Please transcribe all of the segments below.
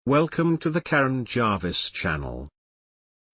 Welcome to the Jaren Jarvis channel.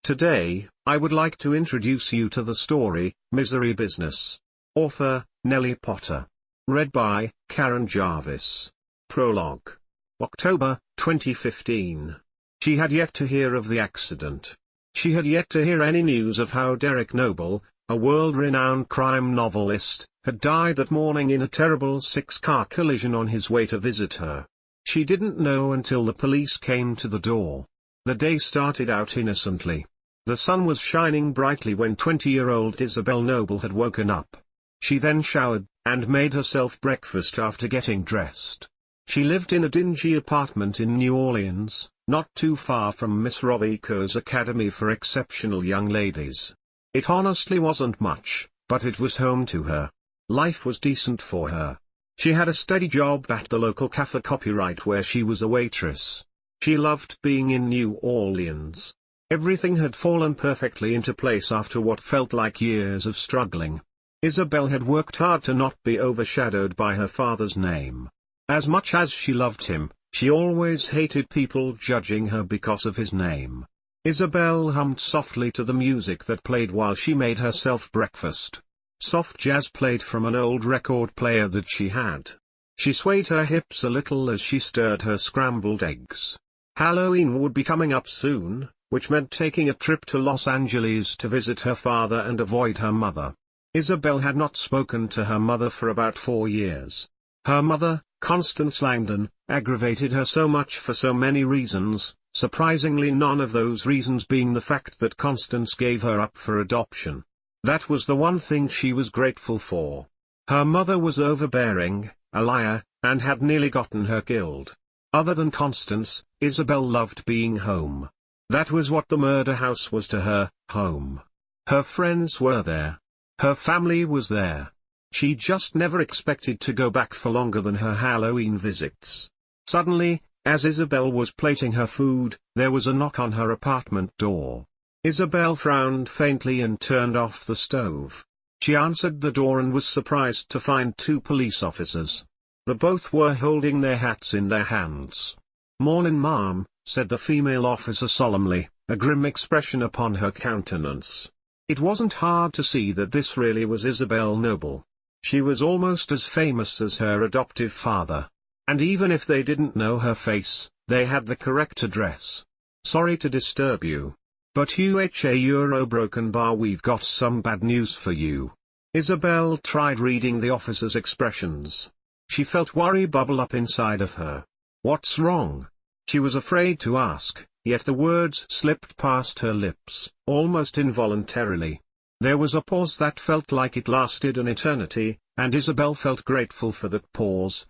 Today, I would like to introduce you to the story, Misery Business. Author, Nellie Potter. Read by, Jaren Jarvis. Prologue. October, 2015. She had yet to hear of the accident. She had yet to hear any news of how Derek Noble, a world-renowned crime novelist, had died that morning in a terrible six-car collision on his way to visit her. She didn't know until the police came to the door. The day started out innocently. The sun was shining brightly when 20-year-old Isabel Noble had woken up. She then showered, and made herself breakfast after getting dressed. She lived in a dingy apartment in New Orleans, not too far from Miss Robico's Academy for Exceptional Young Ladies. It honestly wasn't much, but it was home to her. Life was decent for her. She had a steady job at the local cafe copyright where she was a waitress. She loved being in New Orleans. Everything had fallen perfectly into place after what felt like years of struggling. Isabel had worked hard to not be overshadowed by her father's name. As much as she loved him, she always hated people judging her because of his name. Isabel hummed softly to the music that played while she made herself breakfast. Soft jazz played from an old record player that she had. She swayed her hips a little as she stirred her scrambled eggs. Halloween would be coming up soon, which meant taking a trip to Los Angeles to visit her father and avoid her mother. Isabel had not spoken to her mother for about 4 years. Her mother, Constance Langdon, aggravated her so much for so many reasons, surprisingly none of those reasons being the fact that Constance gave her up for adoption. That was the one thing she was grateful for. Her mother was overbearing, a liar, and had nearly gotten her killed. Other than Constance, Isabel loved being home. That was what the murder house was to her, home. Her friends were there. Her family was there. She just never expected to go back for longer than her Halloween visits. Suddenly, as Isabel was plating her food, there was a knock on her apartment door. Isabel frowned faintly and turned off the stove. She answered the door and was surprised to find 2 police officers. The both were holding their hats in their hands. "Mornin', ma'am," said the female officer solemnly, a grim expression upon her countenance. It wasn't hard to see that this really was Isabel Noble. She was almost as famous as her adoptive father. And even if they didn't know her face, they had the correct address. "Sorry to disturb you. But Euro Broken Bar, we've got some bad news for you." Isabel tried reading the officer's expressions. She felt worry bubble up inside of her. What's wrong? She was afraid to ask, yet the words slipped past her lips, almost involuntarily. There was a pause that felt like it lasted an eternity, and Isabel felt grateful for that pause.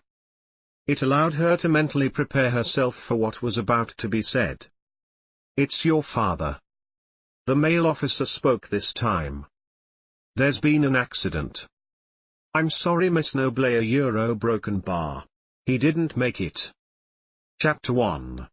It allowed her to mentally prepare herself for what was about to be said. "It's your father." The male officer spoke this time. "There's been an accident." "I'm sorry, Miss Noble, Euro Broken Bar. He didn't make it." Chapter 1.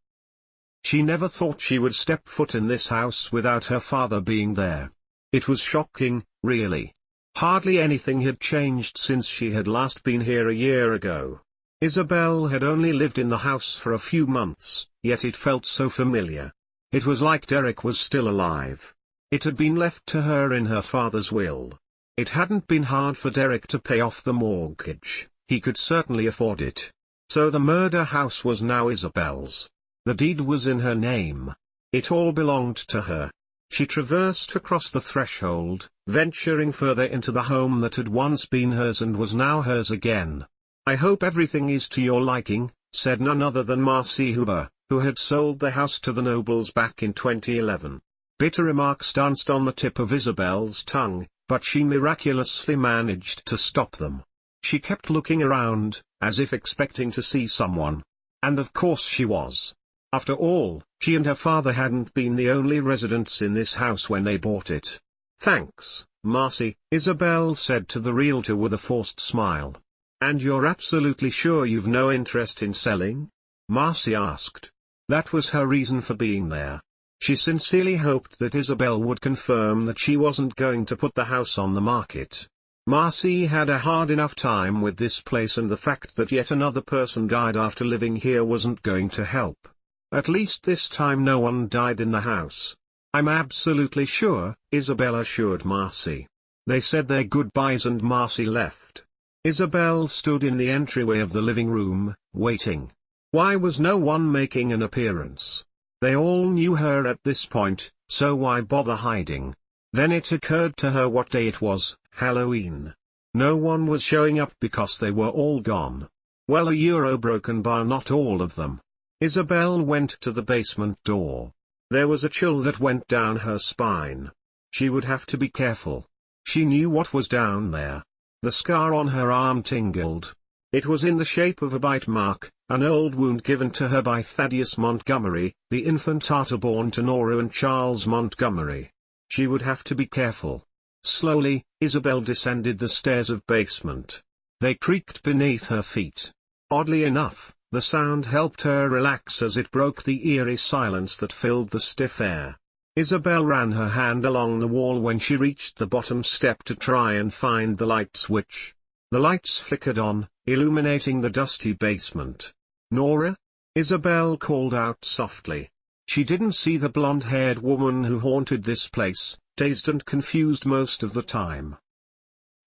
She never thought she would step foot in this house without her father being there. It was shocking, really. Hardly anything had changed since she had last been here a year ago. Isabel had only lived in the house for a few months, yet it felt so familiar. It was like Derek was still alive. It had been left to her in her father's will. It hadn't been hard for Derek to pay off the mortgage, he could certainly afford it. So the murder house was now Isabel's. The deed was in her name. It all belonged to her. She traversed across the threshold, venturing further into the home that had once been hers and was now hers again. "I hope everything is to your liking," said none other than Marcy Huber, who had sold the house to the Nobles back in 2011. Bitter remarks danced on the tip of Isabel's tongue, but she miraculously managed to stop them. She kept looking around, as if expecting to see someone. And of course she was. After all, she and her father hadn't been the only residents in this house when they bought it. "Thanks, Marcy," Isabel said to the realtor with a forced smile. "And you're absolutely sure you've no interest in selling?" Marcy asked. That was her reason for being there. She sincerely hoped that Isabel would confirm that she wasn't going to put the house on the market. Marcy had a hard enough time with this place, and the fact that yet another person died after living here wasn't going to help. At least this time no one died in the house. I'm absolutely sure, Isabel assured Marcy. They said their goodbyes and Marcy left. Isabel stood in the entryway of the living room, waiting. Why was no one making an appearance? They all knew her at this point, so why bother hiding? Then it occurred to her what day it was, Halloween. No one was showing up because they were all gone. Well, a Eurobroken bar, not all of them. Isabel went to the basement door. There was a chill that went down her spine. She would have to be careful. She knew what was down there. The scar on her arm tingled. It was in the shape of a bite mark, an old wound given to her by Thaddeus Montgomery, the infantata born to Nora and Charles Montgomery. She would have to be careful. Slowly, Isabel descended the stairs of basement. They creaked beneath her feet. Oddly enough, the sound helped her relax as it broke the eerie silence that filled the stiff air. Isabel ran her hand along the wall when she reached the bottom step to try and find the light switch. The lights flickered on, illuminating the dusty basement. "Nora?" Isabel called out softly. She didn't see the blonde-haired woman who haunted this place, dazed and confused most of the time.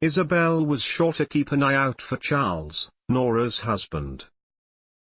Isabel was sure to keep an eye out for Charles, Nora's husband.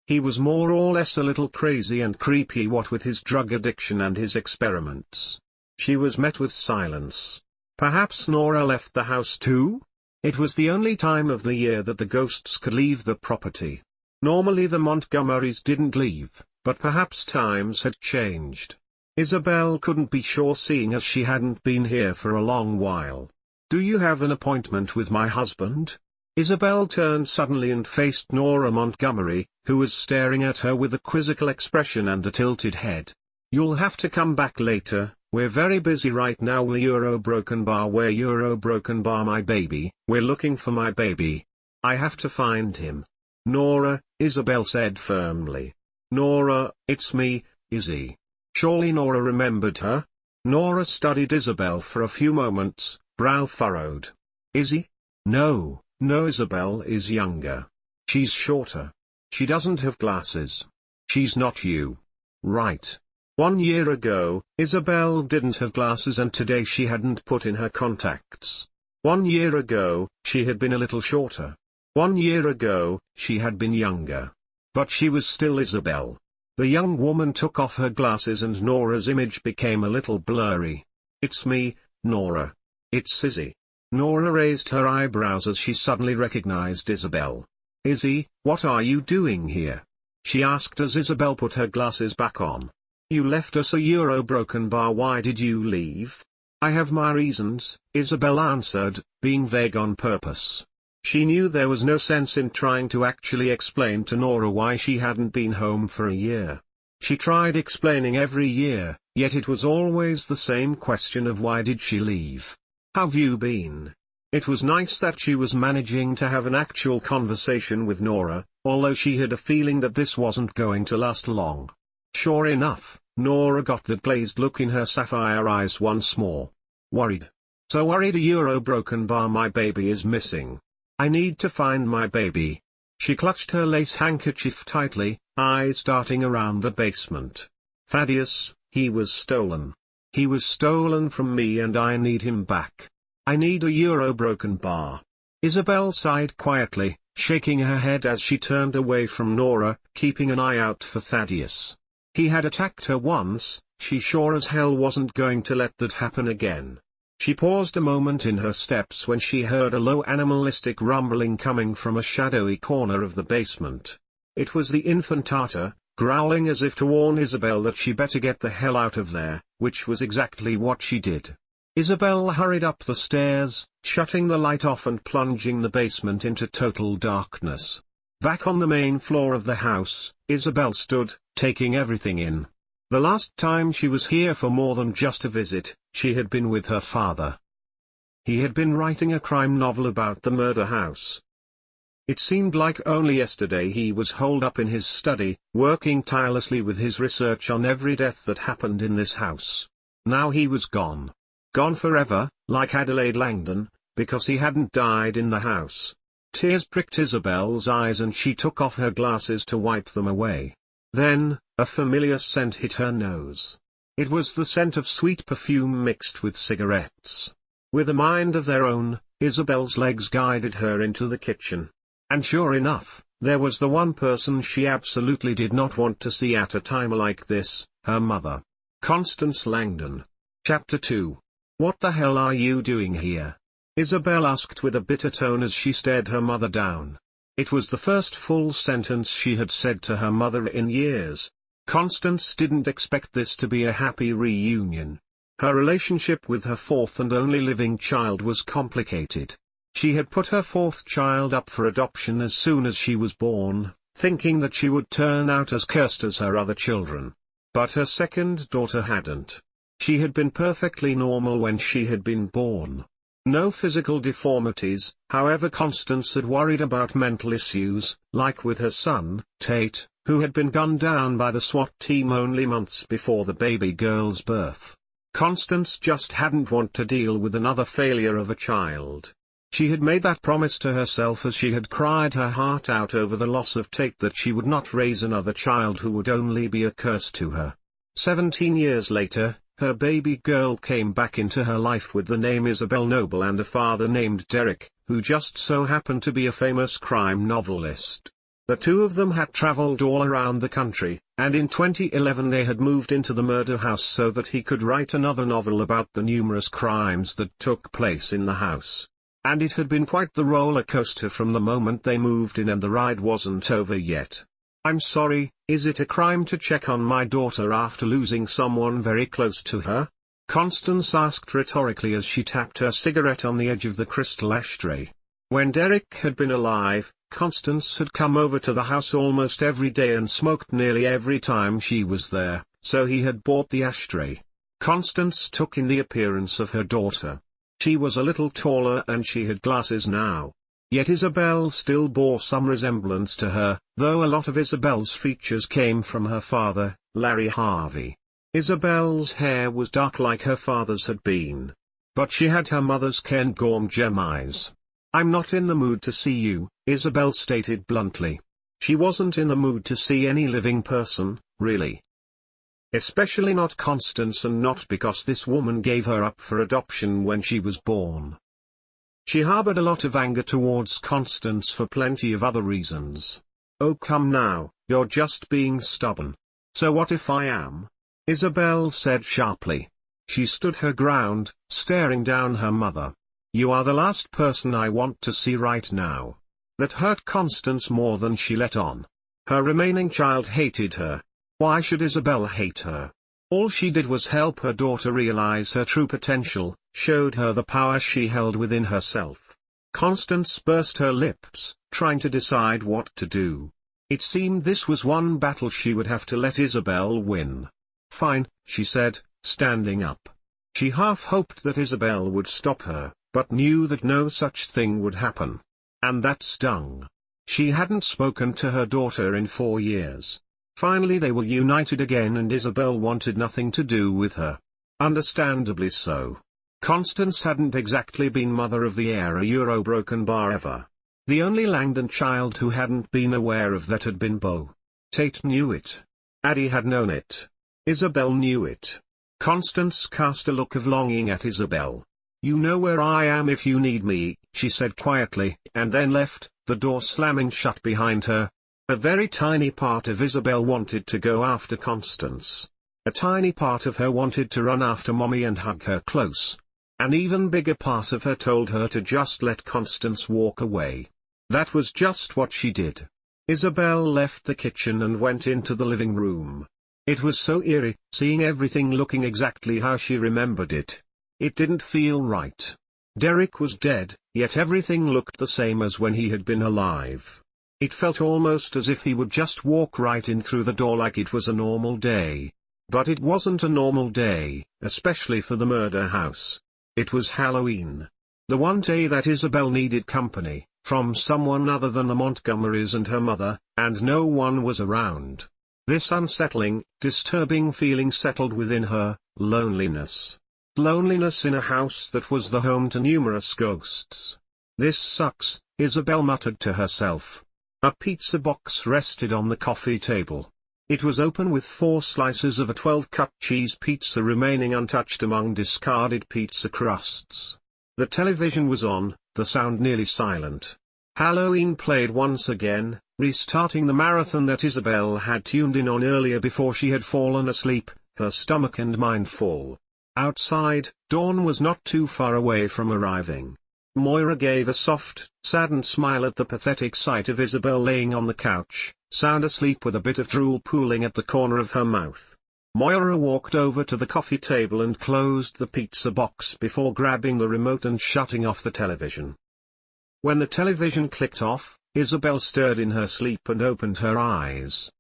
He was more or less a little crazy and creepy, what with his drug addiction and his experiments. She was met with silence. Perhaps Nora left the house too? It was the only time of the year that the ghosts could leave the property. Normally the Montgomerys didn't leave, but perhaps times had changed. Isabel couldn't be sure, seeing as she hadn't been here for a long while. "Do you have an appointment with my husband?" Isabel turned suddenly and faced Nora Montgomery, who was staring at her with a quizzical expression and a tilted head. "You'll have to come back later, we're very busy right now. We're Eurobroken bar, my baby, we're looking for my baby. I have to find him." "Nora," Isabel said firmly. "Nora, it's me, Izzy." Surely Nora remembered her? Nora studied Isabel for a few moments, brow furrowed. "Izzy? No, Isabel is younger. She's shorter. She doesn't have glasses. She's not you." "Right. 1 year ago, Isabel didn't have glasses, and today she hadn't put in her contacts. 1 year ago, she had been a little shorter. 1 year ago, she had been younger. But she was still Isabel. The young woman took off her glasses and Nora's image became a little blurry. "It's me, Nora. It's Izzy." Nora raised her eyebrows as she suddenly recognized Isabel. "Izzy, what are you doing here?" she asked as Isabel put her glasses back on. "You left us a Eurobroken bar. Why did you leave?" "I have my reasons," Isabel answered, being vague on purpose. She knew there was no sense in trying to actually explain to Nora why she hadn't been home for a year. She tried explaining every year, yet it was always the same question of why did she leave. "How've you been?" It was nice that she was managing to have an actual conversation with Nora, although she had a feeling that this wasn't going to last long. Sure enough, Nora got that glazed look in her sapphire eyes once more. "Worried. So worried. A Eurobroken bar. My baby is missing. I need to find my baby." She clutched her lace handkerchief tightly, eyes darting around the basement. "Thaddeus, he was stolen. He was stolen from me and I need him back. I need a Eurobroken bar." Isabel sighed quietly, shaking her head as she turned away from Nora, keeping an eye out for Thaddeus. He had attacked her once, she sure as hell wasn't going to let that happen again. She paused a moment in her steps when she heard a low animalistic rumbling coming from a shadowy corner of the basement. It was the infantata, growling as if to warn Isabel that she better get the hell out of there, which was exactly what she did. Isabel hurried up the stairs, shutting the light off and plunging the basement into total darkness. Back on the main floor of the house, Isabel stood, taking everything in. The last time she was here for more than just a visit, she had been with her father. He had been writing a crime novel about the murder house. It seemed like only yesterday he was holed up in his study, working tirelessly with his research on every death that happened in this house. Now he was gone. Gone forever, like Adelaide Langdon, because he hadn't died in the house. Tears pricked Isabel's eyes and she took off her glasses to wipe them away. Then, a familiar scent hit her nose. It was the scent of sweet perfume mixed with cigarettes. With a mind of their own, Isabel's legs guided her into the kitchen. And sure enough, there was the one person she absolutely did not want to see at a time like this, her mother. Constance Langdon. Chapter 2. What the hell are you doing here? Isabel asked with a bitter tone as she stared her mother down. It was the first full sentence she had said to her mother in years. Constance didn't expect this to be a happy reunion. Her relationship with her fourth and only living child was complicated. She had put her fourth child up for adoption as soon as she was born, thinking that she would turn out as cursed as her other children. But her second daughter hadn't. She had been perfectly normal when she had been born. No physical deformities. However, Constance had worried about mental issues, like with her son, Tate, who had been gunned down by the SWAT team only months before the baby girl's birth. Constance just hadn't want to deal with another failure of a child. She had made that promise to herself as she had cried her heart out over the loss of Tate that she would not raise another child who would only be a curse to her. 17 years later, her baby girl came back into her life with the name Isabel Noble and a father named Derek, who just so happened to be a famous crime novelist. The two of them had traveled all around the country, and in 2011 they had moved into the murder house so that he could write another novel about the numerous crimes that took place in the house. And it had been quite the roller coaster from the moment they moved in, and the ride wasn't over yet. I'm sorry, is it a crime to check on my daughter after losing someone very close to her? Constance asked rhetorically as she tapped her cigarette on the edge of the crystal ashtray. When Derek had been alive, Constance had come over to the house almost every day and smoked nearly every time she was there, so he had bought the ashtray. Constance took in the appearance of her daughter. She was a little taller and she had glasses now. Yet Isabel still bore some resemblance to her, though a lot of Isabel's features came from her father, Larry Harvey. Isabel's hair was dark like her father's had been. But she had her mother's Cairngorm gem eyes. I'm not in the mood to see you, Isabel stated bluntly. She wasn't in the mood to see any living person, really. Especially not Constance, and not because this woman gave her up for adoption when she was born. She harbored a lot of anger towards Constance for plenty of other reasons. Oh come now, you're just being stubborn. So what if I am? Isabel said sharply. She stood her ground, staring down her mother. You are the last person I want to see right now. That hurt Constance more than she let on. Her remaining child hated her. Why should Isabel hate her? All she did was help her daughter realize her true potential, showed her the power she held within herself. Constance pursed her lips, trying to decide what to do. It seemed this was one battle she would have to let Isabel win. Fine, she said, standing up. She half hoped that Isabel would stop her, but knew that no such thing would happen. And that stung. She hadn't spoken to her daughter in 4 years. Finally they were united again, and Isabel wanted nothing to do with her. Understandably so. Constance hadn't exactly been mother of the year Euro broken bar ever. The only Langdon child who hadn't been aware of that had been Beau. Tate knew it. Addie had known it. Isabel knew it. Constance cast a look of longing at Isabel. You know where I am if you need me, she said quietly, and then left, the door slamming shut behind her. A very tiny part of Isabel wanted to go after Constance. A tiny part of her wanted to run after Mommy and hug her close. An even bigger part of her told her to just let Constance walk away. That was just what she did. Isabel left the kitchen and went into the living room. It was so eerie, seeing everything looking exactly how she remembered it. It didn't feel right. Derek was dead, yet everything looked the same as when he had been alive. It felt almost as if he would just walk right in through the door like it was a normal day. But it wasn't a normal day, especially for the murder house. It was Halloween. The one day that Isabel needed company, from someone other than the Montgomerys and her mother, and no one was around. This unsettling, disturbing feeling settled within her, loneliness. Loneliness in a house that was the home to numerous ghosts. This sucks, Isabel muttered to herself. A pizza box rested on the coffee table. It was open with 4 slices of a 12-cut cheese pizza remaining untouched among discarded pizza crusts. The television was on, the sound nearly silent. Halloween played once again, restarting the marathon that Isabel had tuned in on earlier before she had fallen asleep, her stomach and mind full. Outside, dawn was not too far away from arriving. Moira gave a soft, saddened smile at the pathetic sight of Isabel laying on the couch, sound asleep with a bit of drool pooling at the corner of her mouth. Moira walked over to the coffee table and closed the pizza box before grabbing the remote and shutting off the television. When the television clicked off, Isabel stirred in her sleep and opened her eyes.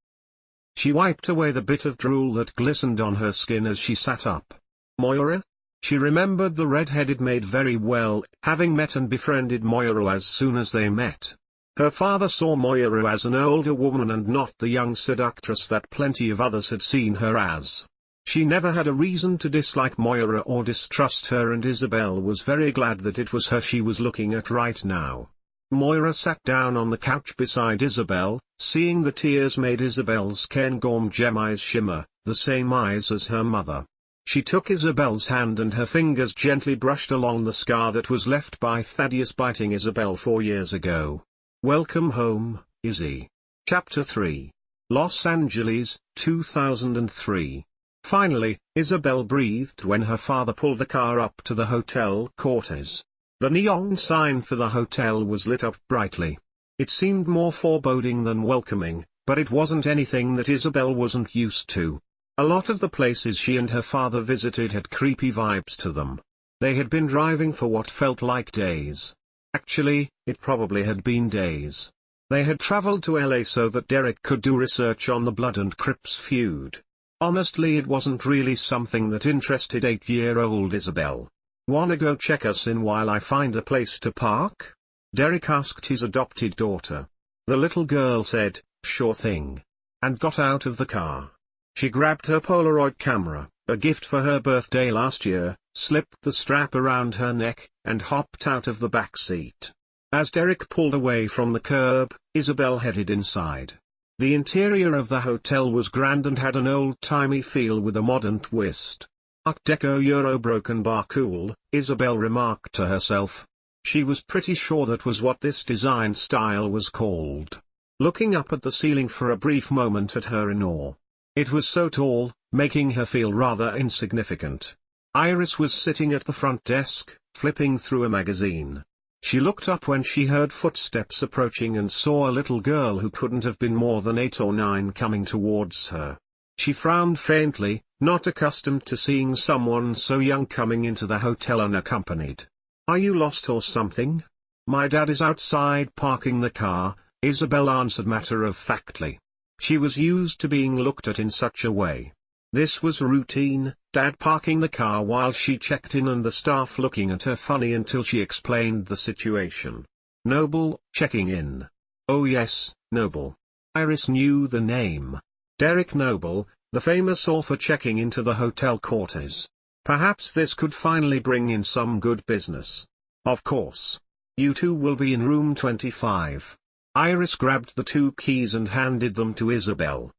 She wiped away the bit of drool that glistened on her skin as she sat up. Moira? She remembered the red-headed maid very well, having met and befriended Moira as soon as they met. Her father saw Moira as an older woman and not the young seductress that plenty of others had seen her as. She never had a reason to dislike Moira or distrust her, and Isabel was very glad that it was her she was looking at right now. Moira sat down on the couch beside Isabel. Seeing the tears made Isabel's Cairngorm gem eyes shimmer, the same eyes as her mother. She took Isabel's hand and her fingers gently brushed along the scar that was left by Thaddeus biting Isabel 4 years ago. Welcome home, Izzy. Chapter 3. Los Angeles, 2003. Finally, Isabel breathed when her father pulled the car up to the Hotel Cortez. The neon sign for the hotel was lit up brightly. It seemed more foreboding than welcoming, but it wasn't anything that Isabel wasn't used to. A lot of the places she and her father visited had creepy vibes to them. They had been driving for what felt like days. Actually, it probably had been days. They had traveled to LA so that Derek could do research on the Blood and Crips feud. Honestly, it wasn't really something that interested 8-year-old Isabel. "Wanna go check us in while I find a place to park?" Derek asked his adopted daughter. The little girl said, "Sure thing," and got out of the car. She grabbed her Polaroid camera, a gift for her birthday last year, slipped the strap around her neck, and hopped out of the back seat. As Derek pulled away from the curb, Isabel headed inside. The interior of the hotel was grand and had an old-timey feel with a modern twist. Art Deco Euro broken bar cool, Isabel remarked to herself. She was pretty sure that was what this design style was called. Looking up at the ceiling for a brief moment at her in awe. It was so tall, making her feel rather insignificant. Iris was sitting at the front desk, flipping through a magazine. She looked up when she heard footsteps approaching and saw a little girl who couldn't have been more than 8 or 9 coming towards her. She frowned faintly, not accustomed to seeing someone so young coming into the hotel unaccompanied. "Are you lost or something?" "My dad is outside parking the car," Isabel answered matter-of-factly. She was used to being looked at in such a way. This was routine, Dad parking the car while she checked in and the staff looking at her funny until she explained the situation. Noble, checking in. Oh yes, Noble. Iris knew the name. Derek Noble, the famous author checking into the Hotel Cortez. Perhaps this could finally bring in some good business. Of course. You two will be in room 25. Iris grabbed the 2 keys and handed them to Isabel.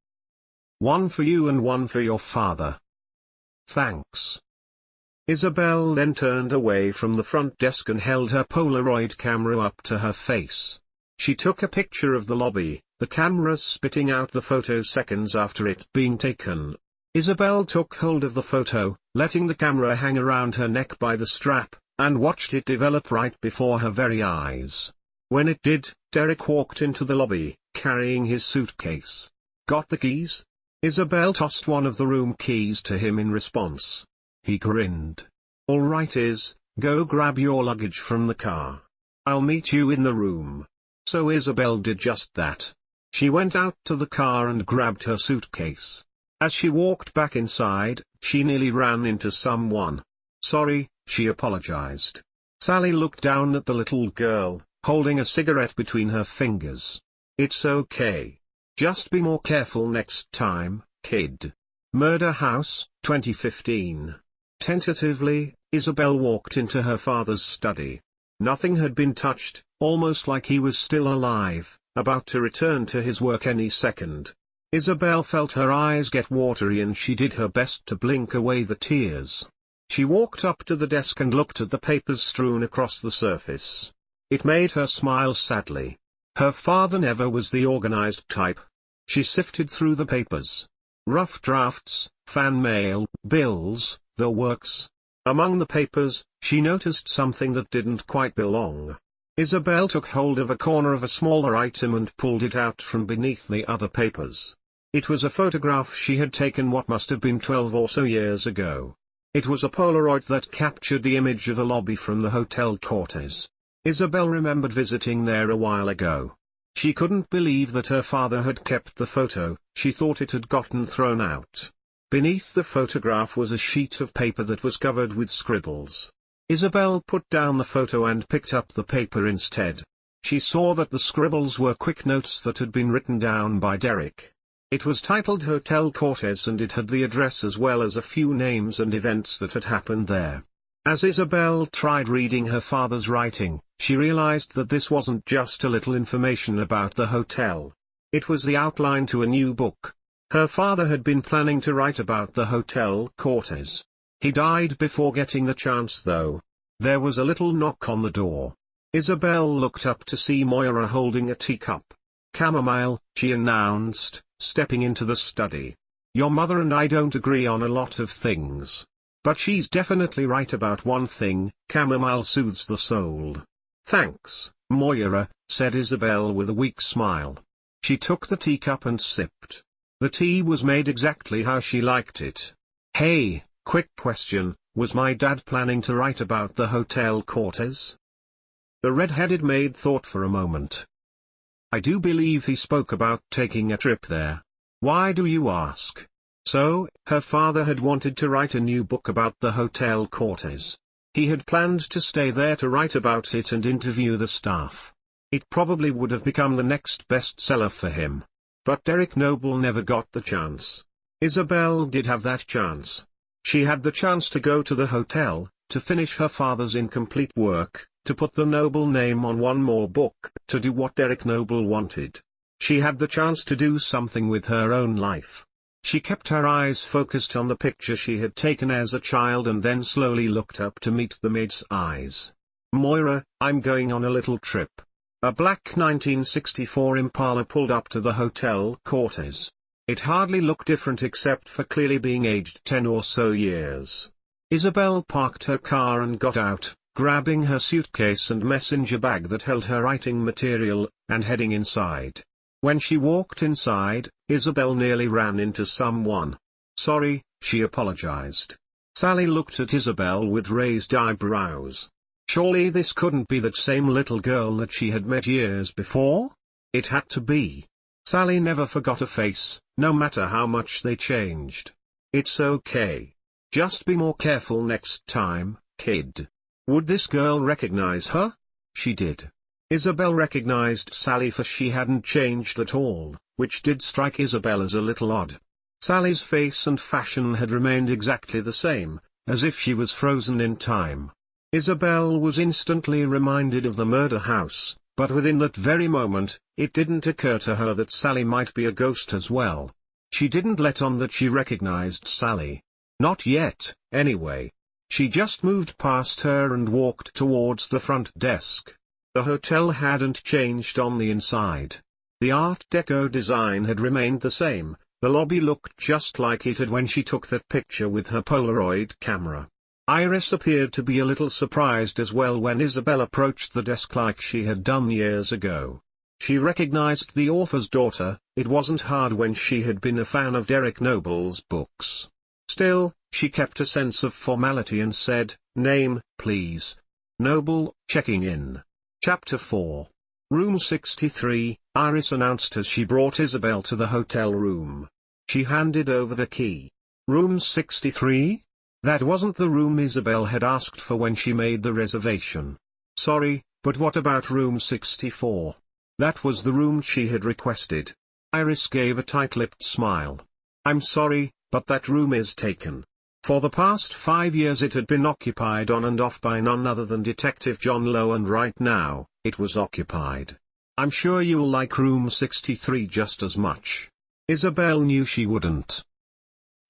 "One for you and one for your father." "Thanks." Isabel then turned away from the front desk and held her Polaroid camera up to her face. She took a picture of the lobby, the camera spitting out the photo seconds after it being taken. Isabel took hold of the photo, letting the camera hang around her neck by the strap, and watched it develop right before her very eyes. When it did, Derek walked into the lobby, carrying his suitcase. "Got the keys?" Isabel tossed one of the room keys to him in response. He grinned. "All right, go grab your luggage from the car. I'll meet you in the room." So Isabel did just that. She went out to the car and grabbed her suitcase. As she walked back inside, she nearly ran into someone. "Sorry," she apologized. Sally looked down at the little girl, holding a cigarette between her fingers. "It's okay. Just be more careful next time, kid." Murder House, 2015. Tentatively, Isabel walked into her father's study. Nothing had been touched, almost like he was still alive, about to return to his work any second. Isabel felt her eyes get watery and she did her best to blink away the tears. She walked up to the desk and looked at the papers strewn across the surface. It made her smile sadly. Her father never was the organized type. She sifted through the papers. Rough drafts, fan mail, bills, the works. Among the papers, she noticed something that didn't quite belong. Isabel took hold of a corner of a smaller item and pulled it out from beneath the other papers. It was a photograph she had taken what must have been 12 or so years ago. It was a Polaroid that captured the image of a lobby from the Hotel Cortez. Isabel remembered visiting there a while ago. She couldn't believe that her father had kept the photo. She thought it had gotten thrown out. Beneath the photograph was a sheet of paper that was covered with scribbles. Isabel put down the photo and picked up the paper instead. She saw that the scribbles were quick notes that had been written down by Derek. It was titled Hotel Cortez and it had the address as well as a few names and events that had happened there. As Isabel tried reading her father's writing, she realized that this wasn't just a little information about the hotel. It was the outline to a new book. Her father had been planning to write about the Hotel Cortez. He died before getting the chance though. There was a little knock on the door. Isabel looked up to see Moira holding a teacup. "Chamomile," she announced, stepping into the study. "Your mother and I don't agree on a lot of things. But she's definitely right about one thing, chamomile soothes the soul." "Thanks, Moira," said Isabel with a weak smile. She took the teacup and sipped. The tea was made exactly how she liked it. "Hey, quick question, was my dad planning to write about the Hotel Cortez?" The red-headed maid thought for a moment. "I do believe he spoke about taking a trip there. Why do you ask?" So, her father had wanted to write a new book about the Hotel Cortez. He had planned to stay there to write about it and interview the staff. It probably would have become the next bestseller for him. But Derek Noble never got the chance. Isabel did have that chance. She had the chance to go to the hotel, to finish her father's incomplete work, to put the Noble name on one more book, to do what Derek Noble wanted. She had the chance to do something with her own life. She kept her eyes focused on the picture she had taken as a child and then slowly looked up to meet the maid's eyes. "Moira, I'm going on a little trip." A black 1964 Impala pulled up to the Hotel Cortez. It hardly looked different except for clearly being aged 10 or so years. Isabel parked her car and got out, grabbing her suitcase and messenger bag that held her writing material, and heading inside. When she walked inside, Isabel nearly ran into someone. "Sorry," she apologized. Sally looked at Isabel with raised eyebrows. Surely this couldn't be that same little girl that she had met years before? It had to be. Sally never forgot a face, no matter how much they changed. "It's okay. Just be more careful next time, kid." Would this girl recognize her? She did. Isabel recognized Sally, for she hadn't changed at all, which did strike Isabel as a little odd. Sally's face and fashion had remained exactly the same, as if she was frozen in time. Isabel was instantly reminded of the murder house, but within that very moment, it didn't occur to her that Sally might be a ghost as well. She didn't let on that she recognized Sally. Not yet, anyway. She just moved past her and walked towards the front desk. The hotel hadn't changed on the inside. The Art Deco design had remained the same. The lobby looked just like it had when she took that picture with her Polaroid camera. Iris appeared to be a little surprised as well when Isabel approached the desk like she had done years ago. She recognized the author's daughter. It wasn't hard when she had been a fan of Derek Noble's books. Still, she kept a sense of formality and said, "Name, please." "Noble, checking in." Chapter 4. Room 63, Iris announced as she brought Isabel to the hotel room. She handed over the key. "Room 63? That wasn't the room Isabel had asked for when she made the reservation." "Sorry, but what about room 64? That was the room she had requested." Iris gave a tight-lipped smile. "I'm sorry, but that room is taken. For the past 5 years it had been occupied on and off by none other than Detective John Lowe, and right now, it was occupied. I'm sure you'll like room 63 just as much." Isabel knew she wouldn't.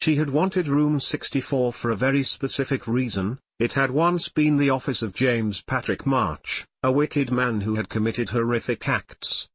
She had wanted room 64 for a very specific reason. It had once been the office of James Patrick March, a wicked man who had committed horrific acts.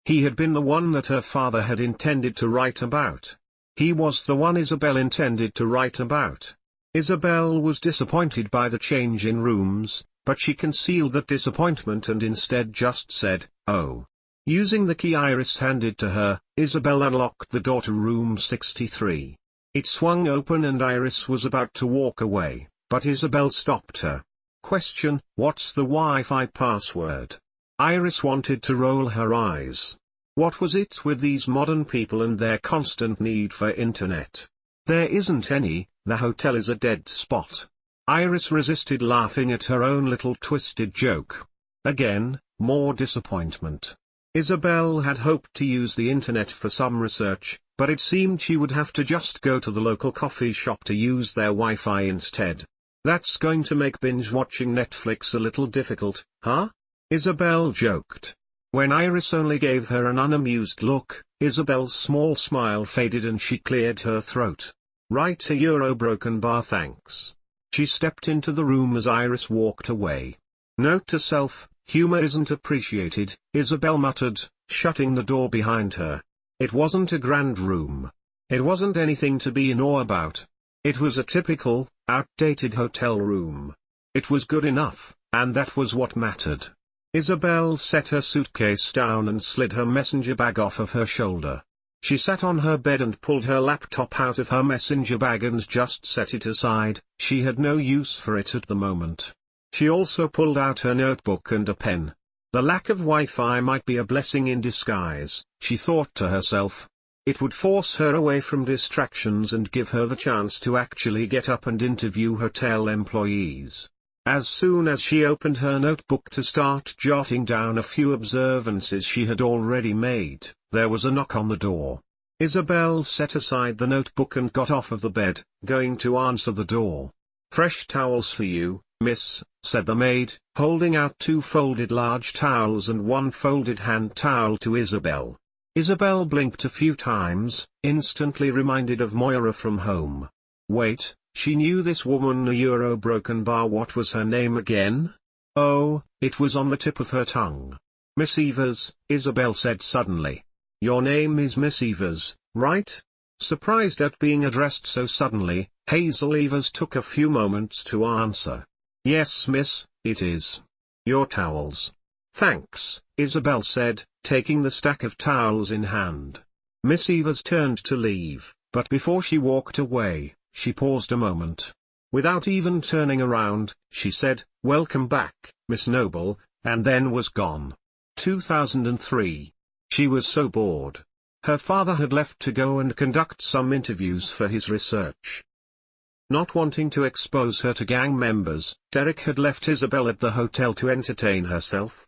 He had been the one that her father had intended to write about. He was the one Isabel intended to write about. Isabel was disappointed by the change in rooms, but she concealed that disappointment and instead just said, "Oh." Using the key Iris handed to her, Isabel unlocked the door to room 63. It swung open and Iris was about to walk away, but Isabel stopped her. Question: What's the Wi-Fi password? Iris wanted to roll her eyes. What was it with these modern people and their constant need for internet? There isn't any, the hotel is a dead spot. Iris resisted laughing at her own little twisted joke. Again, more disappointment. Isabel had hoped to use the internet for some research, but it seemed she would have to just go to the local coffee shop to use their Wi-Fi instead. That's going to make binge-watching Netflix a little difficult, huh? Isabel joked. When Iris only gave her an unamused look, Isabel's small smile faded and she cleared her throat. Right, a euro broken bar, thanks. She stepped into the room as Iris walked away. Note to self: humor isn't appreciated, Isabel muttered, shutting the door behind her. It wasn't a grand room. It wasn't anything to be in awe about. It was a typical, outdated hotel room. It was good enough, and that was what mattered. Isabel set her suitcase down and slid her messenger bag off of her shoulder. She sat on her bed and pulled her laptop out of her messenger bag and just set it aside. She had no use for it at the moment. She also pulled out her notebook and a pen. The lack of Wi-Fi might be a blessing in disguise, she thought to herself. It would force her away from distractions and give her the chance to actually get up and interview hotel employees. As soon as she opened her notebook to start jotting down a few observances she had already made, there was a knock on the door. Isabel set aside the notebook and got off of the bed, going to answer the door. "Fresh towels for you, miss," said the maid, holding out 2 folded large towels and 1 folded hand towel to Isabel. Isabel blinked a few times, instantly reminded of Moira from home. Wait, she knew this woman, a euro broken bar. What was her name again? Oh, it was on the tip of her tongue. "Miss Evers," Isabel said suddenly. "Your name is Miss Evers, right?" Surprised at being addressed so suddenly, Hazel Evers took a few moments to answer. "Yes, miss, it is. Your towels." "Thanks," Isabel said, taking the stack of towels in hand. Miss Evers turned to leave, but before she walked away, she paused a moment. Without even turning around, she said, "Welcome back, Miss Noble," and then was gone. 2003. She was so bored. Her father had left to go and conduct some interviews for his research. Not wanting to expose her to gang members, Derek had left Isabel at the hotel to entertain herself.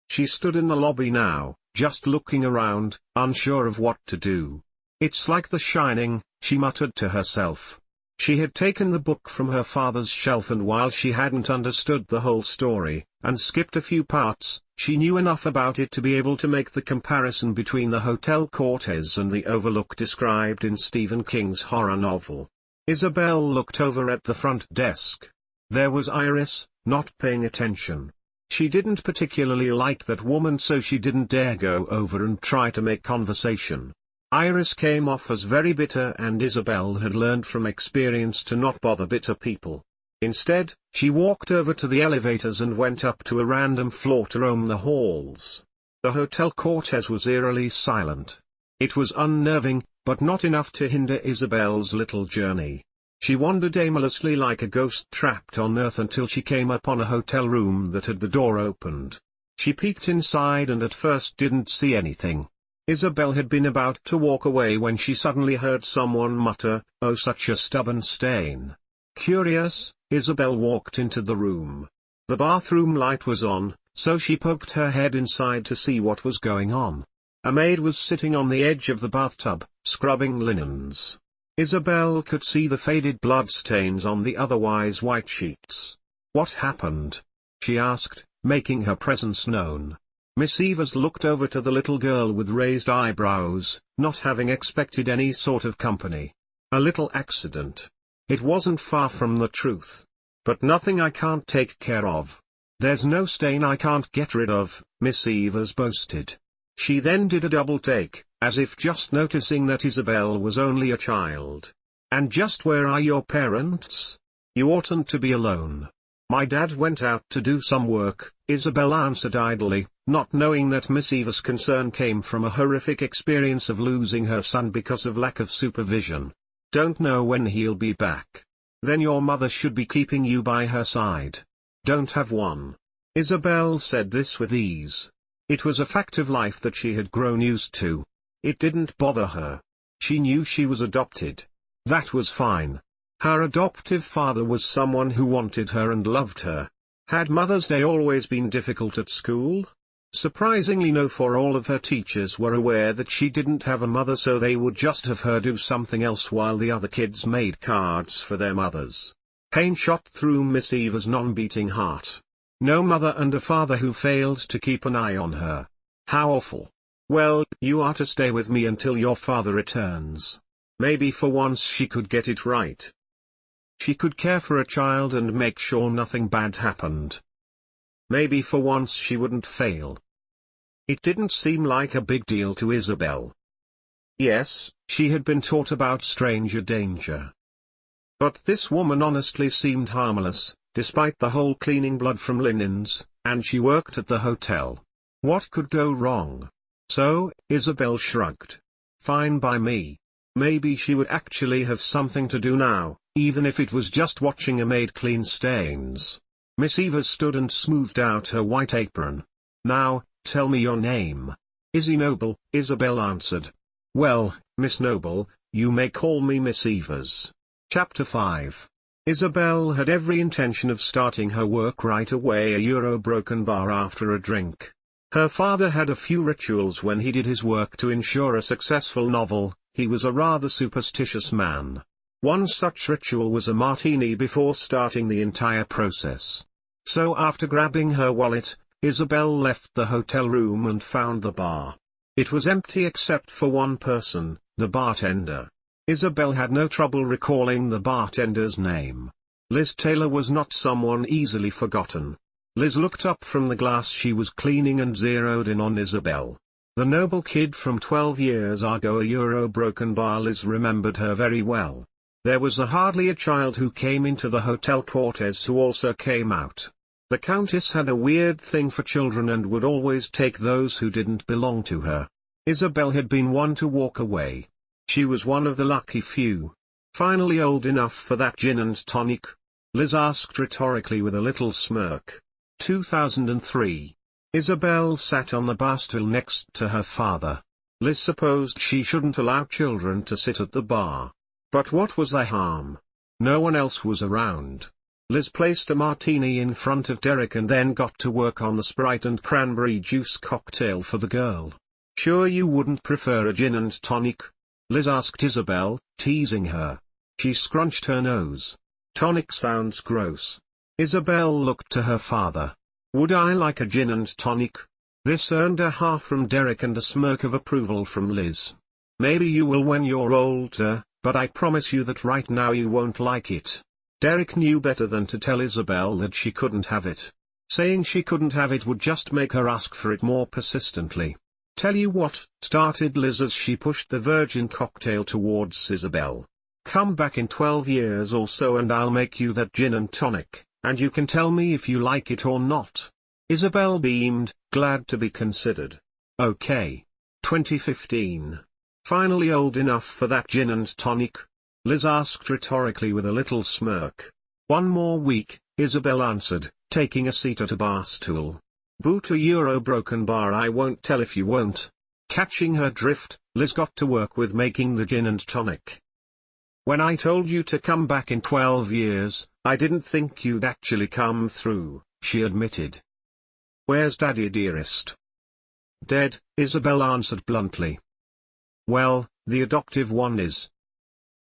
She stood in the lobby now, just looking around, unsure of what to do. "It's like The Shining," she muttered to herself. She had taken the book from her father's shelf, and while she hadn't understood the whole story, and skipped a few parts, she knew enough about it to be able to make the comparison between the Hotel Cortez and the Overlook described in Stephen King's horror novel. Isabel looked over at the front desk. There was Iris, not paying attention. She didn't particularly like that woman, so she didn't dare go over and try to make conversation. Iris came off as very bitter, and Isabel had learned from experience to not bother bitter people. Instead, she walked over to the elevators and went up to a random floor to roam the halls. The Hotel Cortez was eerily silent. It was unnerving, but not enough to hinder Isabel's little journey. She wandered aimlessly like a ghost trapped on Earth until she came upon a hotel room that had the door opened. She peeked inside and at first didn't see anything. Isabel had been about to walk away when she suddenly heard someone mutter, "Oh, such a stubborn stain." Curious, Isabel walked into the room. The bathroom light was on, so she poked her head inside to see what was going on. A maid was sitting on the edge of the bathtub, scrubbing linens. Isabel could see the faded blood stains on the otherwise white sheets. "What happened?" she asked, making her presence known. Miss Evers looked over to the little girl with raised eyebrows, not having expected any sort of company. A little accident. It wasn't far from the truth. But nothing I can't take care of. There's no stain I can't get rid of, Miss Evers boasted. She then did a double take, as if just noticing that Isabel was only a child. And just where are your parents? You oughtn't to be alone. My dad went out to do some work, Isabel answered idly, not knowing that Miss Evers' concern came from a horrific experience of losing her son because of lack of supervision. Don't know when he'll be back. Then your mother should be keeping you by her side. Don't have one. Isabel said this with ease. It was a fact of life that she had grown used to. It didn't bother her. She knew she was adopted. That was fine. Her adoptive father was someone who wanted her and loved her. Had Mother's Day always been difficult at school? Surprisingly no, for all of her teachers were aware that she didn't have a mother, so they would just have her do something else while the other kids made cards for their mothers. Pain shot through Miss Evers' non-beating heart. No mother and a father who failed to keep an eye on her. How awful. Well, you are to stay with me until your father returns. Maybe for once she could get it right. She could care for a child and make sure nothing bad happened. Maybe for once she wouldn't fail. It didn't seem like a big deal to Isabel. Yes, she had been taught about stranger danger. But this woman honestly seemed harmless, despite the whole cleaning blood from linens, and she worked at the hotel. What could go wrong? So, Isabel shrugged. Fine by me. Maybe she would actually have something to do now, even if it was just watching a maid clean stains. Miss Evers stood and smoothed out her white apron. Now, tell me your name. Izzy Noble, Isabel answered. Well, Miss Noble, you may call me Miss Evers. Chapter 5. Isabel had every intention of starting her work right away, a Euro broken bar after a drink. Her father had a few rituals when he did his work to ensure a successful novel. He was a rather superstitious man. One such ritual was a martini before starting the entire process. So after grabbing her wallet, Isabel left the hotel room and found the bar. It was empty except for one person, the bartender. Isabel had no trouble recalling the bartender's name. Liz Taylor was not someone easily forgotten. Liz looked up from the glass she was cleaning and zeroed in on Isabel. The noble kid from 12 years ago, a Euro broken bar. Liz remembered her very well. There was hardly a child who came into the Hotel Cortez who also came out. The Countess had a weird thing for children and would always take those who didn't belong to her. Isabel had been one to walk away. She was one of the lucky few. Finally old enough for that gin and tonic? Liz asked rhetorically with a little smirk. 2003. Isabel sat on the bar stool next to her father. Liz supposed she shouldn't allow children to sit at the bar. But what was the harm? No one else was around. Liz placed a martini in front of Derek and then got to work on the Sprite and cranberry juice cocktail for the girl. Sure you wouldn't prefer a gin and tonic? Liz asked Isabel, teasing her. She scrunched her nose. Tonic sounds gross. Isabel looked to her father. Would I like a gin and tonic? This earned a half from Derek and a smirk of approval from Liz. Maybe you will when you're older, but I promise you that right now you won't like it. Derek knew better than to tell Isabel that she couldn't have it. Saying she couldn't have it would just make her ask for it more persistently. Tell you what, started Liz as she pushed the virgin cocktail towards Isabel. Come back in 12 years or so and I'll make you that gin and tonic, and you can tell me if you like it or not. Isabel beamed, glad to be considered. Okay. 2015. Finally old enough for that gin and tonic? Liz asked rhetorically with a little smirk. One more week, Isabel answered, taking a seat at a bar stool. Boot a Euro broken bar, I won't tell if you won't. Catching her drift, Liz got to work with making the gin and tonic. When I told you to come back in 12 years, I didn't think you'd actually come through, she admitted. Where's Daddy dearest? Dead, Isabel answered bluntly. Well, the adoptive one is.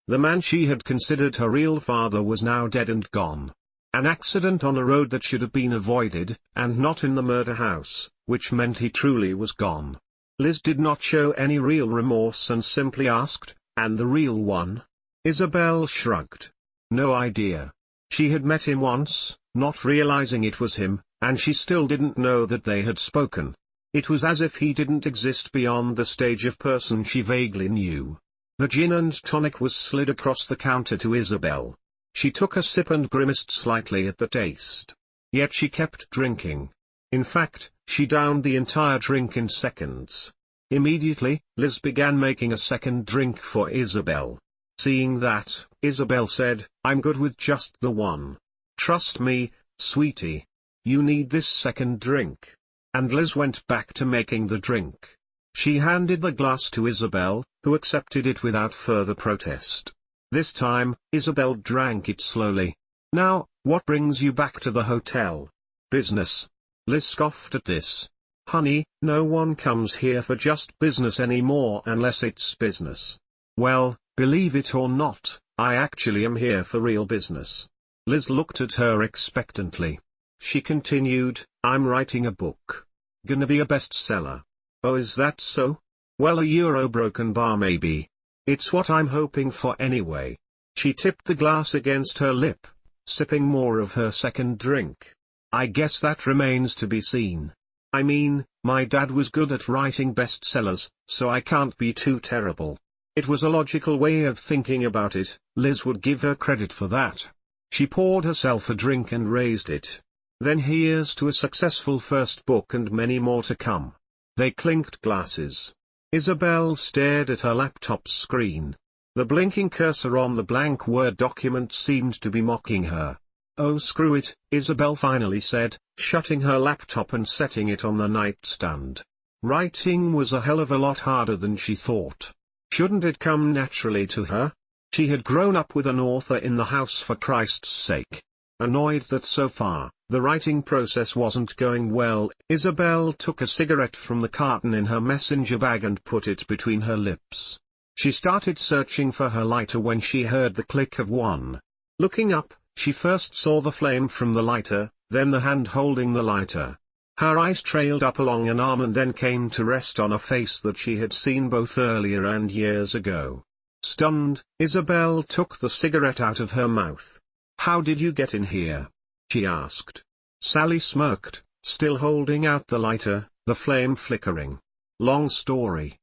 The man she had considered her real father was now dead and gone. An accident on a road that should have been avoided, and not in the murder house, which meant he truly was gone. Liz did not show any real remorse and simply asked, "And the real one?" Isabel shrugged. No idea. She had met him once, not realizing it was him, and she still didn't know that they had spoken. It was as if he didn't exist beyond the stage of person she vaguely knew. The gin and tonic was slid across the counter to Isabel. She took a sip and grimaced slightly at the taste. Yet she kept drinking. In fact, she downed the entire drink in seconds. Immediately, Liz began making a second drink for Isabel. Seeing that, Isabel said, "I'm good with just the one. Trust me, sweetie. You need this second drink." And Liz went back to making the drink. She handed the glass to Isabel, who accepted it without further protest. This time, Isabel drank it slowly. "Now, what brings you back to the hotel?" "Business." Liz scoffed at this. "Honey, no one comes here for just business anymore unless it's business." "Well, believe it or not, I actually am here for real business." Liz looked at her expectantly. She continued, "I'm writing a book. Gonna be a bestseller." "Oh, is that so? Well, a Euro-broken bar maybe. It's what I'm hoping for anyway." She tipped the glass against her lip, sipping more of her second drink. "I guess that remains to be seen. I mean, my dad was good at writing bestsellers, so I can't be too terrible." It was a logical way of thinking about it. Liz would give her credit for that. She poured herself a drink and raised it. "Then here's to a successful first book and many more to come." They clinked glasses. Isabel stared at her laptop screen. The blinking cursor on the blank Word document seemed to be mocking her. "Oh, screw it," Isabel finally said, shutting her laptop and setting it on the nightstand. Writing was a hell of a lot harder than she thought. Shouldn't it come naturally to her? She had grown up with an author in the house, for Christ's sake. Annoyed that so far, the writing process wasn't going well, Isabel took a cigarette from the carton in her messenger bag and put it between her lips. She started searching for her lighter when she heard the click of one. Looking up, she first saw the flame from the lighter, then the hand holding the lighter. Her eyes trailed up along an arm and then came to rest on a face that she had seen both earlier and years ago. Stunned, Isabel took the cigarette out of her mouth. "How did you get in here?" she asked. Sally smirked, still holding out the lighter, the flame flickering. "Long story.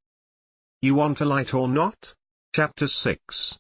You want a light or not?" Chapter 6.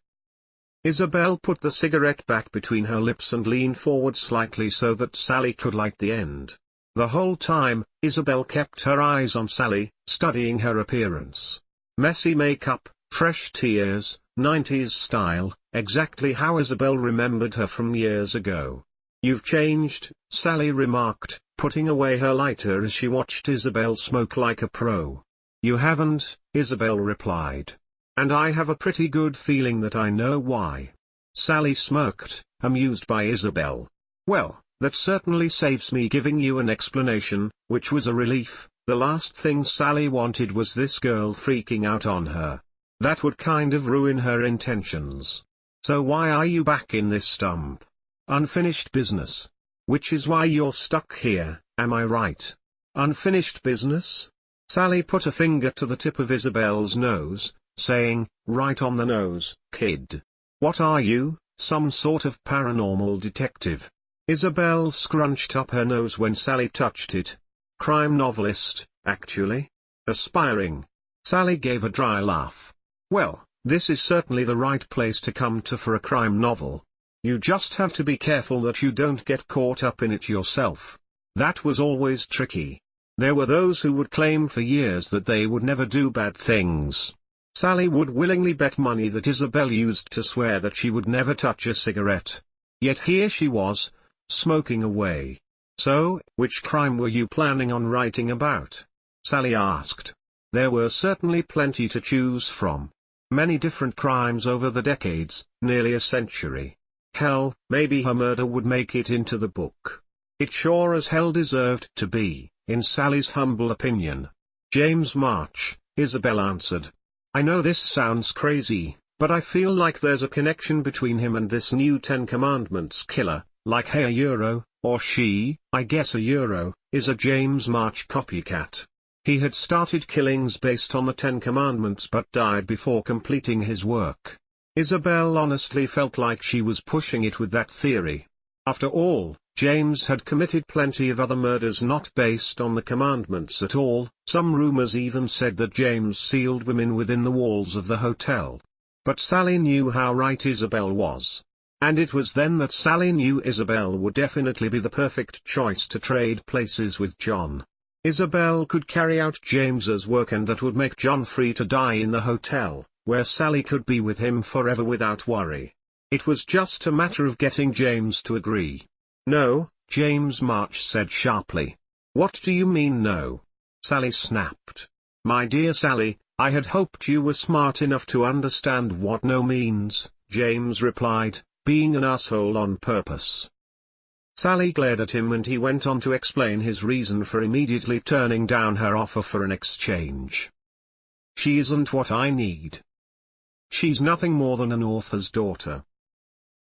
Isabel put the cigarette back between her lips and leaned forward slightly so that Sally could light the end. The whole time, Isabel kept her eyes on Sally, studying her appearance. Messy makeup, fresh tears, 90s style, exactly how Isabel remembered her from years ago. "You've changed," Sally remarked, putting away her lighter as she watched Isabel smoke like a pro. "You haven't," Isabel replied. "And I have a pretty good feeling that I know why." Sally smirked, amused by Isabel. "Well, that certainly saves me giving you an explanation," which was a relief. The last thing Sally wanted was this girl freaking out on her. That would kind of ruin her intentions. "So why are you back in this stump?" "Unfinished business. Which is why you're stuck here, am I right?" "Unfinished business?" Sally put a finger to the tip of Isabel's nose, saying, "Right on the nose, kid. What are you, some sort of paranormal detective?" Isabel scrunched up her nose when Sally touched it. "Crime novelist, actually. Aspiring." Sally gave a dry laugh. "Well, this is certainly the right place to come to for a crime novel. You just have to be careful that you don't get caught up in it yourself. That was always tricky. There were those who would claim for years that they would never do bad things." Sally would willingly bet money that Isabel used to swear that she would never touch a cigarette. Yet here she was, smoking away. "So, which crime were you planning on writing about?" Sally asked. There were certainly plenty to choose from. Many different crimes over the decades, nearly a century. Hell, maybe her murder would make it into the book. It sure as hell deserved to be, in Sally's humble opinion. "James March," Isabel answered. "I know this sounds crazy, but I feel like there's a connection between him and this new Ten Commandments killer, like hey a euro, or she, I guess a euro, is a James March copycat. He had started killings based on the 10 Commandments but died before completing his work. Isabel honestly felt like she was pushing it with that theory. After all, James had committed plenty of other murders not based on the commandments at all. Some rumors even said that James sealed women within the walls of the hotel. But Sally knew how right Isabel was. And it was then that Sally knew Isabel would definitely be the perfect choice to trade places with John. Isabel could carry out James's work, and that would make John free to die in the hotel, where Sally could be with him forever without worry. It was just a matter of getting James to agree. "No," James March said sharply. "What do you mean no?" Sally snapped. "My dear Sally, I had hoped you were smart enough to understand what no means," James replied, being an asshole on purpose. Sally glared at him, and he went on to explain his reason for immediately turning down her offer for an exchange. "She isn't what I need. She's nothing more than an author's daughter.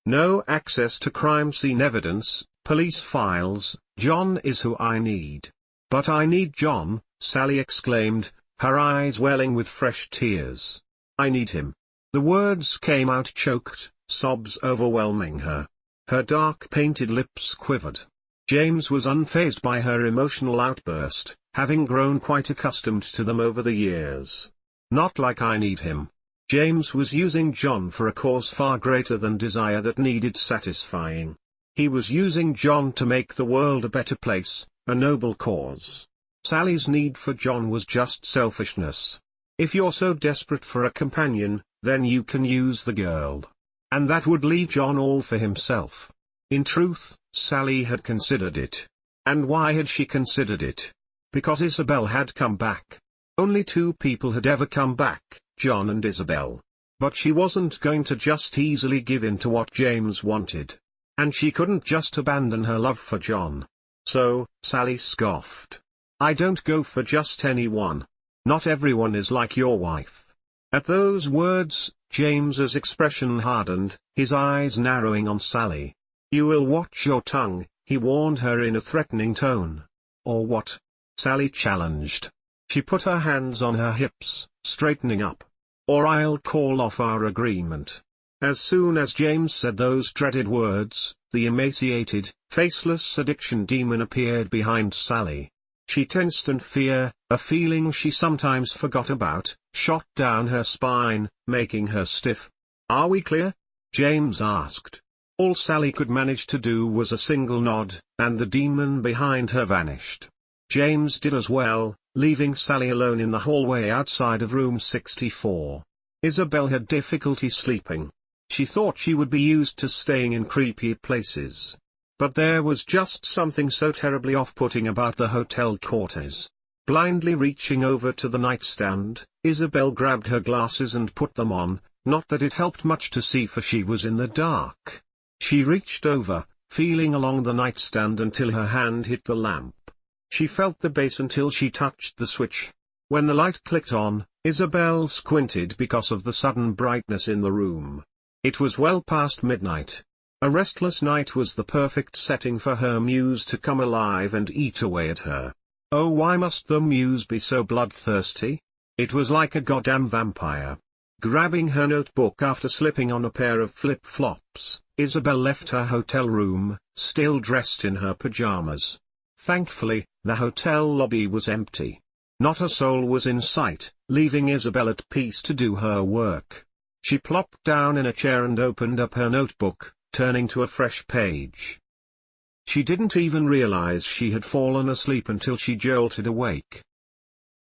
No access to crime scene evidence, police files. John is who I need." "But I need John," Sally exclaimed, her eyes welling with fresh tears. "I need him." The words came out choked, sobs overwhelming her. Her dark painted lips quivered. James was unfazed by her emotional outburst, having grown quite accustomed to them over the years. Not like I need him. James was using John for a cause far greater than desire that needed satisfying. He was using John to make the world a better place, a noble cause. Sally's need for John was just selfishness. If you're so desperate for a companion, then you can use the girl. And that would leave John all for himself. In truth, Sally had considered it. And why had she considered it? Because Isabel had come back. Only 2 people had ever come back, John and Isabel. But she wasn't going to just easily give in to what James wanted. And she couldn't just abandon her love for John. So, Sally scoffed. "I don't go for just anyone. Not everyone is like your wife." At those words, James's expression hardened, his eyes narrowing on Sally. "You will watch your tongue," he warned her in a threatening tone. "Or what?" Sally challenged. She put her hands on her hips, straightening up. "Or I'll call off our agreement." As soon as James said those dreaded words, the emaciated, faceless addiction demon appeared behind Sally. She tensed, and fear, a feeling she sometimes forgot about, shot down her spine, making her stiff. "Are we clear?" James asked. All Sally could manage to do was a single nod, and the demon behind her vanished. James did as well, leaving Sally alone in the hallway outside of room 64. Isabel had difficulty sleeping. She thought she would be used to staying in creepy places. But there was just something so terribly off-putting about the Hotel Cortez. Blindly reaching over to the nightstand, Isabel grabbed her glasses and put them on, not that it helped much to see, for she was in the dark. She reached over, feeling along the nightstand until her hand hit the lamp. She felt the base until she touched the switch. When the light clicked on, Isabel squinted because of the sudden brightness in the room. It was well past midnight. A restless night was the perfect setting for her muse to come alive and eat away at her. Oh, why must the muse be so bloodthirsty? It was like a goddamn vampire. Grabbing her notebook after slipping on a pair of flip-flops, Isabel left her hotel room, still dressed in her pajamas. Thankfully, the hotel lobby was empty. Not a soul was in sight, leaving Isabel at peace to do her work. She plopped down in a chair and opened up her notebook, turning to a fresh page. She didn't even realize she had fallen asleep until she jolted awake.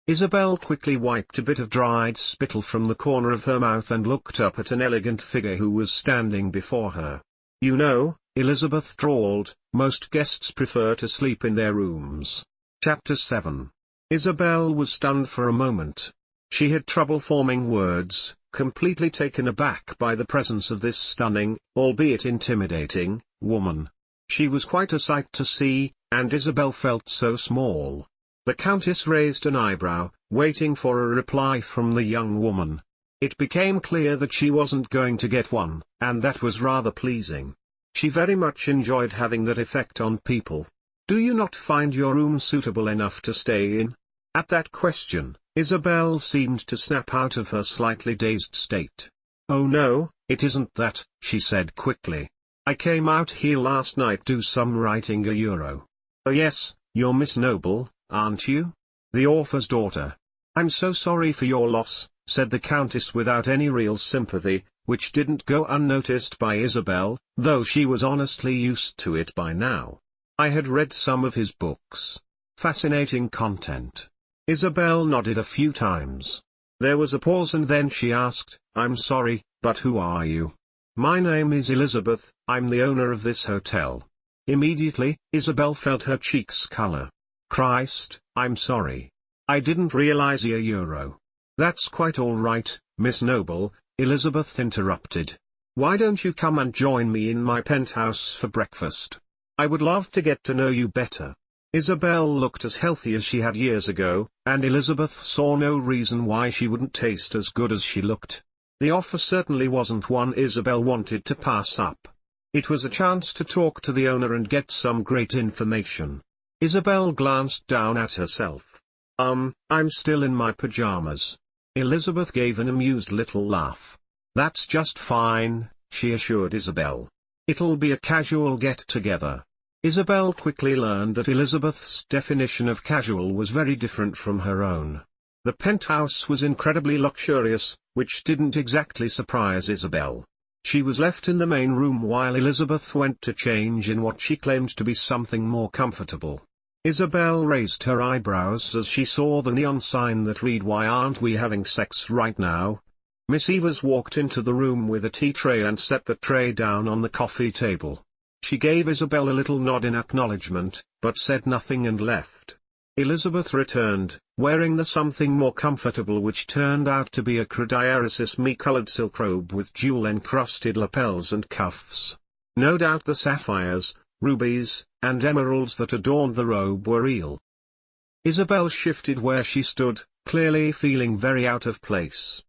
Isabel quickly wiped a bit of dried spittle from the corner of her mouth and looked up at an elegant figure who was standing before her. "You know," Elizabeth drawled, "most guests prefer to sleep in their rooms." Chapter 7. Isabel was stunned for a moment. She had trouble forming words, completely taken aback by the presence of this stunning, albeit intimidating, woman. She was quite a sight to see, and Isabel felt so small. The Countess raised an eyebrow, waiting for a reply from the young woman. It became clear that she wasn't going to get one, and that was rather pleasing. She very much enjoyed having that effect on people. Do you not find your room suitable enough to stay in? At that question, Isabel seemed to snap out of her slightly dazed state. Oh no, it isn't that, she said quickly. I came out here last night to do some writing Euro. Oh yes, you're Miss Noble, aren't you? The author's daughter. I'm so sorry for your loss, said the Countess without any real sympathy, which didn't go unnoticed by Isabel, though she was honestly used to it by now. I had read some of his books. Fascinating content. Isabel nodded a few times. There was a pause and then she asked, I'm sorry, but who are you? My name is Elizabeth, I'm the owner of this hotel. Immediately, Isabel felt her cheeks color. Christ, I'm sorry. I didn't realize you're Euro. That's quite all right, Miss Noble, Elizabeth interrupted. Why don't you come and join me in my penthouse for breakfast? I would love to get to know you better. Isabel looked as healthy as she had years ago, and Elizabeth saw no reason why she wouldn't taste as good as she looked. The offer certainly wasn't one Isabel wanted to pass up. It was a chance to talk to the owner and get some great information. Isabel glanced down at herself. I'm still in my pajamas. Elizabeth gave an amused little laugh. That's just fine, she assured Isabel. It'll be a casual get-together. Isabel quickly learned that Elizabeth's definition of casual was very different from her own. The penthouse was incredibly luxurious, which didn't exactly surprise Isabel. She was left in the main room while Elizabeth went to change in what she claimed to be something more comfortable. Isabel raised her eyebrows as she saw the neon sign that read "Why aren't we having sex right now?" Miss Evers walked into the room with a tea tray and set the tray down on the coffee table. She gave Isabel a little nod in acknowledgement, but said nothing and left. Elizabeth returned, wearing the something more comfortable which turned out to be a crediaris-me-colored silk robe with jewel-encrusted lapels and cuffs. No doubt the sapphires, rubies, and emeralds that adorned the robe were real. Isabel shifted where she stood, clearly feeling very out of place.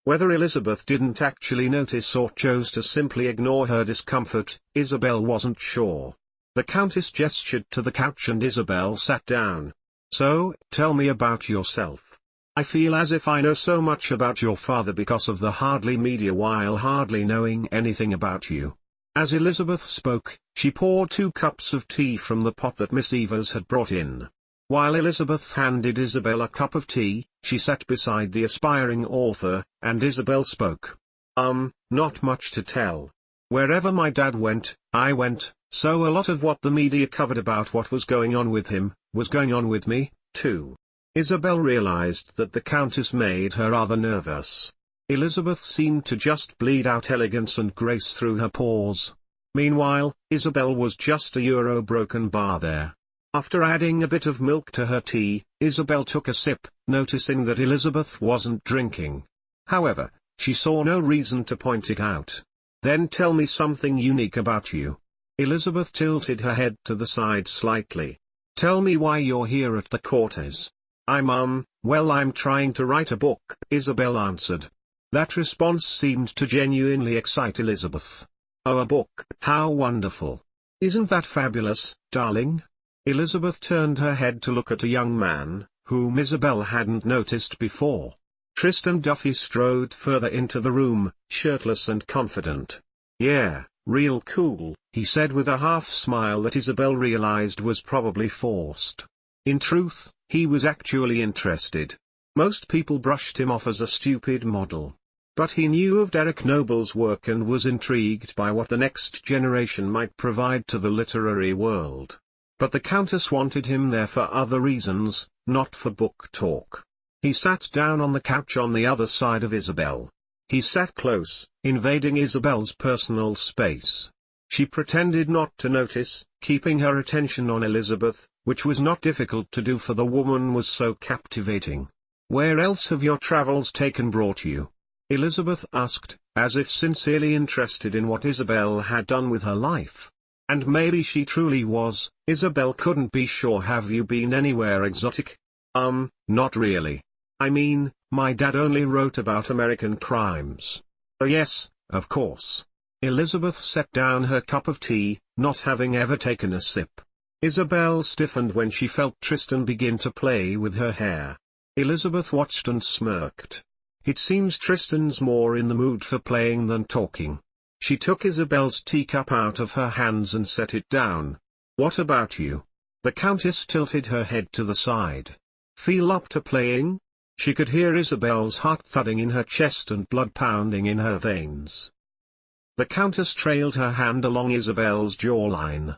Whether Elizabeth didn't actually notice or chose to simply ignore her discomfort, Isabel wasn't sure. The Countess gestured to the couch and Isabel sat down. So, tell me about yourself. I feel as if I know so much about your father because of the Hardly media while hardly knowing anything about you. As Elizabeth spoke, she poured 2 cups of tea from the pot that Miss Evers had brought in. While Elizabeth handed Isabel a cup of tea, she sat beside the aspiring author, and Isabel spoke. Not much to tell. Wherever my dad went, I went, so a lot of what the media covered about what was going on with him, was going on with me, too. Isabel realized that the Countess made her rather nervous. Elizabeth seemed to just bleed out elegance and grace through her pores. Meanwhile, Isabel was just a Euro broken bar there. After adding a bit of milk to her tea, Isabel took a sip, noticing that Elizabeth wasn't drinking. However, she saw no reason to point it out. Then tell me something unique about you. Elizabeth tilted her head to the side slightly. Tell me why you're here at the Cortez. Well, I'm trying to write a book, Isabel answered. That response seemed to genuinely excite Elizabeth. Oh, a book, how wonderful. Isn't that fabulous, darling? Elizabeth turned her head to look at a young man, whom Isabel hadn't noticed before. Tristan Duffy strode further into the room, shirtless and confident. Yeah, real cool, he said with a half-smile that Isabel realized was probably forced. In truth, he was actually interested. Most people brushed him off as a stupid model. But he knew of Derek Noble's work and was intrigued by what the next generation might provide to the literary world. But the Countess wanted him there for other reasons, not for book talk. He sat down on the couch on the other side of Isabel. He sat close, invading Isabel's personal space. She pretended not to notice, keeping her attention on Elizabeth, which was not difficult to do for the woman was so captivating. Where else have your travels brought you? Elizabeth asked, as if sincerely interested in what Isabel had done with her life. And maybe she truly was. Isabel couldn't be sure. Have you been anywhere exotic? Not really. I mean, my dad only wrote about American crimes. Oh yes, of course. Elizabeth set down her cup of tea, not having ever taken a sip. Isabel stiffened when she felt Tristan begin to play with her hair. Elizabeth watched and smirked. It seems Tristan's more in the mood for playing than talking. She took Isabel's teacup out of her hands and set it down. "What about you?" The Countess tilted her head to the side. "Feel up to playing?" She could hear Isabel's heart thudding in her chest and blood pounding in her veins. The Countess trailed her hand along Isabel's jawline.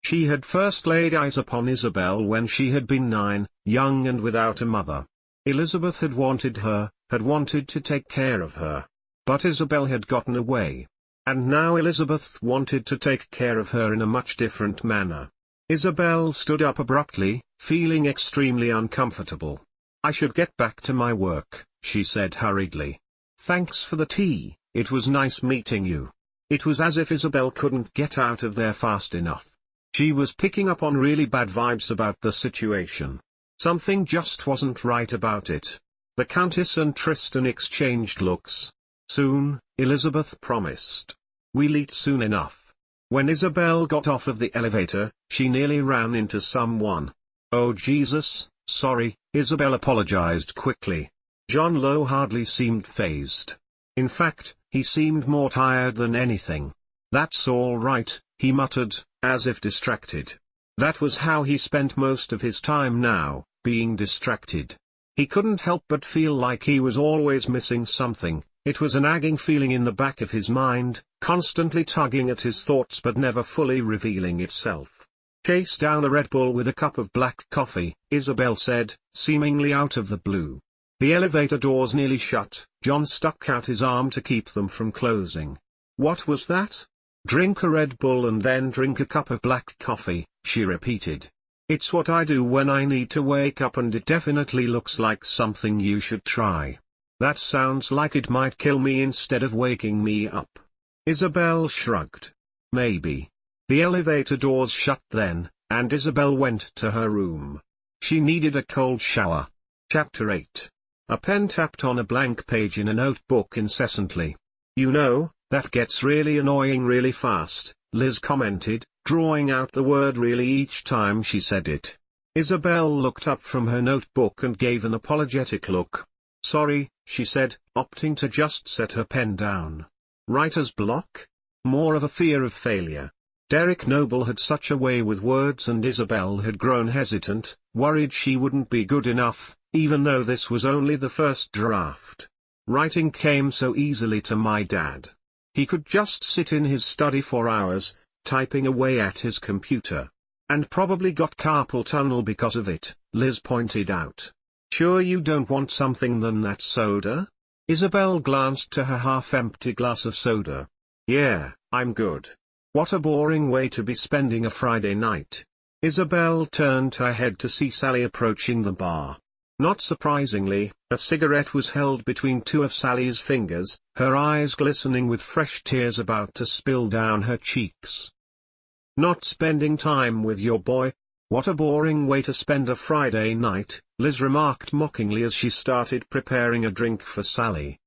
She had first laid eyes upon Isabel when she had been 9, young and without a mother. Elizabeth had wanted her, had wanted to take care of her. But Isabel had gotten away. And now Elizabeth wanted to take care of her in a much different manner. Isabel stood up abruptly, feeling extremely uncomfortable. "I should get back to my work," she said hurriedly. "Thanks for the tea, it was nice meeting you." It was as if Isabel couldn't get out of there fast enough. She was picking up on really bad vibes about the situation. Something just wasn't right about it. The Countess and Tristan exchanged looks. "Soon," Elizabeth promised. "We'll eat soon enough." When Isabel got off of the elevator, she nearly ran into someone. "Oh Jesus, sorry," Isabel apologized quickly. John Lowe hardly seemed fazed. In fact, he seemed more tired than anything. "That's all right," he muttered, as if distracted. That was how he spent most of his time now, being distracted. He couldn't help but feel like he was always missing something. It was a nagging feeling in the back of his mind, constantly tugging at his thoughts but never fully revealing itself. "Chase down a Red Bull with a cup of black coffee," Isabel said, seemingly out of the blue. The elevator doors nearly shut. John stuck out his arm to keep them from closing. "What was that?" "Drink a Red Bull and then drink a cup of black coffee," she repeated. "It's what I do when I need to wake up, and it definitely looks like something you should try." "That sounds like it might kill me instead of waking me up." Isabel shrugged. "Maybe." The elevator doors shut then, and Isabel went to her room. She needed a cold shower. Chapter 8. A pen tapped on a blank page in a notebook incessantly. "You know, that gets really annoying really fast," Liz commented, drawing out the word really each time she said it. Isabel looked up from her notebook and gave an apologetic look. "Sorry," she said, opting to just set her pen down. "Writer's block? More of a fear of failure." Derek Noble had such a way with words, and Isabel had grown hesitant, worried she wouldn't be good enough, even though this was only the first draft. "Writing came so easily to my dad. He could just sit in his study for hours, typing away at his computer. And probably got carpal tunnel because of it," Liz pointed out. "Sure you don't want something than that soda?" Isabel glanced to her half-empty glass of soda. "Yeah, I'm good." What a boring way to be spending a Friday night. Isabel turned her head to see Sally approaching the bar. Not surprisingly, a cigarette was held between two of Sally's fingers, her eyes glistening with fresh tears about to spill down her cheeks. "Not spending time with your boy? What a boring way to spend a Friday night," Liz remarked mockingly as she started preparing a drink for Sally.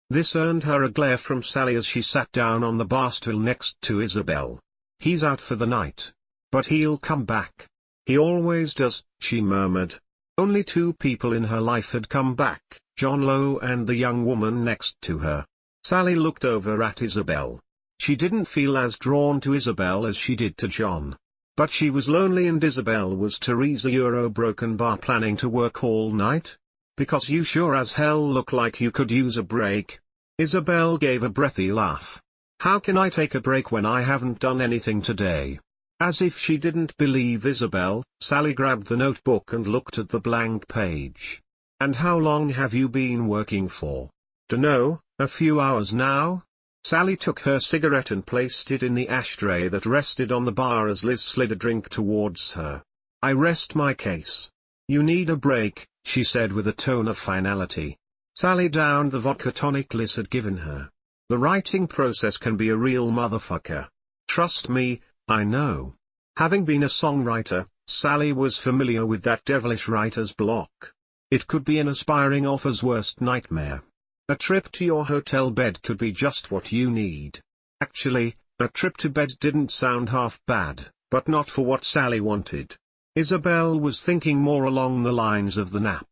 This earned her a glare from Sally as she sat down on the bar stool next to Isabel. "He's out for the night. But he'll come back. He always does," she murmured. Only two people in her life had come back, John Lowe and the young woman next to her. Sally looked over at Isabel. She didn't feel as drawn to Isabel as she did to John. But she was lonely, and Isabel was Teresa Broken Bar planning to work all night? "Because you sure as hell look like you could use a break." Isabel gave a breathy laugh. "How can I take a break when I haven't done anything today?" As if she didn't believe Isabel, Sally grabbed the notebook and looked at the blank page. "And how long have you been working for?" "Dunno, a few hours now." Sally took her cigarette and placed it in the ashtray that rested on the bar as Liz slid a drink towards her. "I rest my case." "You need a break," she said with a tone of finality. Sally downed the vodka tonic Liz had given her. "The writing process can be a real motherfucker. Trust me, I know." Having been a songwriter, Sally was familiar with that devilish writer's block. It could be an aspiring author's worst nightmare. A trip to your hotel bed could be just what you need. Actually, a trip to bed didn't sound half bad, but not for what Sally wanted. Isabel was thinking more along the lines of the nap.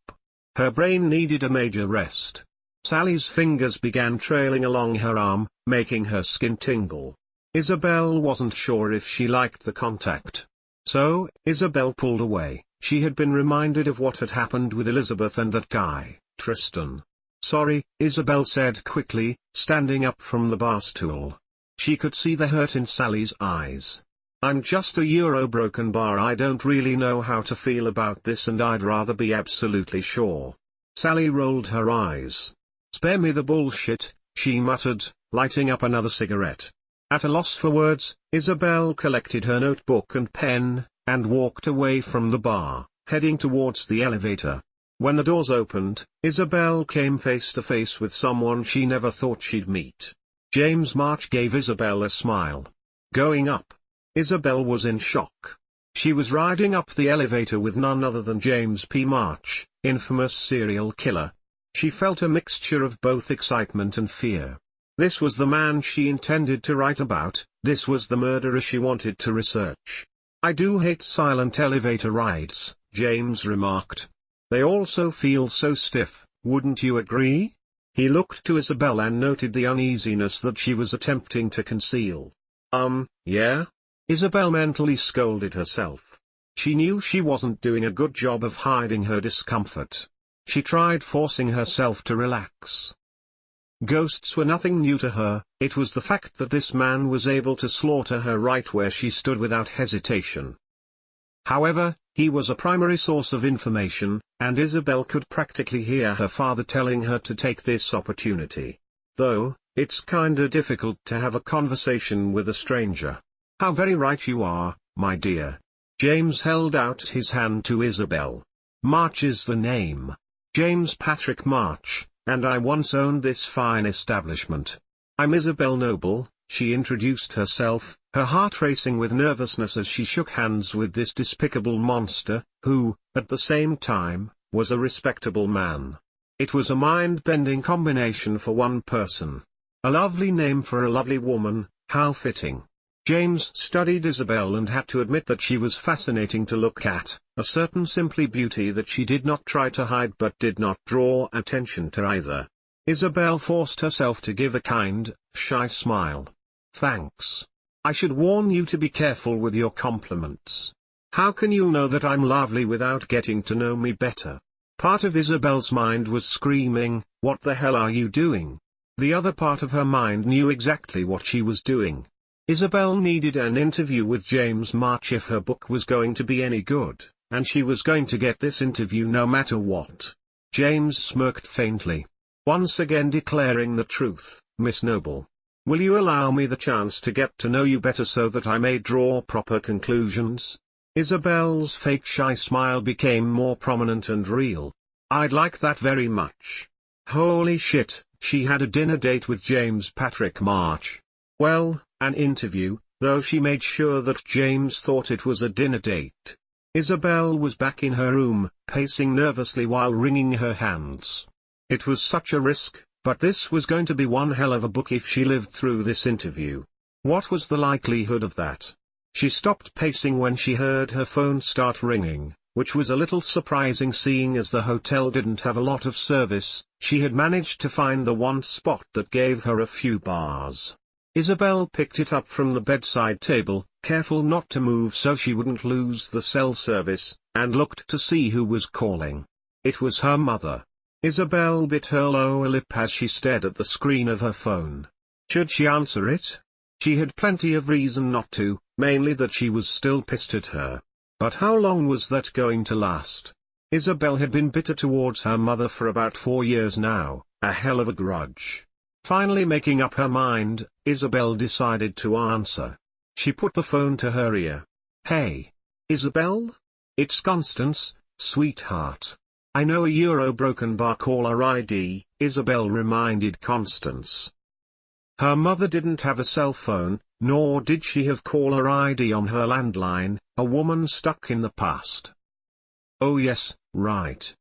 Her brain needed a major rest. Sally's fingers began trailing along her arm, making her skin tingle. Isabel wasn't sure if she liked the contact. So, Isabel pulled away. She had been reminded of what had happened with Elizabeth and that guy, Tristan. "Sorry," Isabel said quickly, standing up from the bar stool. She could see the hurt in Sally's eyes. "I'm just a Euro-broken bar. I don't really know how to feel about this and I'd rather be absolutely sure." Sally rolled her eyes. "Spare me the bullshit," she muttered, lighting up another cigarette. At a loss for words, Isabel collected her notebook and pen, and walked away from the bar, heading towards the elevator. When the doors opened, Isabel came face to face with someone she never thought she'd meet. James March gave Isabel a smile. Going up. Isabel was in shock. She was riding up the elevator with none other than James P. March, infamous serial killer. She felt a mixture of both excitement and fear. This was the man she intended to write about, this was the murderer she wanted to research. "I do hate silent elevator rides," James remarked. "They also feel so stiff, wouldn't you agree?" He looked to Isabel and noted the uneasiness that she was attempting to conceal. Yeah?" Isabel mentally scolded herself. She knew she wasn't doing a good job of hiding her discomfort. She tried forcing herself to relax. Ghosts were nothing new to her, it was the fact that this man was able to slaughter her right where she stood without hesitation. However, he was a primary source of information, and Isabel could practically hear her father telling her to take this opportunity. "Though, it's kinda difficult to have a conversation with a stranger." "How very right you are, my dear." James held out his hand to Isabel. "March is the name. James Patrick March, and I once owned this fine establishment. I'm Isabel Noble," she introduced herself, her heart racing with nervousness as she shook hands with this despicable monster, who, at the same time, was a respectable man. It was a mind-bending combination for one person. A lovely name for a lovely woman, how fitting. James studied Isabel and had to admit that she was fascinating to look at, a certain simply beauty that she did not try to hide but did not draw attention to either. Isabel forced herself to give a kind, shy smile. "Thanks. I should warn you to be careful with your compliments. How can you know that I'm lovely without getting to know me better?" Part of Isabel's mind was screaming, "What the hell are you doing?" The other part of her mind knew exactly what she was doing. Isabel needed an interview with James March if her book was going to be any good, and she was going to get this interview no matter what. James smirked faintly. "Once again declaring the truth, Miss Noble. Will you allow me the chance to get to know you better so that I may draw proper conclusions?" Isabel's fake shy smile became more prominent and real. "I'd like that very much." Holy shit, she had a dinner date with James Patrick March. Well, an interview, though she made sure that James thought it was a dinner date. Isabel was back in her room, pacing nervously while wringing her hands. It was such a risk, but this was going to be one hell of a book if she lived through this interview. What was the likelihood of that? She stopped pacing when she heard her phone start ringing, which was a little surprising seeing as the hotel didn't have a lot of service. She had managed to find the one spot that gave her a few bars. Isabel picked it up from the bedside table, careful not to move so she wouldn't lose the cell service, and looked to see who was calling. It was her mother. Isabel bit her lower lip as she stared at the screen of her phone. Should she answer it? She had plenty of reason not to, mainly that she was still pissed at her. But how long was that going to last? Isabel had been bitter towards her mother for about 4 years now, a hell of a grudge. Finally making up her mind, Isabel decided to answer. She put the phone to her ear. "Hey. Isabel? It's Constance, sweetheart. I know a Euro-broken bar caller ID," Isabel reminded Constance. Her mother didn't have a cell phone, nor did she have caller ID on her landline, a woman stuck in the past. "Oh yes, right.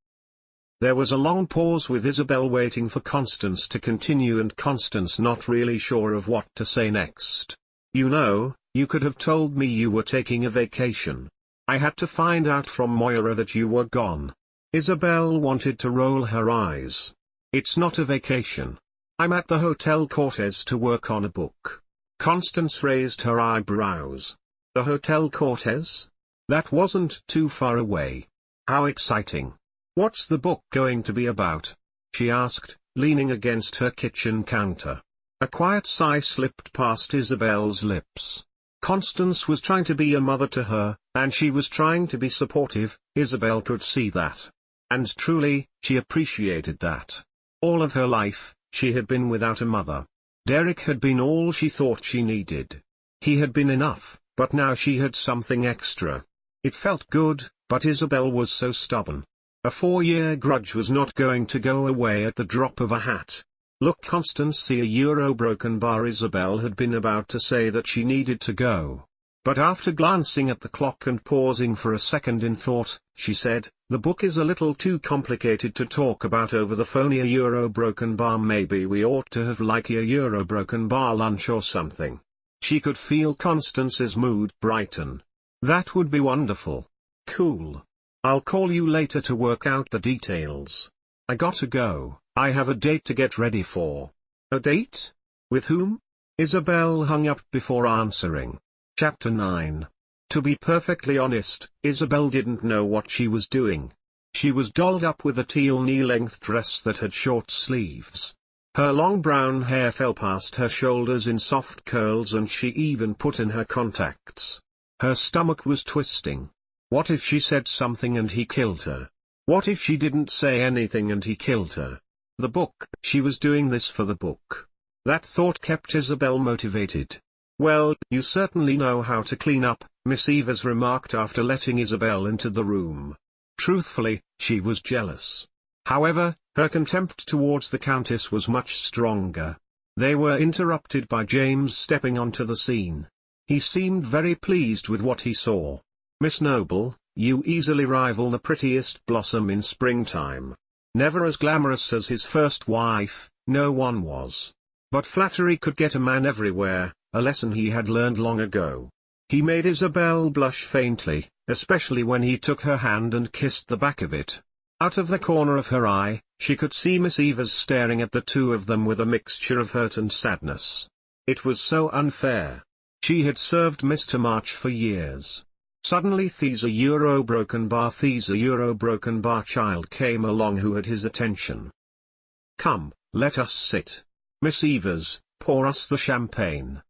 There was a long pause with Isabel waiting for Constance to continue and Constance not really sure of what to say next. You know, you could have told me you were taking a vacation. I had to find out from Moira that you were gone. Isabel wanted to roll her eyes. It's not a vacation. I'm at the Hotel Cortez to work on a book. Constance raised her eyebrows. The Hotel Cortez? That wasn't too far away. How exciting. What's the book going to be about? She asked, leaning against her kitchen counter. A quiet sigh slipped past Isabel's lips. Constance was trying to be a mother to her, and she was trying to be supportive. Isabel could see that. And truly, she appreciated that. All of her life, she had been without a mother. Derek had been all she thought she needed. He had been enough, but now she had something extra. It felt good, but Isabel was so stubborn. A 4-year grudge was not going to go away at the drop of a hat. Look, Constance, see a euro broken bar. Isabel had been about to say that she needed to go. But after glancing at the clock and pausing for a second in thought, she said, the book is a little too complicated to talk about over the phone. A euro broken bar, maybe we ought to have like a euro broken bar lunch or something. She could feel Constance's mood brighten. That would be wonderful. Cool. I'll call you later to work out the details. I gotta go, I have a date to get ready for. A date? With whom? Isabel hung up before answering. Chapter 9. To be perfectly honest, Isabel didn't know what she was doing. She was dolled up with a teal knee-length dress that had short sleeves. Her long brown hair fell past her shoulders in soft curls and she even put in her contacts. Her stomach was twisting. What if she said something and he killed her? What if she didn't say anything and he killed her? The book, she was doing this for the book. That thought kept Isabel motivated. Well, you certainly know how to clean up, Miss Evers remarked after letting Isabel into the room. Truthfully, she was jealous. However, her contempt towards the Countess was much stronger. They were interrupted by James stepping onto the scene. He seemed very pleased with what he saw. Miss Noble, you easily rival the prettiest blossom in springtime. Never as glamorous as his first wife, no one was. But flattery could get a man everywhere, a lesson he had learned long ago. He made Isabel blush faintly, especially when he took her hand and kissed the back of it. Out of the corner of her eye, she could see Miss Evers staring at the two of them with a mixture of hurt and sadness. It was so unfair. She had served Mr. March for years. Suddenly Thesa Euro Broken Bar child came along who had his attention. Come, let us sit. Miss Evers, pour us the champagne.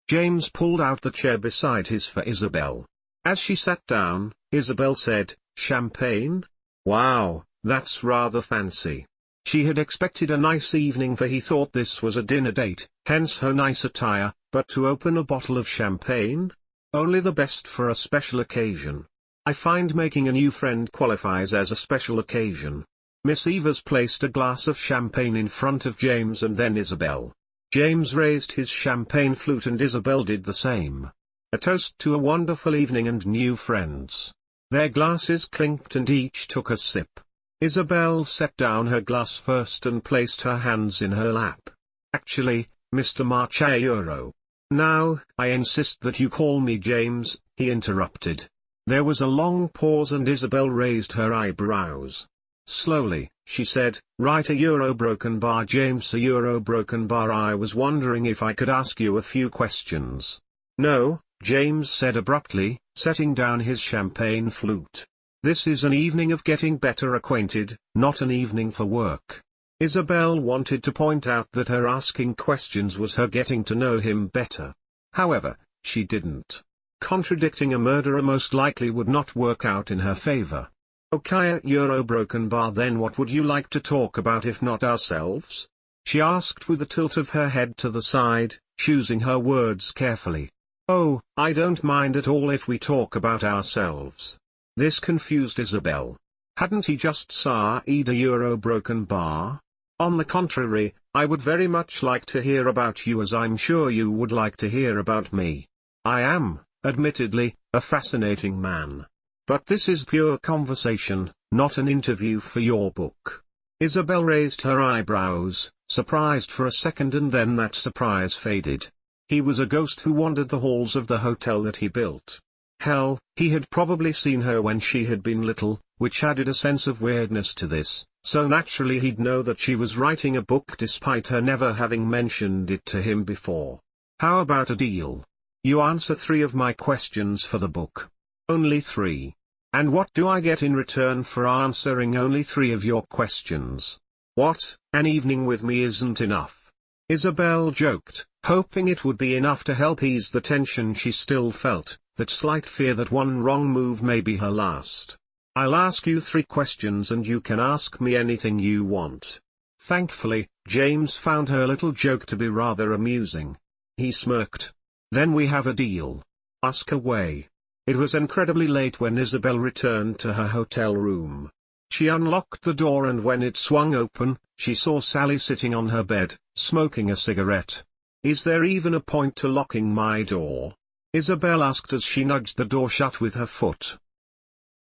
James pulled out the chair beside his for Isabel. As she sat down, Isabel said, champagne? Wow, that's rather fancy. She had expected a nice evening for he thought this was a dinner date, hence her nice attire, but to open a bottle of champagne? Only the best for a special occasion. I find making a new friend qualifies as a special occasion. Miss Evers placed a glass of champagne in front of James and then Isabel. James raised his champagne flute and Isabel did the same. A toast to a wonderful evening and new friends. Their glasses clinked and each took a sip. Isabel set down her glass first and placed her hands in her lap. Actually, Mr. March Euro. Now, I insist that you call me James, he interrupted. There was a long pause and Isabel raised her eyebrows. Slowly, she said, right, a Euro Broken Bar. James, a Euro Broken Bar. I was wondering if I could ask you a few questions. No, James said abruptly, setting down his champagne flute. This is an evening of getting better acquainted, not an evening for work. Isabel wanted to point out that her asking questions was her getting to know him better. However, she didn't. Contradicting a murderer most likely would not work out in her favor. Okay, Euro Broken Bar, then what would you like to talk about if not ourselves? She asked with a tilt of her head to the side, choosing her words carefully. Oh, I don't mind at all if we talk about ourselves. This confused Isabel. Hadn't he just said a Euro Broken Bar? On the contrary, I would very much like to hear about you, as I'm sure you would like to hear about me. I am, admittedly, a fascinating man. But this is pure conversation, not an interview for your book." Isabel raised her eyebrows, surprised for a second, and then that surprise faded. He was a ghost who wandered the halls of the hotel that he built. Hell, he had probably seen her when she had been little, which added a sense of weirdness to this, so naturally he'd know that she was writing a book despite her never having mentioned it to him before. "How about a deal? You answer 3 of my questions for the book." "Only 3? And what do I get in return for answering only 3 of your questions?" "What, an evening with me isn't enough?" Isabel joked, hoping it would be enough to help ease the tension she still felt, that slight fear that one wrong move may be her last. "I'll ask you 3 questions and you can ask me anything you want." Thankfully, James found her little joke to be rather amusing. He smirked. "Then we have a deal. Ask away." It was incredibly late when Isabel returned to her hotel room. She unlocked the door, and when it swung open, she saw Sally sitting on her bed, smoking a cigarette. "Is there even a point to locking my door?" Isabel asked as she nudged the door shut with her foot.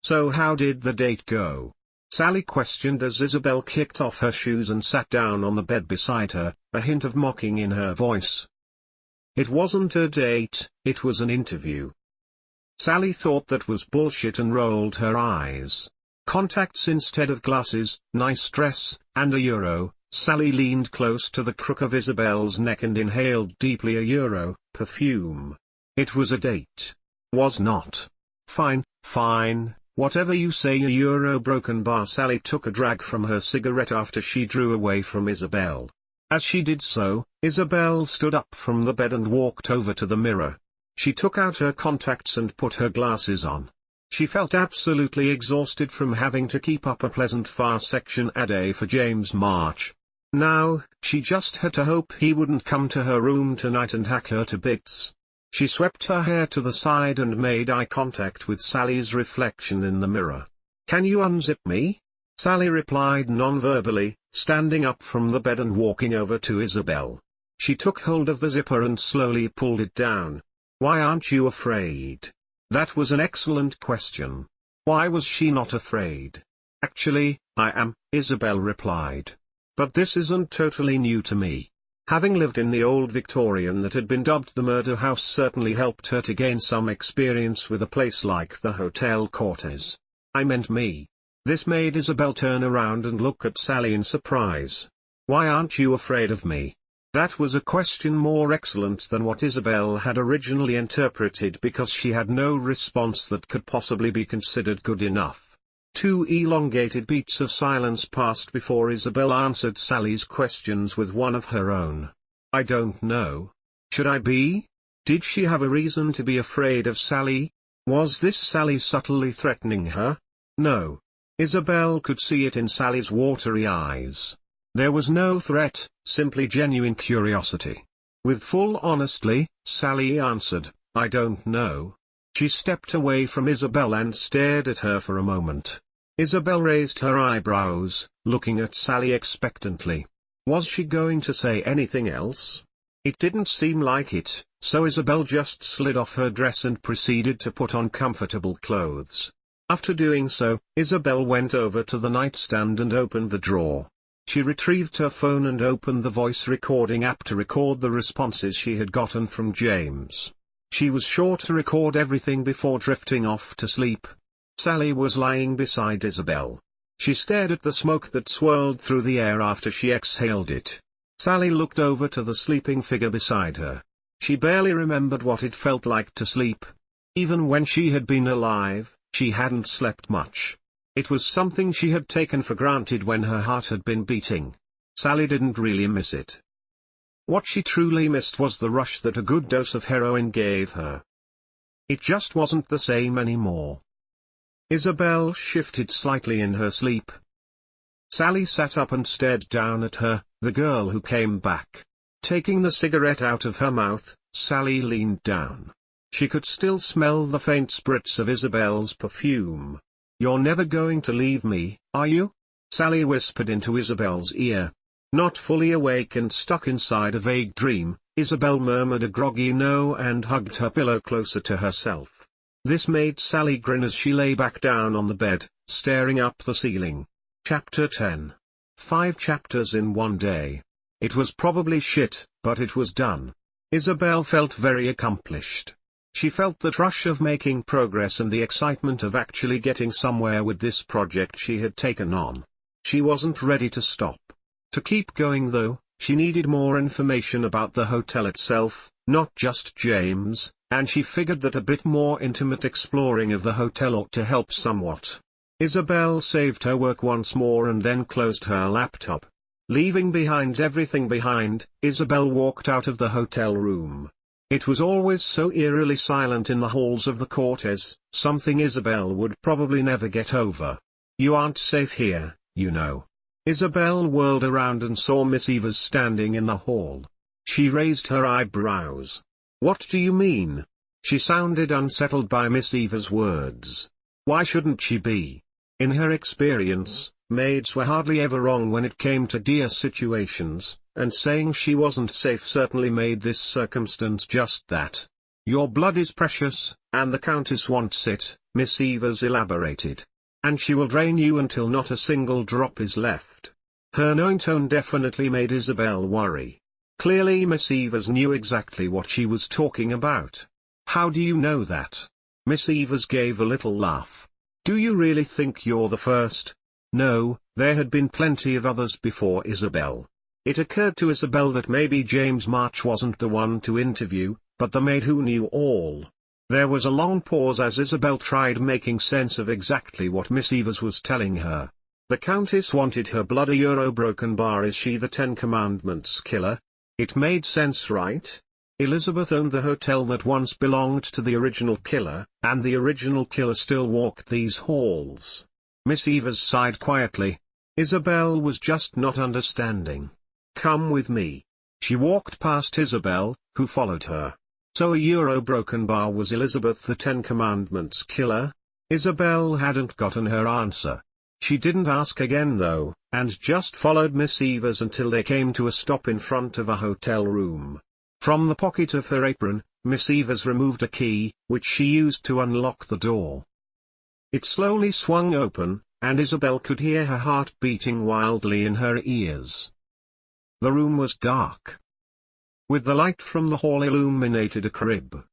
"So how did the date go?" Sally questioned as Isabel kicked off her shoes and sat down on the bed beside her, a hint of mocking in her voice. "It wasn't a date, it was an interview." Sally thought that was bullshit and rolled her eyes. Contacts instead of glasses, nice dress, and €1. Sally leaned close to the crook of Isabel's neck and inhaled deeply a perfume. "It was a date. Was not." "Fine, fine, whatever you say a broken bar." Sally took a drag from her cigarette after she drew away from Isabel. As she did so, Isabel stood up from the bed and walked over to the mirror. She took out her contacts and put her glasses on. She felt absolutely exhausted from having to keep up a pleasant far section a day for James March. Now, she just had to hope he wouldn't come to her room tonight and hack her to bits. She swept her hair to the side and made eye contact with Sally's reflection in the mirror. "Can you unzip me?" Sally replied non-verbally, standing up from the bed and walking over to Isabel. She took hold of the zipper and slowly pulled it down. "Why aren't you afraid?" That was an excellent question. Why was she not afraid? "Actually, I am," Isabel replied. "But this isn't totally new to me. Having lived in the old Victorian that had been dubbed the murder house certainly helped her to gain some experience with a place like the Hotel Cortez. I meant me." This made Isabel turn around and look at Sally in surprise. "Why aren't you afraid of me?" That was a question more excellent than what Isabel had originally interpreted, because she had no response that could possibly be considered good enough. 2 elongated beats of silence passed before Isabel answered Sally's questions with one of her own. "I don't know. Should I be?" Did she have a reason to be afraid of Sally? Was this Sally subtly threatening her? No. Isabel could see it in Sally's watery eyes. There was no threat, simply genuine curiosity. With full honesty, Sally answered, "I don't know." She stepped away from Isabel and stared at her for a moment. Isabel raised her eyebrows, looking at Sally expectantly. Was she going to say anything else? It didn't seem like it, so Isabel just slid off her dress and proceeded to put on comfortable clothes. After doing so, Isabel went over to the nightstand and opened the drawer. She retrieved her phone and opened the voice recording app to record the responses she had gotten from James. She was sure to record everything before drifting off to sleep. Sally was lying beside Isabel. She stared at the smoke that swirled through the air after she exhaled it. Sally looked over to the sleeping figure beside her. She barely remembered what it felt like to sleep. Even when she had been alive, she hadn't slept much. It was something she had taken for granted when her heart had been beating. Sally didn't really miss it. What she truly missed was the rush that a good dose of heroin gave her. It just wasn't the same anymore. Isabel shifted slightly in her sleep. Sally sat up and stared down at her, the girl who came back. Taking the cigarette out of her mouth, Sally leaned down. She could still smell the faint spritz of Isabel's perfume. "You're never going to leave me, are you?" Sally whispered into Isabel's ear. Not fully awake and stuck inside a vague dream, Isabel murmured a groggy no and hugged her pillow closer to herself. This made Sally grin as she lay back down on the bed, staring up the ceiling. Chapter 10. 5 chapters in one day. It was probably shit, but it was done. Isabel felt very accomplished. She felt that rush of making progress and the excitement of actually getting somewhere with this project she had taken on. She wasn't ready to stop. To keep going though, she needed more information about the hotel itself, not just James, and she figured that a bit more intimate exploring of the hotel ought to help somewhat. Isabel saved her work once more and then closed her laptop. Leaving behind everything behind, Isabel walked out of the hotel room. It was always so eerily silent in the halls of the Cortez, something Isabel would probably never get over. You aren't safe here, you know. Isabel whirled around and saw Miss Evers standing in the hall. She raised her eyebrows. What do you mean? She sounded unsettled by Miss Evers' words. Why shouldn't she be? In her experience, maids were hardly ever wrong when it came to dire situations, and saying she wasn't safe certainly made this circumstance just that. Your blood is precious, and the Countess wants it, Miss Evers elaborated. And she will drain you until not a single drop is left. Her knowing tone definitely made Isabel worry. Clearly Miss Evers knew exactly what she was talking about. How do you know that? Miss Evers gave a little laugh. Do you really think you're the first? No, there had been plenty of others before Isabel. It occurred to Isabel that maybe James March wasn't the one to interview, but the maid who knew all. There was a long pause as Isabel tried making sense of exactly what Miss Evers was telling her. The Countess wanted her blood. A broken bar. Is she the Ten Commandments killer? It made sense, right? Elizabeth owned the hotel that once belonged to the original killer, and the original killer still walked these halls. Miss Evers sighed quietly. Isabel was just not understanding. Come with me. She walked past Isabel, who followed her. So a broken bar was Elizabeth the Ten Commandments killer? Isabel hadn't gotten her answer. She didn't ask again though, and just followed Miss Evers until they came to a stop in front of a hotel room. From the pocket of her apron, Miss Evers removed a key, which she used to unlock the door. It slowly swung open, and Isabel could hear her heart beating wildly in her ears. The room was dark, with the light from the hall illuminated a crib.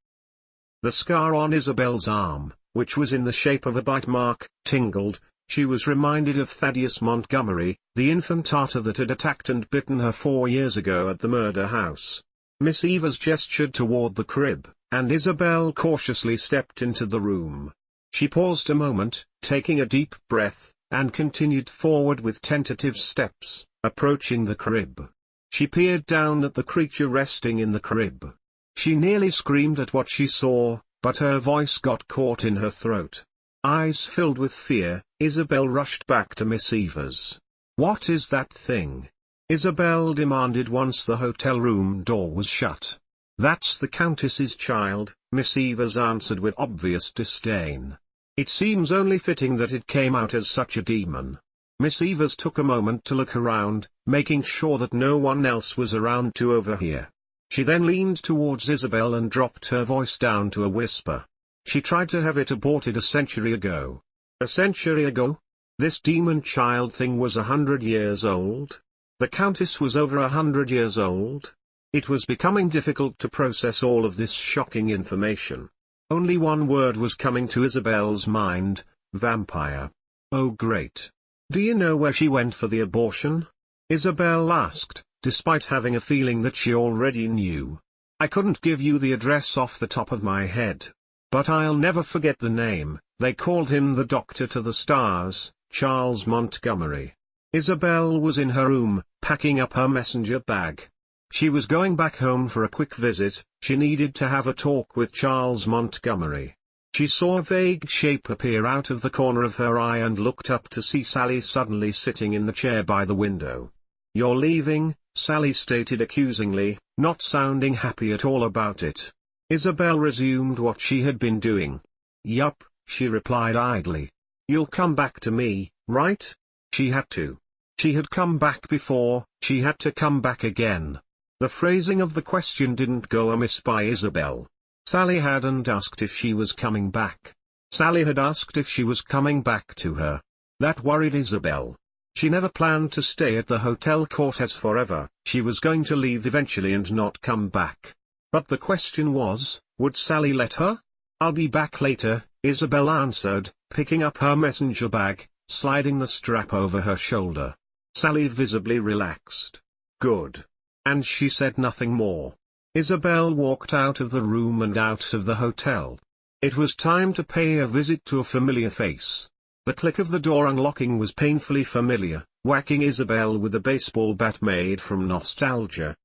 The scar on Isabel's arm, which was in the shape of a bite mark, tingled. She was reminded of Thaddeus Montgomery, the infant tartar that had attacked and bitten her 4 years ago at the murder house. Miss Evers gestured toward the crib, and Isabel cautiously stepped into the room. She paused a moment, taking a deep breath, and continued forward with tentative steps, approaching the crib. She peered down at the creature resting in the crib. She nearly screamed at what she saw, but her voice got caught in her throat. Eyes filled with fear, Isabel rushed back to Miss Evers. What is that thing? Isabel demanded once the hotel room door was shut. That's the Countess's child, Miss Evers answered with obvious disdain. It seems only fitting that it came out as such a demon. Miss Evers took a moment to look around, making sure that no one else was around to overhear. She then leaned towards Isabel and dropped her voice down to a whisper. She tried to have it aborted a century ago. A century ago? This demon child thing was 100 years old? The Countess was over 100 years old? It was becoming difficult to process all of this shocking information. Only one word was coming to Isabel's mind: vampire. Oh great. Do you know where she went for the abortion? Isabel asked, despite having a feeling that she already knew. I couldn't give you the address off the top of my head. But I'll never forget the name. They called him the Doctor to the Stars, Charles Montgomery. Isabel was in her room, packing up her messenger bag. She was going back home for a quick visit. She needed to have a talk with Charles Montgomery. She saw a vague shape appear out of the corner of her eye and looked up to see Sally suddenly sitting in the chair by the window. You're leaving, Sally stated accusingly, not sounding happy at all about it. Isabel resumed what she had been doing. Yup, she replied idly. You'll come back to me, right? She had to. She had come back before, she had to come back again. The phrasing of the question didn't go amiss by Isabel. Sally hadn't asked if she was coming back. Sally had asked if she was coming back to her. That worried Isabel. She never planned to stay at the Hotel Cortez forever, she was going to leave eventually and not come back. But the question was, would Sally let her? "I'll be back later," Isabel answered, picking up her messenger bag, sliding the strap over her shoulder. Sally visibly relaxed. Good. And she said nothing more. Isabel walked out of the room and out of the hotel. It was time to pay a visit to a familiar face. The click of the door unlocking was painfully familiar, whacking Isabel with a baseball bat made from nostalgia.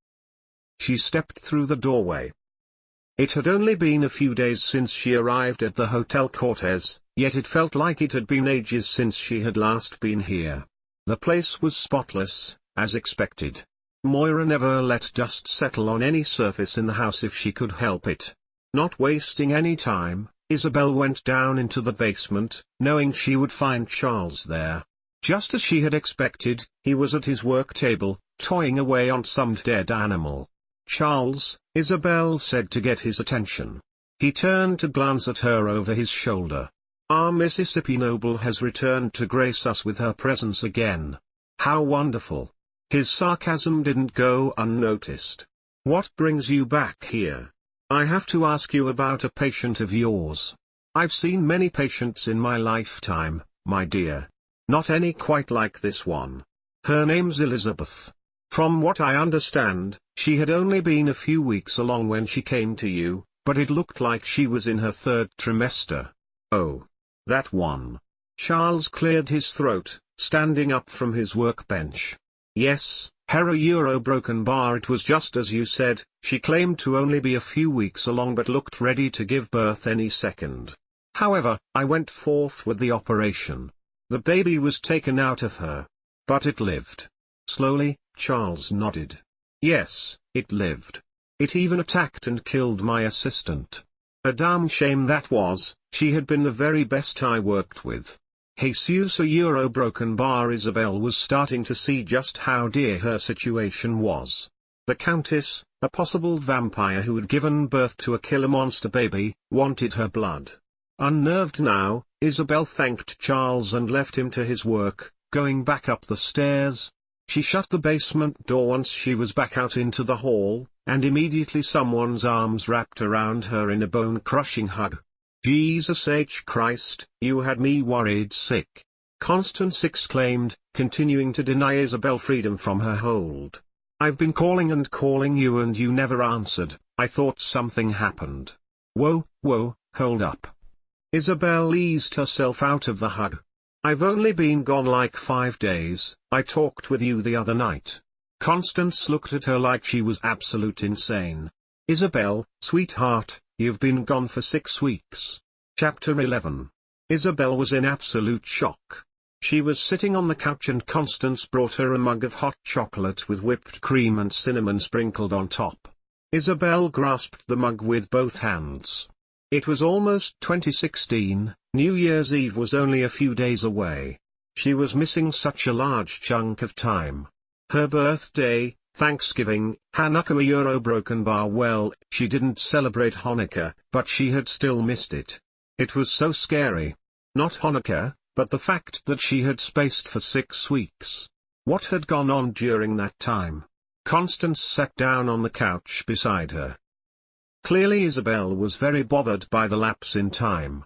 She stepped through the doorway. It had only been a few days since she arrived at the Hotel Cortez, yet it felt like it had been ages since she had last been here. The place was spotless, as expected. Moira never let dust settle on any surface in the house if she could help it. Not wasting any time, Isabel went down into the basement, knowing she would find Charles there. Just as she had expected, he was at his work table, toying away on some dead animal. "Charles," Isabel said to get his attention. He turned to glance at her over his shoulder. "Our Mississippi noble has returned to grace us with her presence again. How wonderful." His sarcasm didn't go unnoticed. "What brings you back here? I have to ask you about a patient of yours. I've seen many patients in my lifetime, my dear. Not any quite like this one. Her name's Elizabeth. From what I understand, she had only been a few weeks along when she came to you, but it looked like she was in her third trimester." "Oh. That one." Charles cleared his throat, standing up from his workbench. "Yes, her Euro broken bar. It was just as you said, she claimed to only be a few weeks along but looked ready to give birth any second. However, I went forth with the operation. The baby was taken out of her. But it lived." Slowly, Charles nodded. "Yes, it lived. It even attacked and killed my assistant. A damn shame that was, she had been the very best I worked with." Jesus a Euro broken bar. Isabel was starting to see just how dear her situation was. The Countess, a possible vampire who had given birth to a killer monster baby, wanted her blood. Unnerved now, Isabel thanked Charles and left him to his work, going back up the stairs. She shut the basement door once she was back out into the hall, and immediately someone's arms wrapped around her in a bone-crushing hug. "Jesus H. Christ, you had me worried sick," Constance exclaimed, continuing to deny Isabel freedom from her hold. "I've been calling and calling you and you never answered. I thought something happened." Whoa, hold up." Isabel eased herself out of the hug. "I've only been gone like 5 days, I talked with you the other night." Constance looked at her like she was absolute insane. "Isabel, sweetheart, you've been gone for 6 weeks. Chapter 11. Isabel was in absolute shock. She was sitting on the couch and Constance brought her a mug of hot chocolate with whipped cream and cinnamon sprinkled on top. Isabel grasped the mug with both hands. It was almost 2016, New Year's Eve was only a few days away. She was missing such a large chunk of time. Her birthday, Thanksgiving, Hanukkah, Euro broken bar. Well, she didn't celebrate Hanukkah, but she had still missed it. It was so scary. Not Hanukkah, but the fact that she had spaced for 6 weeks. What had gone on during that time? Constance sat down on the couch beside her. Clearly Isabel was very bothered by the lapse in time.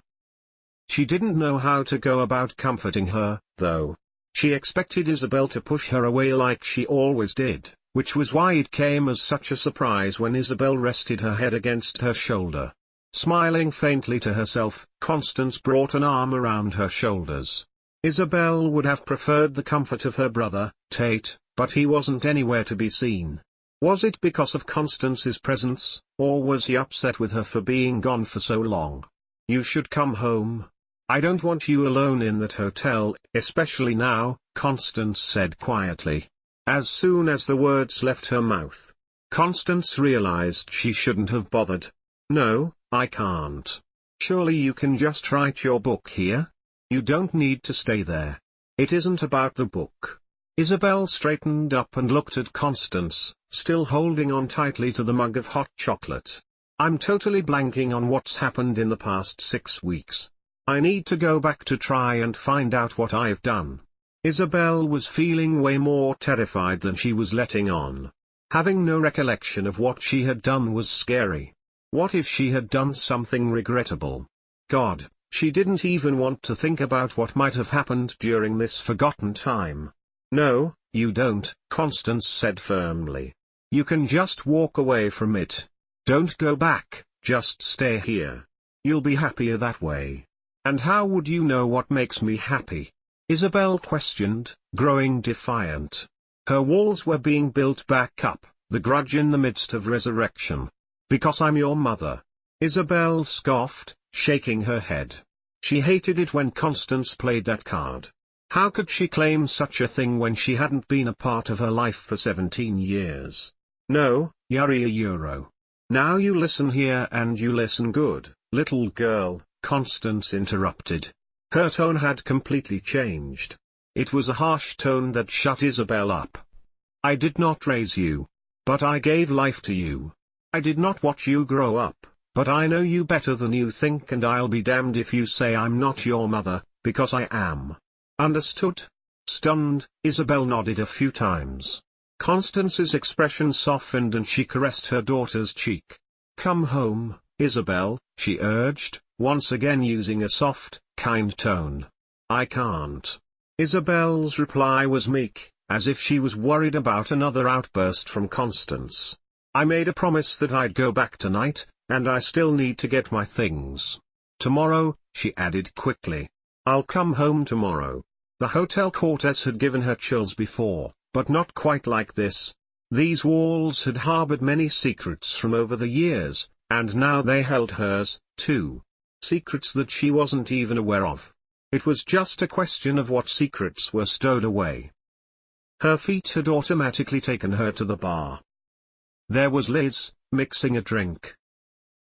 She didn't know how to go about comforting her, though. She expected Isabel to push her away like she always did, which was why it came as such a surprise when Isabel rested her head against her shoulder. Smiling faintly to herself, Constance brought an arm around her shoulders. Isabel would have preferred the comfort of her brother, Tate, but he wasn't anywhere to be seen. Was it because of Constance's presence, or was he upset with her for being gone for so long? "You should come home. I don't want you alone in that hotel, especially now," Constance said quietly. As soon as the words left her mouth, Constance realized she shouldn't have bothered. "No, I can't. Surely you can just write your book here? You don't need to stay there. It isn't about the book." Isabel straightened up and looked at Constance, still holding on tightly to the mug of hot chocolate. I'm totally blanking on what's happened in the past 6 weeks. I need to go back to try and find out what I've done. Isabel was feeling way more terrified than she was letting on. Having no recollection of what she had done was scary. What if she had done something regrettable? God, she didn't even want to think about what might have happened during this forgotten time. No, you don't, Constance said firmly. You can just walk away from it. Don't go back, just stay here. You'll be happier that way. And how would you know what makes me happy? Isabel questioned, growing defiant. Her walls were being built back up, the grudge in the midst of resurrection. Because I'm your mother. Isabel scoffed, shaking her head. She hated it when Constance played that card. How could she claim such a thing when she hadn't been a part of her life for 17 years? No, Yuri Euro. Now you listen here and you listen good, little girl, Constance interrupted. Her tone had completely changed. It was a harsh tone that shut Isabel up. I did not raise you. But I gave life to you. I did not watch you grow up, but I know you better than you think, and I'll be damned if you say I'm not your mother, because I am. Understood? Stunned, Isabel nodded a few times. Constance's expression softened and she caressed her daughter's cheek. Come home, Isabel, she urged, once again using a soft, kind tone. I can't. Isabel's reply was meek, as if she was worried about another outburst from Constance. I made a promise that I'd go back tonight, and I still need to get my things. Tomorrow, she added quickly. I'll come home tomorrow. The Hotel Cortez had given her chills before, but not quite like this. These walls had harbored many secrets from over the years, and now they held hers, too. Secrets that she wasn't even aware of. It was just a question of what secrets were stowed away. Her feet had automatically taken her to the bar. There was Liz, mixing a drink.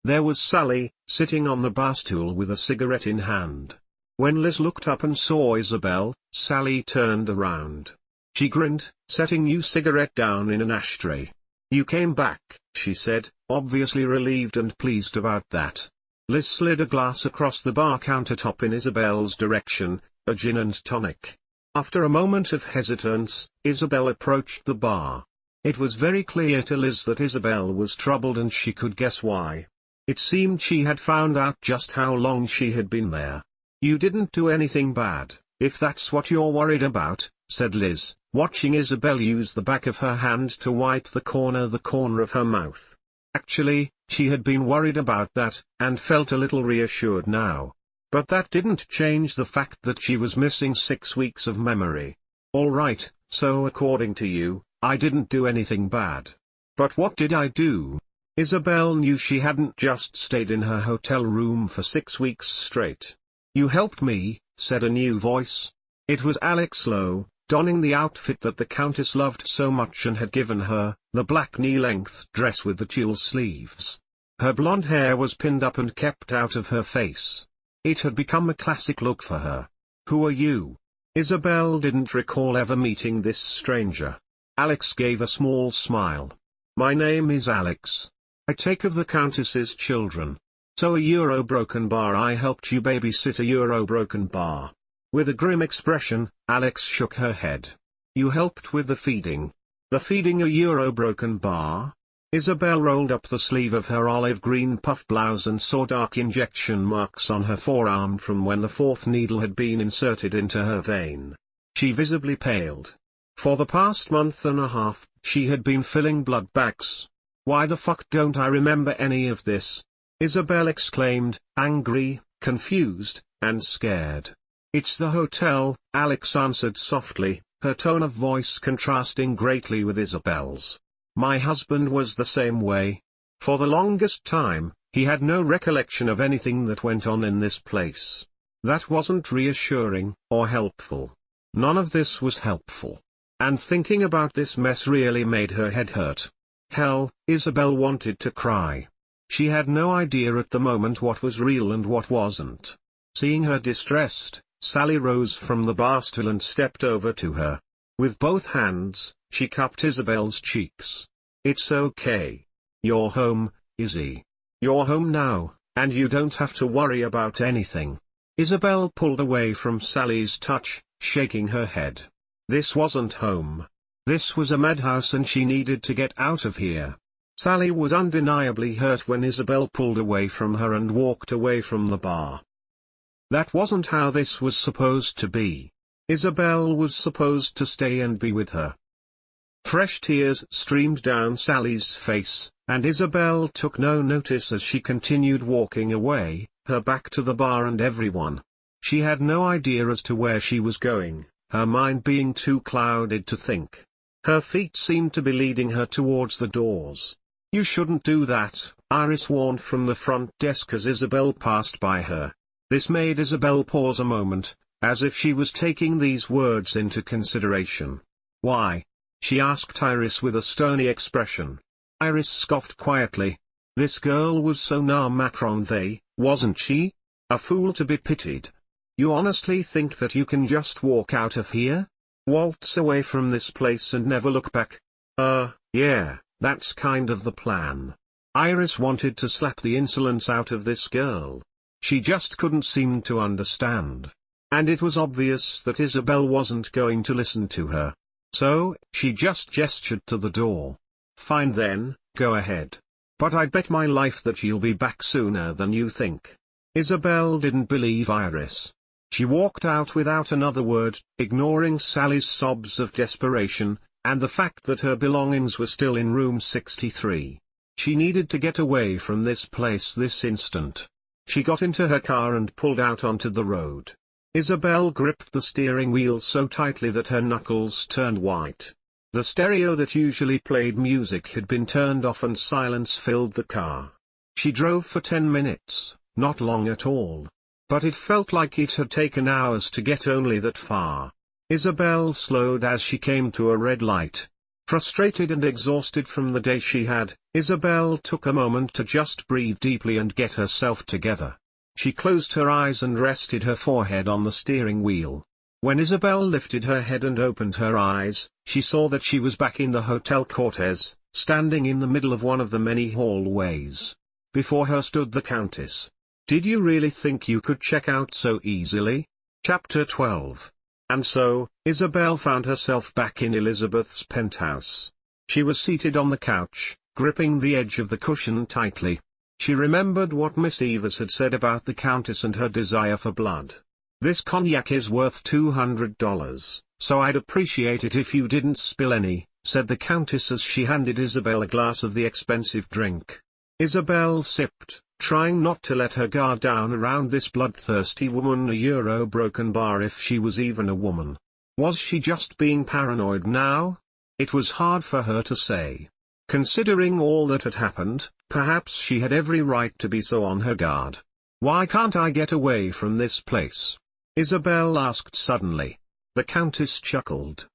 There was Sally, sitting on the bar stool with a cigarette in hand. When Liz looked up and saw Isabel, Sally turned around. She grinned, setting new cigarette down in an ashtray. You came back, she said, obviously relieved and pleased about that. Liz slid a glass across the bar countertop in Isabel's direction, a gin and tonic. After a moment of hesitance, Isabel approached the bar. It was very clear to Liz that Isabel was troubled, and she could guess why. It seemed she had found out just how long she had been there. You didn't do anything bad, if that's what you're worried about, said Liz, watching Isabel use the back of her hand to wipe the corner of her mouth. Actually, she had been worried about that, and felt a little reassured now. But that didn't change the fact that she was missing 6 weeks of memory. All right, so according to you, I didn't do anything bad. But what did I do? Isabel knew she hadn't just stayed in her hotel room for 6 weeks straight. You helped me, said a new voice. It was Alex Lowe, donning the outfit that the Countess loved so much and had given her, the black knee-length dress with the tulle sleeves. Her blonde hair was pinned up and kept out of her face. It had become a classic look for her. Who are you? Isabel didn't recall ever meeting this stranger. Alex gave a small smile. My name is Alex. I take of the Countess's children. So a Euro broken bar. I helped you babysit a Euro broken bar. With a grim expression, Alex shook her head. You helped with the feeding. The feeding a Euro broken bar? Isabel rolled up the sleeve of her olive green puff blouse and saw dark injection marks on her forearm from when the 4th needle had been inserted into her vein. She visibly paled. For the past month and a half, she had been filling blood bags. Why the fuck don't I remember any of this? Isabel exclaimed, angry, confused, and scared. It's the hotel, Alex answered softly, her tone of voice contrasting greatly with Isabel's. My husband was the same way. For the longest time, he had no recollection of anything that went on in this place. That wasn't reassuring, or helpful. None of this was helpful. And thinking about this mess really made her head hurt. Hell, Isabel wanted to cry. She had no idea at the moment what was real and what wasn't. Seeing her distressed, Sally rose from the bar stool and stepped over to her. With both hands, she cupped Isabel's cheeks. It's okay. You're home, Izzy. You're home now, and you don't have to worry about anything. Isabel pulled away from Sally's touch, shaking her head. This wasn't home. This was a madhouse and she needed to get out of here. Sally was undeniably hurt when Isabel pulled away from her and walked away from the bar. That wasn't how this was supposed to be. Isabel was supposed to stay and be with her. Fresh tears streamed down Sally's face, and Isabel took no notice as she continued walking away, her back to the bar and everyone. She had no idea as to where she was going, her mind being too clouded to think. Her feet seemed to be leading her towards the doors. "You shouldn't do that," Iris warned from the front desk as Isabel passed by her. This made Isabel pause a moment, as if she was taking these words into consideration. "Why?" she asked Iris with a stony expression. Iris scoffed quietly. This girl was so macron, wasn't she? A fool to be pitied. "You honestly think that you can just walk out of here? Waltz away from this place and never look back?" Yeah, that's kind of the plan." Iris wanted to slap the insolence out of this girl. She just couldn't seem to understand. And it was obvious that Isabel wasn't going to listen to her. So, she just gestured to the door. "Fine then, go ahead. But I bet my life that you'll be back sooner than you think." Isabel didn't believe Iris. She walked out without another word, ignoring Sally's sobs of desperation, and the fact that her belongings were still in room 63. She needed to get away from this place this instant. She got into her car and pulled out onto the road. Isabel gripped the steering wheel so tightly that her knuckles turned white. The stereo that usually played music had been turned off and silence filled the car. She drove for 10 minutes, not long at all. But it felt like it had taken hours to get only that far. Isabel slowed as she came to a red light. Frustrated and exhausted from the day she had, Isabel took a moment to just breathe deeply and get herself together. She closed her eyes and rested her forehead on the steering wheel. When Isabel lifted her head and opened her eyes, she saw that she was back in the Hotel Cortez, standing in the middle of one of the many hallways. Before her stood the Countess. "Did you really think you could check out so easily?" Chapter 12. And so, Isabel found herself back in Elizabeth's penthouse. She was seated on the couch, gripping the edge of the cushion tightly. She remembered what Miss Evers had said about the Countess and her desire for blood. "This cognac is worth $200, so I'd appreciate it if you didn't spill any," said the Countess as she handed Isabel a glass of the expensive drink. Isabel sipped, trying not to let her guard down around this bloodthirsty woman, a broken bar if she was even a woman. Was she just being paranoid now? It was hard for her to say. Considering all that had happened, perhaps she had every right to be so on her guard. "Why can't I get away from this place?" Isabel asked suddenly. The Countess chuckled.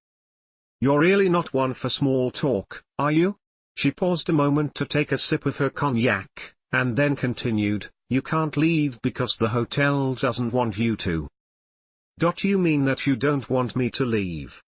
"You're really not one for small talk, are you?" She paused a moment to take a sip of her cognac, and then continued, "You can't leave because the hotel doesn't want you to." "You mean that you don't want me to leave?"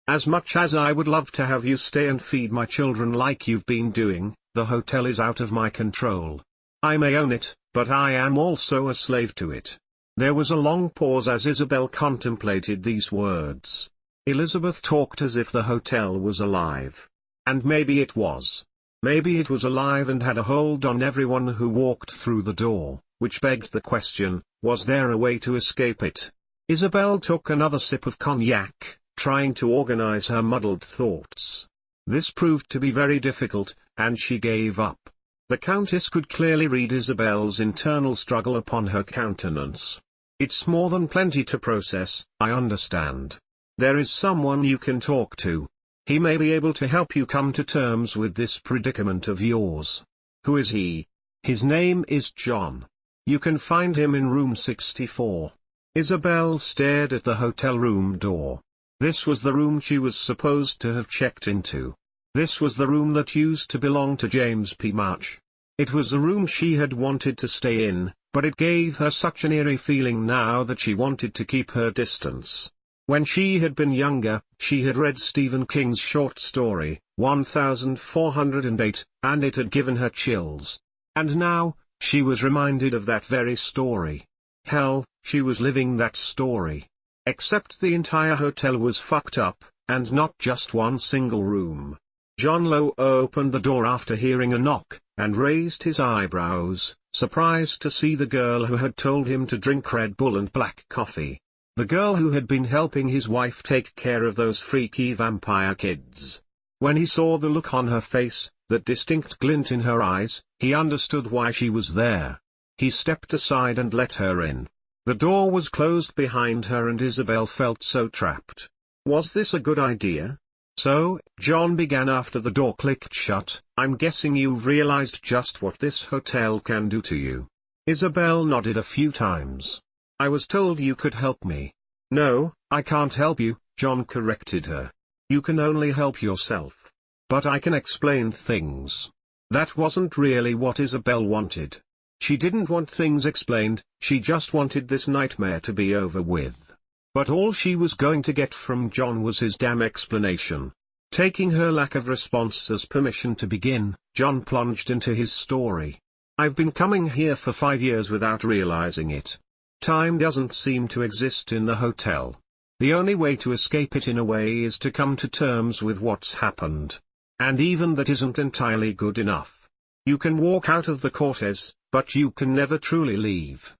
"As much as I would love to have you stay and feed my children like you've been doing, the hotel is out of my control. I may own it, but I am also a slave to it." There was a long pause as Isabel contemplated these words. Elizabeth talked as if the hotel was alive. And maybe it was. Maybe it was alive and had a hold on everyone who walked through the door, which begged the question, was there a way to escape it? Isabel took another sip of cognac, trying to organize her muddled thoughts. This proved to be very difficult, and she gave up. The Countess could clearly read Isabel's internal struggle upon her countenance. "It's more than plenty to process, I understand. There is someone you can talk to. He may be able to help you come to terms with this predicament of yours." "Who is he?" "His name is John. You can find him in room 64. Isabel stared at the hotel room door. This was the room she was supposed to have checked into. This was the room that used to belong to James P. March. It was a room she had wanted to stay in, but it gave her such an eerie feeling now that she wanted to keep her distance. When she had been younger, she had read Stephen King's short story, 1408, and it had given her chills. And now, she was reminded of that very story. Hell, she was living that story. Except the entire hotel was fucked up, and not just one single room. John Lowe opened the door after hearing a knock, and raised his eyebrows, surprised to see the girl who had told him to drink Red Bull and black coffee. The girl who had been helping his wife take care of those freaky vampire kids. When he saw the look on her face, that distinct glint in her eyes, he understood why she was there. He stepped aside and let her in. The door was closed behind her and Isabel felt so trapped. Was this a good idea? So, John began after the door clicked shut. I'm guessing you've realized just what this hotel can do to you. Isabel nodded a few times. I was told you could help me. No, I can't help you, John corrected her. You can only help yourself. But I can explain things. That wasn't really what Isabel wanted. She didn't want things explained, she just wanted this nightmare to be over with. But all she was going to get from John was his damn explanation. Taking her lack of response as permission to begin, John plunged into his story. I've been coming here for 5 years without realizing it. Time doesn't seem to exist in the hotel. The only way to escape it in a way is to come to terms with what's happened. And even that isn't entirely good enough. You can walk out of the Cortez, but you can never truly leave.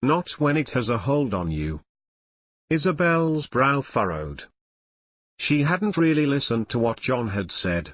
Not when it has a hold on you. Isabel's brow furrowed. She hadn't really listened to what John had said.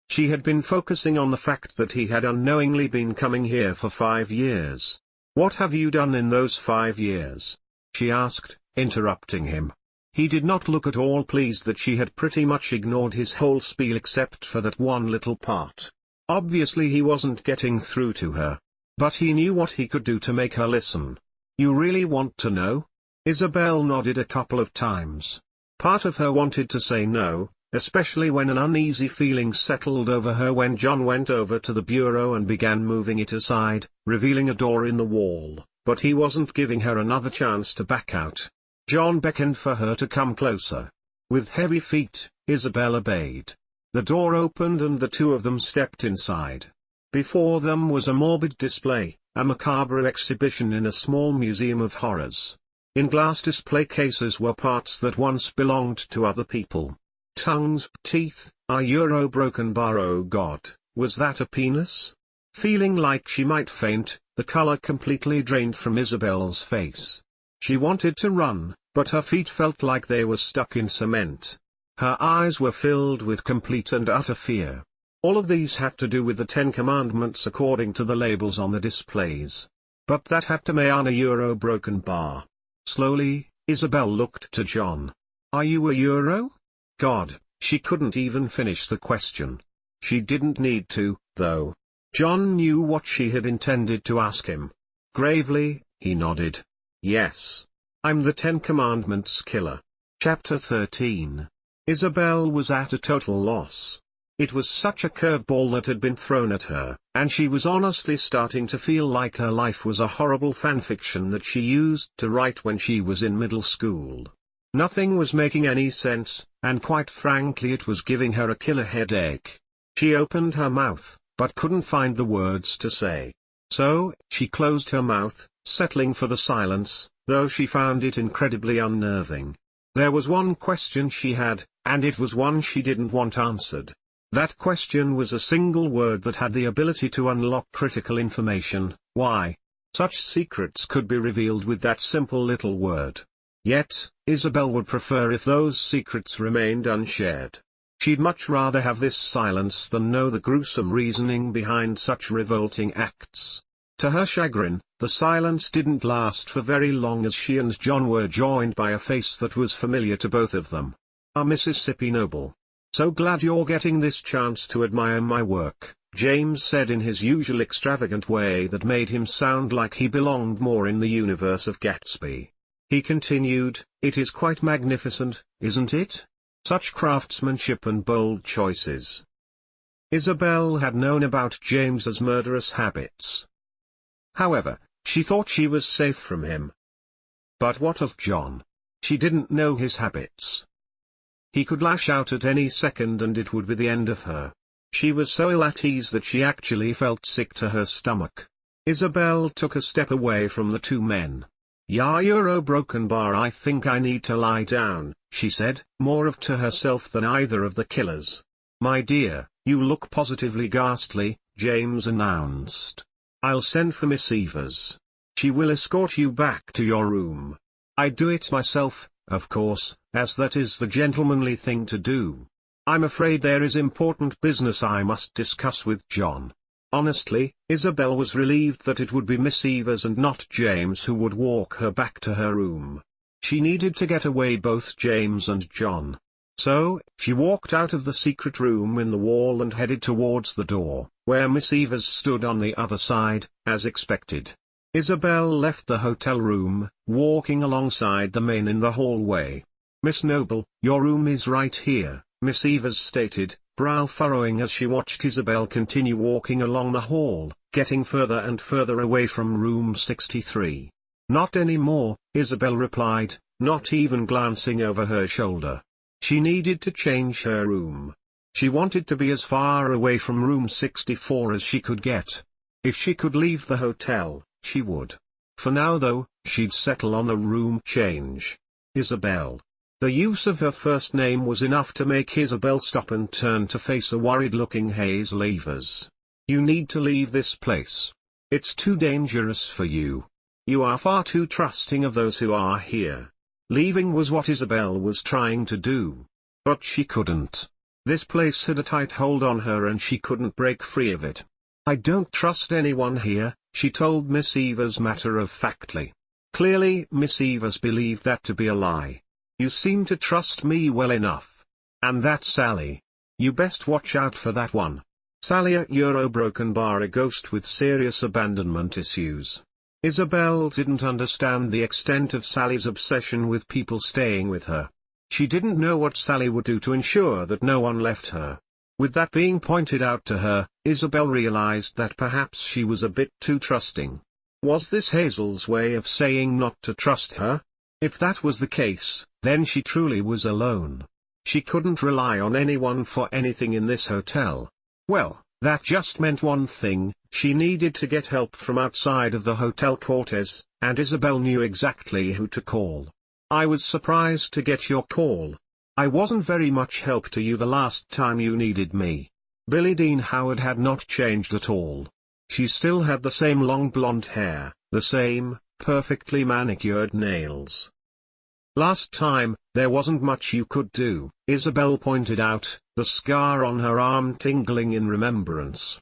She had been focusing on the fact that he had unknowingly been coming here for 5 years. What have you done in those 5 years? She asked, interrupting him. He did not look at all pleased that she had pretty much ignored his whole spiel except for that one little part. Obviously he wasn't getting through to her. But he knew what he could do to make her listen. You really want to know? Isabel nodded a couple of times. Part of her wanted to say no, especially when an uneasy feeling settled over her when John went over to the bureau and began moving it aside, revealing a door in the wall, but he wasn't giving her another chance to back out. John beckoned for her to come closer. With heavy feet, Isabel obeyed. The door opened and the two of them stepped inside. Before them was a morbid display, a macabre exhibition in a small museum of horrors. In glass display cases were parts that once belonged to other people. Tongues, teeth, a euro broken bar. Oh God, was that a penis? Feeling like she might faint, the color completely drained from Isabel's face. She wanted to run, but her feet felt like they were stuck in cement. Her eyes were filled with complete and utter fear. All of these had to do with the 10 Commandments according to the labels on the displays. But that had to be on a euro broken bar. Slowly, Isabel looked to John. Are you a euro? God, she couldn't even finish the question. She didn't need to, though. John knew what she had intended to ask him. Gravely, he nodded. Yes. I'm the 10 Commandments killer. Chapter 13. Isabel was at a total loss. It was such a curveball that had been thrown at her, and she was honestly starting to feel like her life was a horrible fanfiction that she used to write when she was in middle school. Nothing was making any sense, and quite frankly it was giving her a killer headache. She opened her mouth, but couldn't find the words to say. So, she closed her mouth, settling for the silence, though she found it incredibly unnerving. There was one question she had, and it was one she didn't want answered. That question was a single word that had the ability to unlock critical information. Why? Such secrets could be revealed with that simple little word. Yet, Isabel would prefer if those secrets remained unshared. She'd much rather have this silence than know the gruesome reasoning behind such revolting acts. To her chagrin, the silence didn't last for very long as she and John were joined by a face that was familiar to both of them. A Mississippi noble. So glad you're getting this chance to admire my work, James said in his usual extravagant way that made him sound like he belonged more in the universe of Gatsby. He continued, it is quite magnificent, isn't it? Such craftsmanship and bold choices. Isabel had known about James's murderous habits. However, she thought she was safe from him. But what of John? She didn't know his habits. He could lash out at any second and it would be the end of her. She was so ill at ease that she actually felt sick to her stomach. Isabel took a step away from the two men. "Yeah, you're a broken bar, I think I need to lie down," she said, more of to herself than either of the killers. "My dear, you look positively ghastly," James announced. "I'll send for Miss Evers. She will escort you back to your room. I'd do it myself, of course, as that is the gentlemanly thing to do. I'm afraid there is important business I must discuss with John." Honestly, Isabel was relieved that it would be Miss Evers and not James who would walk her back to her room. She needed to get away both James and John. So, she walked out of the secret room in the wall and headed towards the door, where Miss Evers stood on the other side, as expected. Isabel left the hotel room, walking alongside the men in the hallway. "Miss Noble, your room is right here," Miss Evers stated, brow furrowing as she watched Isabel continue walking along the hall, getting further and further away from room 63. "Not anymore," Isabel replied, not even glancing over her shoulder. She needed to change her room. She wanted to be as far away from room 64 as she could get. If she could leave the hotel, she would. For now though, she'd settle on a room change. Isabel. The use of her first name was enough to make Isabel stop and turn to face a worried-looking Hazel Evers. "You need to leave this place. It's too dangerous for you. You are far too trusting of those who are here." Leaving was what Isabel was trying to do. But she couldn't. This place had a tight hold on her and she couldn't break free of it. "I don't trust anyone here," she told Miss Evers matter-of-factly. Clearly Miss Evers believed that to be a lie. "You seem to trust me well enough. And that Sally. You best watch out for that one. Sally a Euro-broken bar, a ghost with serious abandonment issues." Isabel didn't understand the extent of Sally's obsession with people staying with her. She didn't know what Sally would do to ensure that no one left her. With that being pointed out to her, Isabel realized that perhaps she was a bit too trusting. Was this Hazel's way of saying not to trust her? If that was the case, then she truly was alone. She couldn't rely on anyone for anything in this hotel. Well, that just meant one thing: she needed to get help from outside of the Hotel Cortez, and Isabel knew exactly who to call. "I was surprised to get your call. I wasn't very much help to you the last time you needed me." Billie Dean Howard had not changed at all. She still had the same long blonde hair, the same perfectly manicured nails. "Last time, there wasn't much you could do," Isabel pointed out, the scar on her arm tingling in remembrance.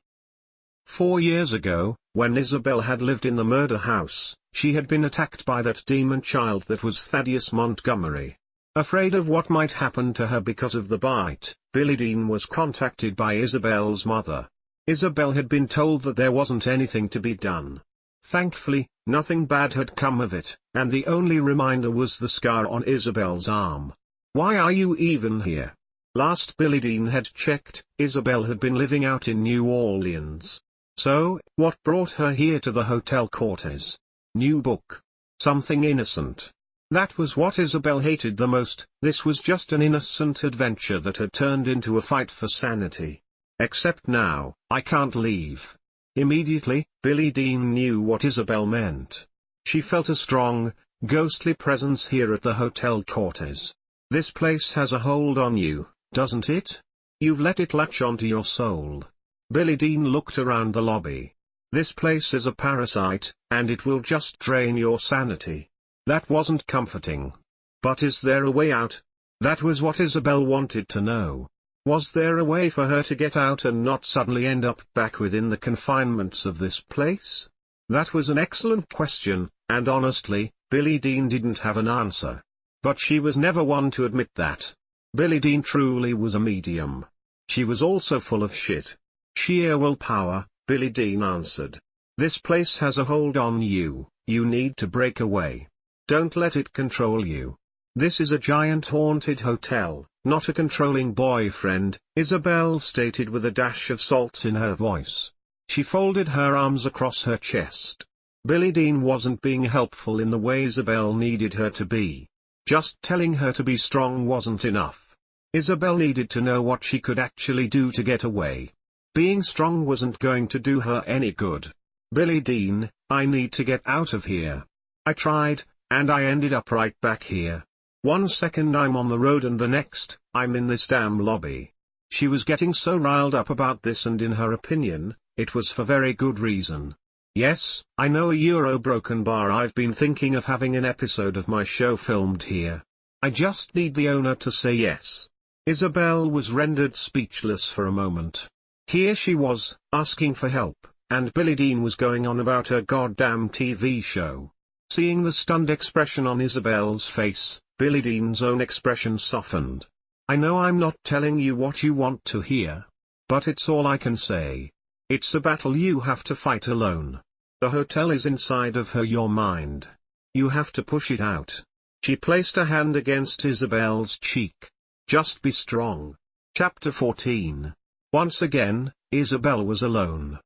4 years ago, when Isabel had lived in the murder house, she had been attacked by that demon child that was Thaddeus Montgomery. Afraid of what might happen to her because of the bite, Billie Dean was contacted by Isabel's mother. Isabel had been told that there wasn't anything to be done. Thankfully, nothing bad had come of it, and the only reminder was the scar on Isabel's arm. "Why are you even here?" Last Billie Dean had checked, Isabel had been living out in New Orleans. So, what brought her here to the Hotel Cortez? New book. Something innocent. That was what Isabel hated the most. This was just an innocent adventure that had turned into a fight for sanity. Except now, "I can't leave." Immediately, Billie Dean knew what Isabel meant. She felt a strong, ghostly presence here at the Hotel Cortez. "This place has a hold on you, doesn't it? You've let it latch onto your soul." Billie Dean looked around the lobby. "This place is a parasite, and it will just drain your sanity." That wasn't comforting. But is there a way out? That was what Isabel wanted to know. Was there a way for her to get out and not suddenly end up back within the confinements of this place? That was an excellent question, and honestly, Billie Dean didn't have an answer. But she was never one to admit that. Billie Dean truly was a medium. She was also full of shit. "Sheer willpower," Billie Dean answered. "This place has a hold on you, you need to break away. Don't let it control you. This is a giant haunted hotel, not a controlling boyfriend," Isabel stated with a dash of salt in her voice. She folded her arms across her chest. Billie Dean wasn't being helpful in the way Isabel needed her to be. Just telling her to be strong wasn't enough. Isabel needed to know what she could actually do to get away. Being strong wasn't going to do her any good. Billie Dean, I need to get out of here. I tried, and I ended up right back here. 1 second I'm on the road and the next, I'm in this damn lobby. She was getting so riled up about this, and in her opinion, it was for very good reason. Yes, I know, a Euro broken bar. I've been thinking of having an episode of my show filmed here. I just need the owner to say yes. Isabel was rendered speechless for a moment. Here she was, asking for help, and Billie Dean was going on about her goddamn TV show. Seeing the stunned expression on Isabel's face, Billie Dean's own expression softened. I know I'm not telling you what you want to hear. But it's all I can say. It's a battle you have to fight alone. The hotel is inside of your mind. You have to push it out. She placed a hand against Isabel's cheek. Just be strong. Chapter 14. Once again, Isabel was alone.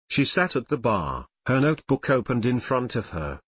She sat at the bar, her notebook opened in front of her.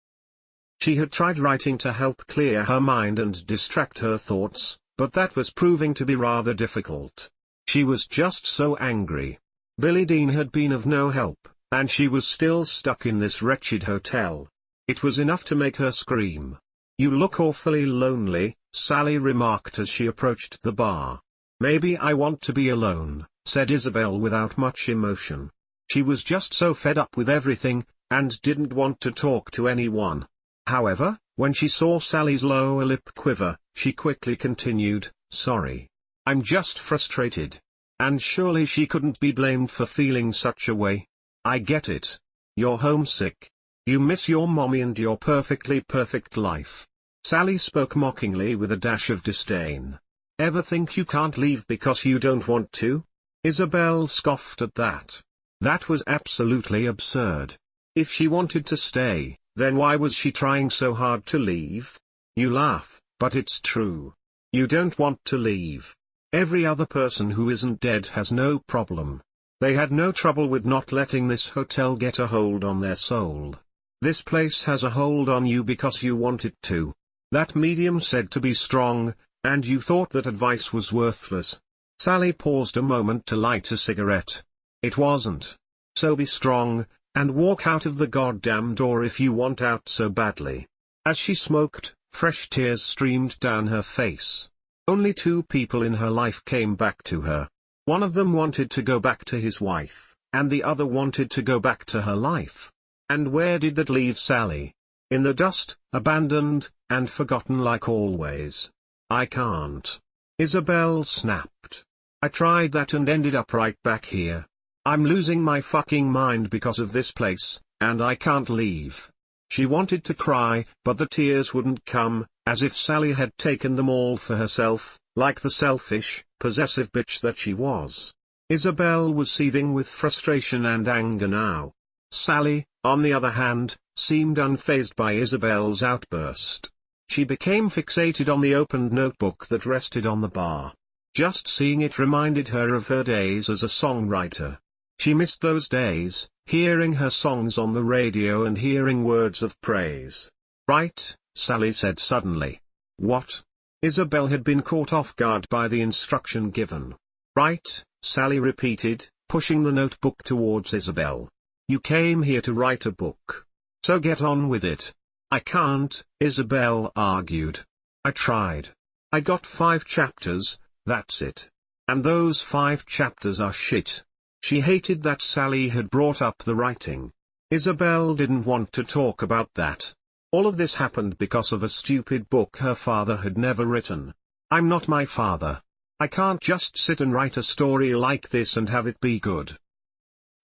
She had tried writing to help clear her mind and distract her thoughts, but that was proving to be rather difficult. She was just so angry. Billie Dean had been of no help, and she was still stuck in this wretched hotel. It was enough to make her scream. You look awfully lonely, Sally remarked as she approached the bar. Maybe I want to be alone, said Isabel without much emotion. She was just so fed up with everything, and didn't want to talk to anyone. However, when she saw Sally's lower lip quiver, she quickly continued, sorry. I'm just frustrated. And surely she couldn't be blamed for feeling such a way. I get it. You're homesick. You miss your mommy and your perfectly perfect life. Sally spoke mockingly with a dash of disdain. Ever think you can't leave because you don't want to? Isabel scoffed at that. That was absolutely absurd. If she wanted to stay, then why was she trying so hard to leave? You laugh, but it's true. You don't want to leave. Every other person who isn't dead has no problem. They had no trouble with not letting this hotel get a hold on their soul. This place has a hold on you because you want it to. That medium said to be strong, and you thought that advice was worthless. Sally paused a moment to light a cigarette. It wasn't. So be strong, and walk out of the goddamn door if you want out so badly. As she smoked, fresh tears streamed down her face. Only 2 people in her life came back to her. One of them wanted to go back to his wife, and the other wanted to go back to her life. And where did that leave Sally? In the dust, abandoned, and forgotten like always. I can't. Isabel snapped. I tried that and ended up right back here. I'm losing my fucking mind because of this place, and I can't leave. She wanted to cry, but the tears wouldn't come, as if Sally had taken them all for herself, like the selfish, possessive bitch that she was. Isabel was seething with frustration and anger now. Sally, on the other hand, seemed unfazed by Isabel's outburst. She became fixated on the opened notebook that rested on the bar. Just seeing it reminded her of her days as a songwriter. She missed those days, hearing her songs on the radio and hearing words of praise. Right, Sally said suddenly. What? Isabel had been caught off guard by the instruction given. Right, Sally repeated, pushing the notebook towards Isabel. You came here to write a book. So get on with it. I can't, Isabel argued. I tried. I got 5 chapters, that's it. And those 5 chapters are shit. She hated that Sally had brought up the writing. Isabel didn't want to talk about that. All of this happened because of a stupid book her father had never written. I'm not my father. I can't just sit and write a story like this and have it be good.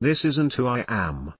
This isn't who I am.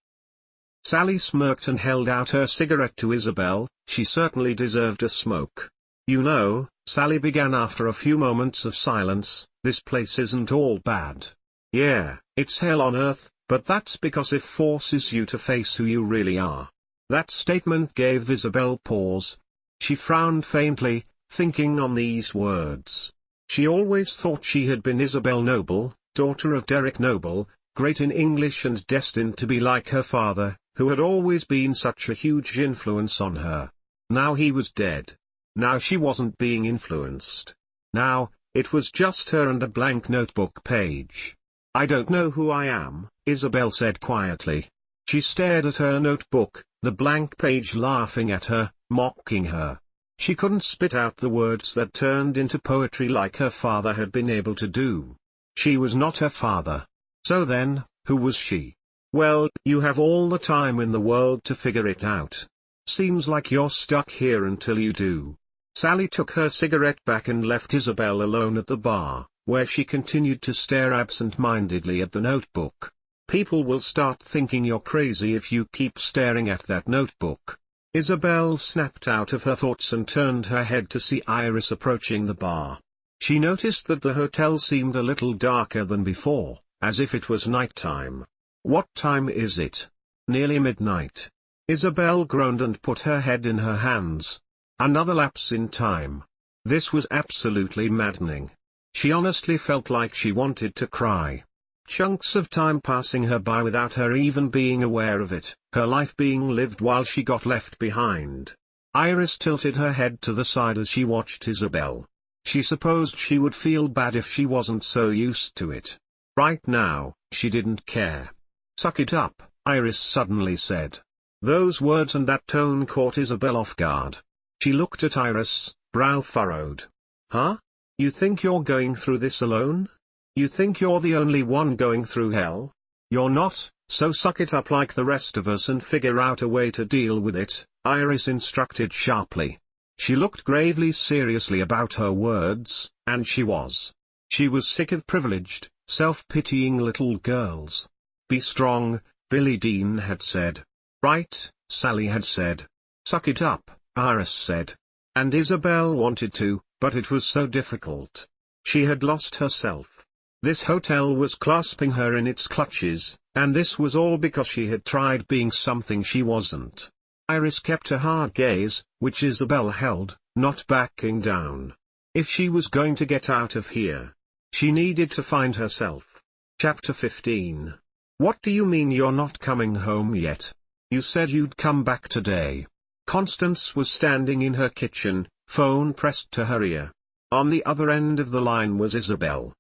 Sally smirked and held out her cigarette to Isabel. She certainly deserved a smoke. You know, Sally began after a few moments of silence, this place isn't all bad. Yeah, it's hell on earth, but that's because it forces you to face who you really are. That statement gave Isabel pause. She frowned faintly, thinking on these words. She always thought she had been Isabel Noble, daughter of Derek Noble, great in English and destined to be like her father, who had always been such a huge influence on her. Now he was dead. Now she wasn't being influenced. Now, it was just her and a blank notebook page. I don't know who I am, Isabel said quietly. She stared at her notebook, the blank page laughing at her, mocking her. She couldn't spit out the words that turned into poetry like her father had been able to do. She was not her father. So then, who was she? Well, you have all the time in the world to figure it out. Seems like you're stuck here until you do. Sally took her cigarette back and left Isabel alone at the bar, where she continued to stare absent-mindedly at the notebook. People will start thinking you're crazy if you keep staring at that notebook. Isabel snapped out of her thoughts and turned her head to see Iris approaching the bar. She noticed that the hotel seemed a little darker than before, as if it was nighttime. What time is it? Nearly midnight. Isabel groaned and put her head in her hands. Another lapse in time. This was absolutely maddening. She honestly felt like she wanted to cry. Chunks of time passing her by without her even being aware of it, her life being lived while she got left behind. Iris tilted her head to the side as she watched Isabel. She supposed she would feel bad if she wasn't so used to it. Right now, she didn't care. "Suck it up," Iris suddenly said. Those words and that tone caught Isabel off guard. She looked at Iris, brow furrowed. "Huh? You think you're going through this alone? You think you're the only one going through hell? You're not, so suck it up like the rest of us and figure out a way to deal with it," Iris instructed sharply. She looked gravely seriously about her words, and she was. She was sick of privileged, self-pitying little girls. "Be strong," Billy Dean had said. "Right," Sally had said. "Suck it up," Iris said. And Isabel wanted to, but it was so difficult. She had lost herself. This hotel was clasping her in its clutches, and this was all because she had tried being something she wasn't. Iris kept a hard gaze, which Isabel held, not backing down. If she was going to get out of here, she needed to find herself. Chapter 15. What do you mean you're not coming home yet? You said you'd come back today. Constance was standing in her kitchen, phone pressed to her ear. On the other end of the line was Isabel.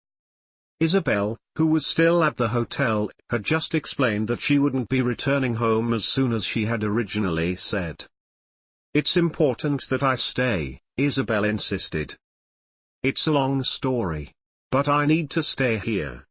Isabel, who was still at the hotel, had just explained that she wouldn't be returning home as soon as she had originally said. "It's important that I stay," Isabel insisted. "It's a long story. But I need to stay here."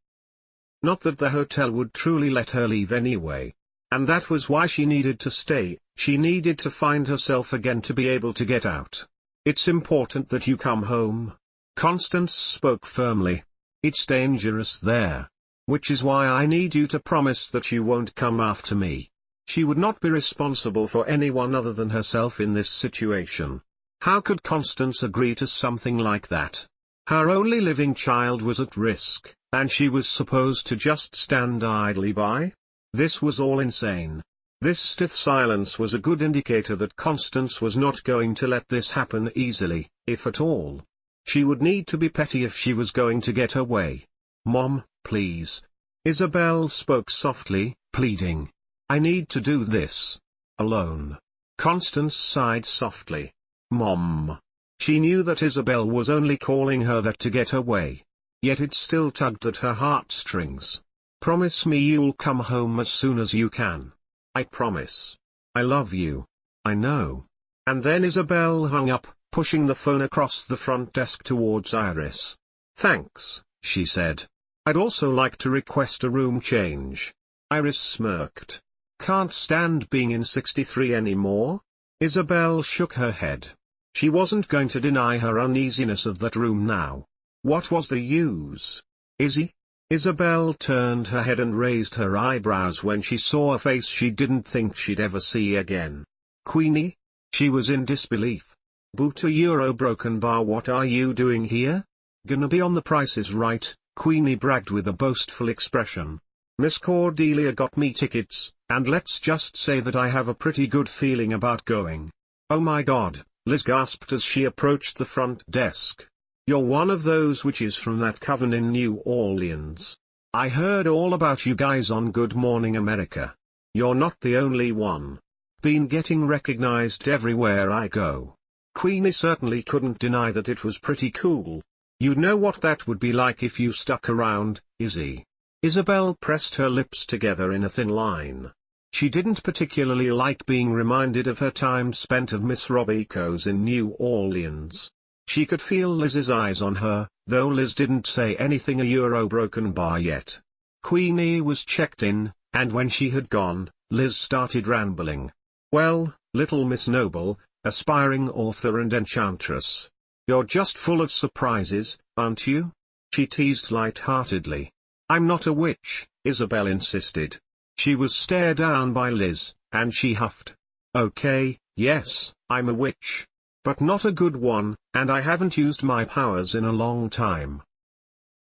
Not that the hotel would truly let her leave anyway. And that was why she needed to stay. She needed to find herself again to be able to get out. "It's important that you come home." Constance spoke firmly. "It's dangerous there. Which is why I need you to promise that you won't come after me." She would not be responsible for anyone other than herself in this situation. How could Constance agree to something like that? Her only living child was at risk, and she was supposed to just stand idly by? This was all insane. This stiff silence was a good indicator that Constance was not going to let this happen easily, if at all. She would need to be petty if she was going to get her way. "Mom, please." Isabel spoke softly, pleading. "I need to do this. Alone." Constance sighed softly. "Mom." She knew that Isabel was only calling her that to get her way. Yet it still tugged at her heartstrings. "Promise me you'll come home as soon as you can." "I promise. I love you." "I know." And then Isabel hung up, pushing the phone across the front desk towards Iris. "Thanks," she said. "I'd also like to request a room change." Iris smirked. "Can't stand being in 63 anymore?" Isabel shook her head. She wasn't going to deny her uneasiness of that room now. What was the use? "Izzy?" Isabel turned her head and raised her eyebrows when she saw a face she didn't think she'd ever see again. "Queenie?" She was in disbelief. "Boota Euro Broken Bar, what are you doing here?" "Gonna be on The Price is Right," Queenie bragged with a boastful expression. "Miss Cordelia got me tickets, and let's just say that I have a pretty good feeling about going." "Oh my God," Liz gasped as she approached the front desk. "You're one of those witches from that coven in New Orleans. I heard all about you guys on Good Morning America. You're not the only one. Been getting recognized everywhere I go." Queenie certainly couldn't deny that it was pretty cool. "You know what that would be like if you stuck around, Izzy." Isabel pressed her lips together in a thin line. She didn't particularly like being reminded of her time spent of Miss Robico's in New Orleans. She could feel Liz's eyes on her, though Liz didn't say anything a euro broken bar yet. Queenie was checked in, and when she had gone, Liz started rambling. "Well, little Miss Noble, aspiring author and enchantress. You're just full of surprises, aren't you?" she teased light-heartedly. "I'm not a witch," Isabel insisted. She was stared down by Liz, and she huffed. "Okay, yes, I'm a witch. But not a good one, and I haven't used my powers in a long time."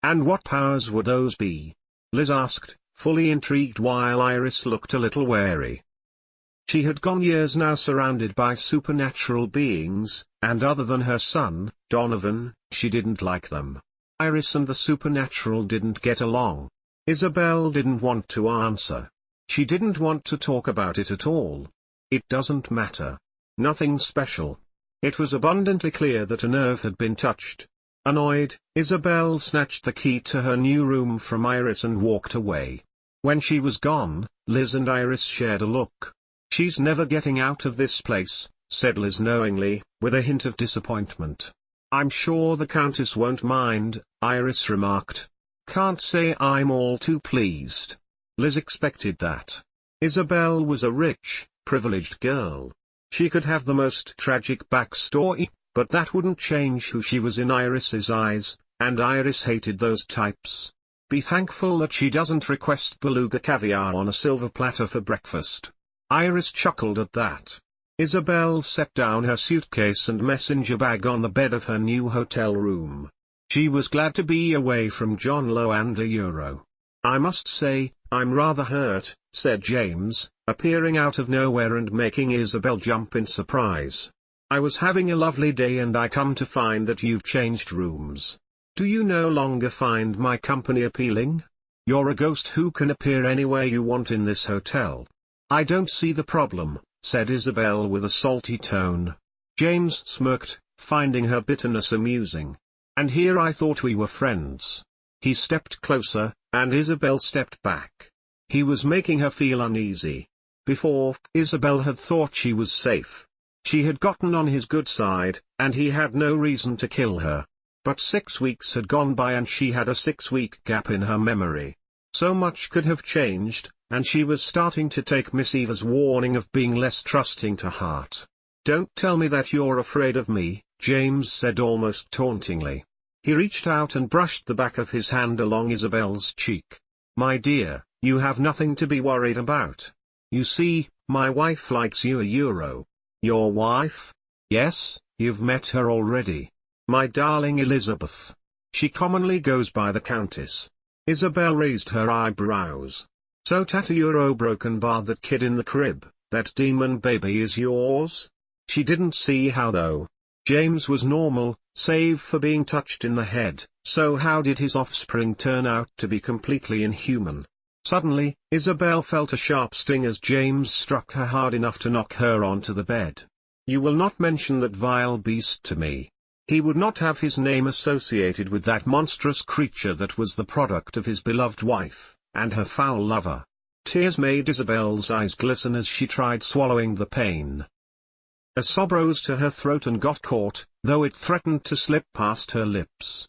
"And what powers would those be?" Liz asked, fully intrigued while Iris looked a little wary. She had gone years now surrounded by supernatural beings, and other than her son, Donovan, she didn't like them. Iris and the supernatural didn't get along. Isabel didn't want to answer. She didn't want to talk about it at all. "It doesn't matter. Nothing special." It was abundantly clear that a nerve had been touched. Annoyed, Isabel snatched the key to her new room from Iris and walked away. When she was gone, Liz and Iris shared a look. "She's never getting out of this place," said Liz knowingly, with a hint of disappointment. "I'm sure the Countess won't mind," Iris remarked. "Can't say I'm all too pleased." Liz expected that. Isabel was a rich, privileged girl. She could have the most tragic backstory, but that wouldn't change who she was in Iris's eyes, and Iris hated those types. Be thankful that she doesn't request beluga caviar on a silver platter for breakfast. Iris chuckled at that. Isabel set down her suitcase and messenger bag on the bed of her new hotel room. She was glad to be away from John Lowe and a euro. "I must say, I'm rather hurt," said James, appearing out of nowhere and making Isabel jump in surprise. "I was having a lovely day and I come to find that you've changed rooms. Do you no longer find my company appealing? You're a ghost who can appear anywhere you want in this hotel." "I don't see the problem," said Isabel with a salty tone. James smirked, finding her bitterness amusing. "And here I thought we were friends." He stepped closer, and Isabel stepped back. He was making her feel uneasy. Before, Isabel had thought she was safe. She had gotten on his good side, and he had no reason to kill her. But 6 weeks had gone by and she had a 6-week gap in her memory. So much could have changed, and she was starting to take Miss Eva's warning of being less trusting to heart. "Don't tell me that you're afraid of me," James said almost tauntingly. He reached out and brushed the back of his hand along Isabel's cheek. "My dear, you have nothing to be worried about. You see, my wife likes you a euro." "Your wife?" "Yes, you've met her already. My darling Elizabeth. She commonly goes by the Countess." Isabel raised her eyebrows. "So Tata Euro broken bar, that kid in the crib, that demon baby is yours?" She didn't see how though. James was normal, save for being touched in the head, so how did his offspring turn out to be completely inhuman? Suddenly, Isabel felt a sharp sting as James struck her hard enough to knock her onto the bed. "You will not mention that vile beast to me." He would not have his name associated with that monstrous creature that was the product of his beloved wife, and her foul lover. Tears made Isabel's eyes glisten as she tried swallowing the pain. A sob rose to her throat and got caught, though it threatened to slip past her lips.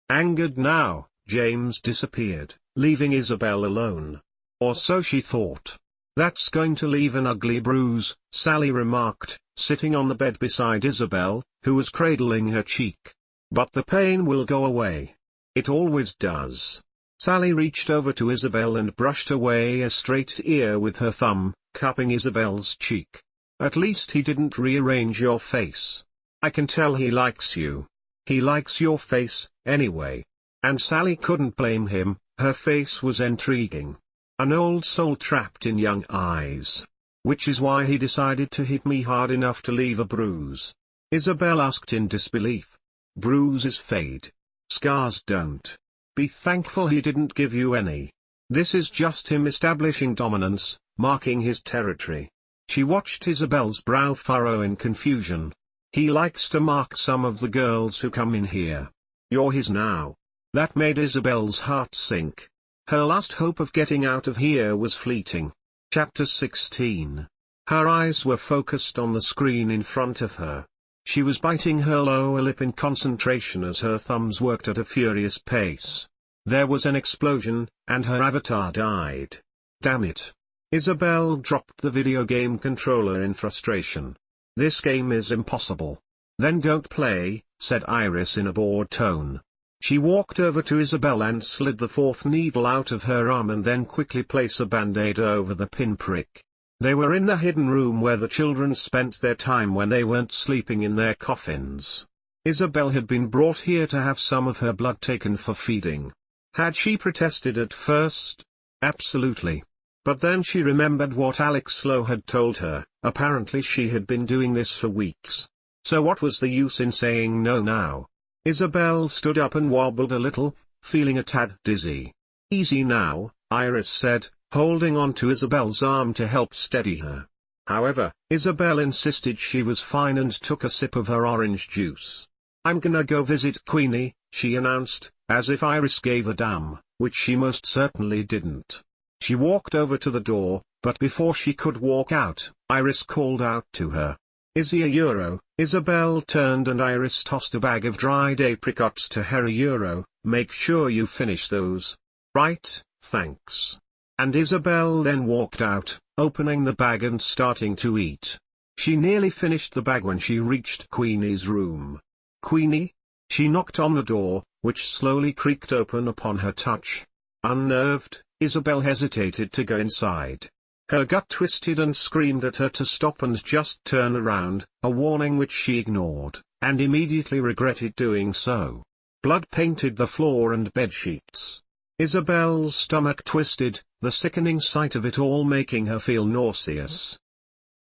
Angered now, James disappeared, leaving Isabel alone. Or so she thought. "That's going to leave an ugly bruise," Sally remarked, sitting on the bed beside Isabel, who was cradling her cheek. "But the pain will go away. It always does." Sally reached over to Isabel and brushed away a straight ear with her thumb, cupping Isabel's cheek. "At least he didn't rearrange your face. I can tell he likes you. He likes your face, anyway." And Sally couldn't blame him, her face was intriguing. An old soul trapped in young eyes. "Which is why he decided to hit me hard enough to leave a bruise?" Isabel asked in disbelief. "Bruises fade. Scars don't. Be thankful he didn't give you any. This is just him establishing dominance, marking his territory." She watched Isabel's brow furrow in confusion. "He likes to mark some of the girls who come in here. You're his now." That made Isabel's heart sink. Her last hope of getting out of here was fleeting. Chapter 16. Her eyes were focused on the screen in front of her. She was biting her lower lip in concentration as her thumbs worked at a furious pace. There was an explosion, and her avatar died. Damn it. Isabel dropped the video game controller in frustration. This game is impossible. Then don't play, said Iris in a bored tone. She walked over to Isabel and slid the fourth needle out of her arm and then quickly placed a band-aid over the pinprick. They were in the hidden room where the children spent their time when they weren't sleeping in their coffins. Isabel had been brought here to have some of her blood taken for feeding. Had she protested at first? Absolutely. But then she remembered what Alex Lowe had told her. Apparently she had been doing this for weeks. So what was the use in saying no now? Isabel stood up and wobbled a little, feeling a tad dizzy. Easy now, Iris said, holding on to Isabel's arm to help steady her. However, Isabel insisted she was fine and took a sip of her orange juice. I'm gonna go visit Queenie, she announced, as if Iris gave a damn, which she most certainly didn't. She walked over to the door, but before she could walk out, Iris called out to her. Izzy a euro. Isabel turned and Iris tossed a bag of dried apricots to her. A euro, make sure you finish those. Right, thanks. And Isabel then walked out, opening the bag and starting to eat. She nearly finished the bag when she reached Queenie's room. Queenie? She knocked on the door, which slowly creaked open upon her touch. Unnerved, Isabel hesitated to go inside. Her gut twisted and screamed at her to stop and just turn around, a warning which she ignored, and immediately regretted doing so. Blood painted the floor and bedsheets. Isabel's stomach twisted, the sickening sight of it all making her feel nauseous.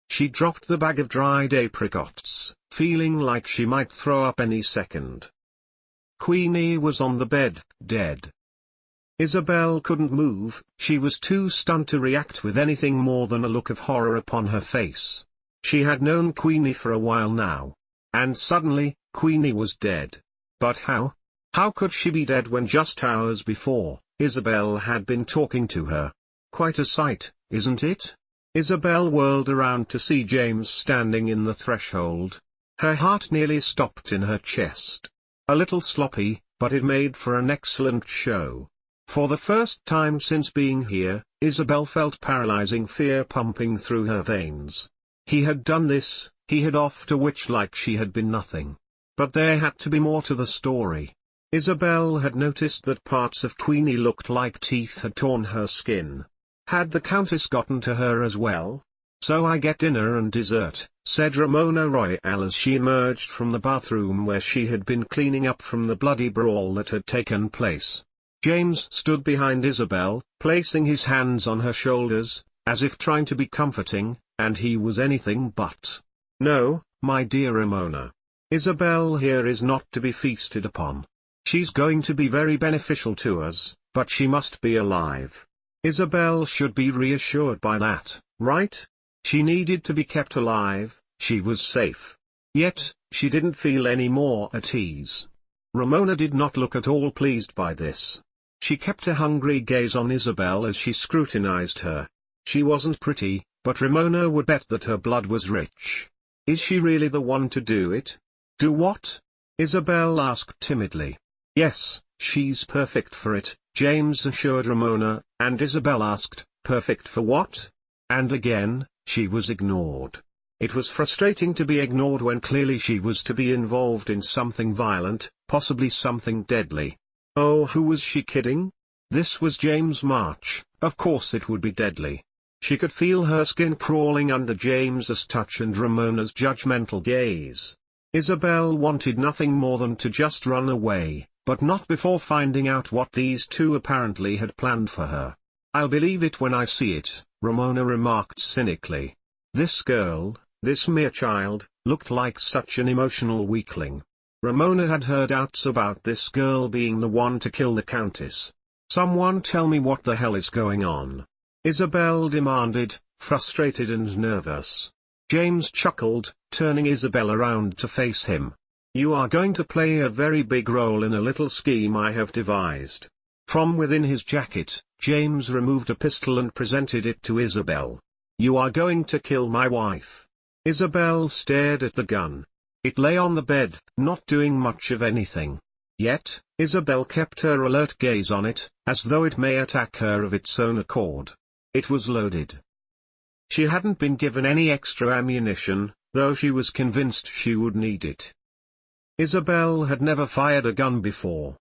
She dropped the bag of dried apricots, feeling like she might throw up any second. Queenie was on the bed, dead. Isabel couldn't move, she was too stunned to react with anything more than a look of horror upon her face. She had known Queenie for a while now. And suddenly, Queenie was dead. But how? How could she be dead when just hours before, Isabel had been talking to her? Quite a sight, isn't it? Isabel whirled around to see James standing in the threshold. Her heart nearly stopped in her chest. A little sloppy, but it made for an excellent show. For the first time since being here, Isabel felt paralyzing fear pumping through her veins. He had done this, he had offed a witch like she had been nothing. But there had to be more to the story. Isabel had noticed that parts of Queenie looked like teeth had torn her skin. Had the Countess gotten to her as well? So I get dinner and dessert, said Ramona Royale as she emerged from the bathroom where she had been cleaning up from the bloody brawl that had taken place. James stood behind Isabel, placing his hands on her shoulders, as if trying to be comforting, and he was anything but. No, my dear Ramona. Isabel here is not to be feasted upon. She's going to be very beneficial to us, but she must be alive. Isabel should be reassured by that, right? She needed to be kept alive, she was safe. Yet, she didn't feel any more at ease. Ramona did not look at all pleased by this. She kept a hungry gaze on Isabel as she scrutinized her. She wasn't pretty, but Ramona would bet that her blood was rich. Is she really the one to do it? Do what? Isabel asked timidly. Yes, she's perfect for it, James assured Ramona, and Isabel asked, perfect for what? And again, she was ignored. It was frustrating to be ignored when clearly she was to be involved in something violent, possibly something deadly. Oh, who was she kidding? This was James March, of course it would be deadly. She could feel her skin crawling under James's touch and Ramona's judgmental gaze. Isabel wanted nothing more than to just run away, but not before finding out what these two apparently had planned for her. I'll believe it when I see it, Ramona remarked cynically. This girl, this mere child, looked like such an emotional weakling. Ramona had heard doubts about this girl being the one to kill the Countess. Someone tell me what the hell is going on. Isabel demanded, frustrated and nervous. James chuckled, turning Isabel around to face him. You are going to play a very big role in a little scheme I have devised. From within his jacket, James removed a pistol and presented it to Isabel. "You are going to kill my wife." Isabel stared at the gun. It lay on the bed, not doing much of anything. Yet, Isabel kept her alert gaze on it, as though it may attack her of its own accord. It was loaded. She hadn't been given any extra ammunition, though she was convinced she would need it. Isabel had never fired a gun before.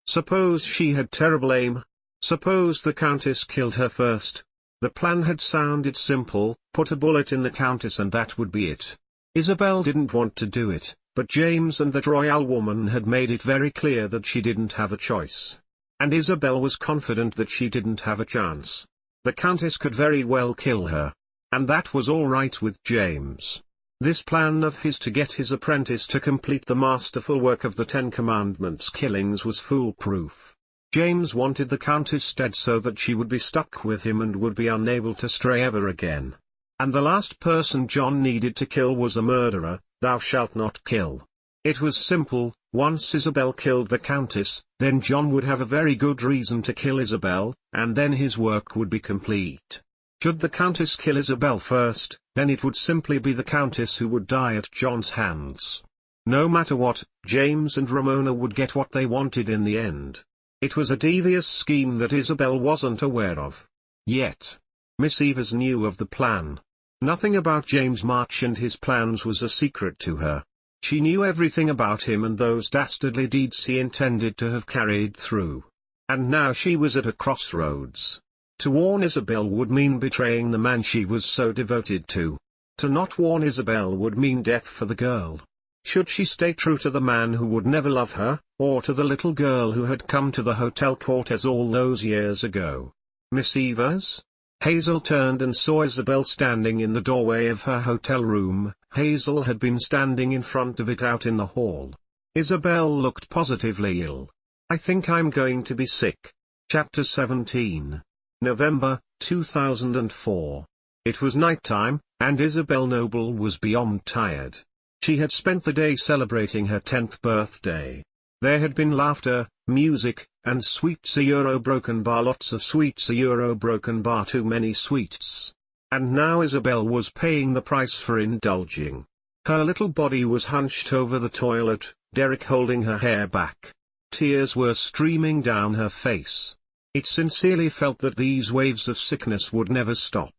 Suppose she had terrible aim? Suppose the Countess killed her first? The plan had sounded simple: put a bullet in the Countess and that would be it. Isabel didn't want to do it, but James and that royal woman had made it very clear that she didn't have a choice. And Isabel was confident that she didn't have a chance. The Countess could very well kill her. And that was all right with James. This plan of his to get his apprentice to complete the masterful work of the 10 Commandments killings was foolproof. James wanted the Countess dead so that she would be stuck with him and would be unable to stray ever again. And the last person John needed to kill was a murderer. Thou shalt not kill. It was simple: once Isabel killed the Countess, then John would have a very good reason to kill Isabel, and then his work would be complete. Should the Countess kill Isabel first, then it would simply be the Countess who would die at John's hands. No matter what, James and Ramona would get what they wanted in the end. It was a devious scheme that Isabel wasn't aware of. Yet, Miss Evers knew of the plan. Nothing about James March and his plans was a secret to her. She knew everything about him and those dastardly deeds he intended to have carried through. And now she was at a crossroads. To warn Isabel would mean betraying the man she was so devoted to. To not warn Isabel would mean death for the girl. Should she stay true to the man who would never love her, or to the little girl who had come to the Hotel Cortez all those years ago? Miss Evers? Hazel turned and saw Isabel standing in the doorway of her hotel room. Hazel had been standing in front of it out in the hall. Isabel looked positively ill. "I think I'm going to be sick." Chapter 17. November, 2004. It was nighttime, and Isabel Noble was beyond tired. She had spent the day celebrating her 10th birthday. There had been laughter, music, and sweets a broken bar, lots of sweets a broken bar, too many sweets. And now Isabel was paying the price for indulging. Her little body was hunched over the toilet, Derek holding her hair back. Tears were streaming down her face. It sincerely felt that these waves of sickness would never stop.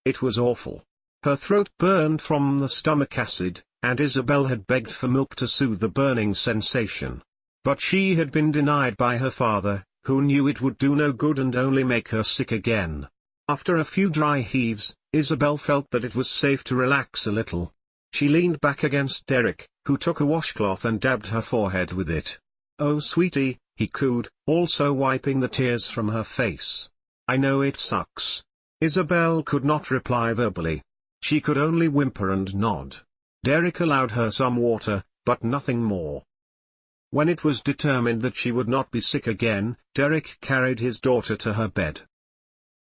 It was awful. Her throat burned from the stomach acid, and Isabel had begged for milk to soothe the burning sensation. But she had been denied by her father, who knew it would do no good and only make her sick again. After a few dry heaves, Isabel felt that it was safe to relax a little. She leaned back against Derek, who took a washcloth and dabbed her forehead with it. "Oh sweetie," he cooed, also wiping the tears from her face. "I know it sucks." Isabel could not reply verbally. She could only whimper and nod. Derek allowed her some water, but nothing more. When it was determined that she would not be sick again, Derek carried his daughter to her bed.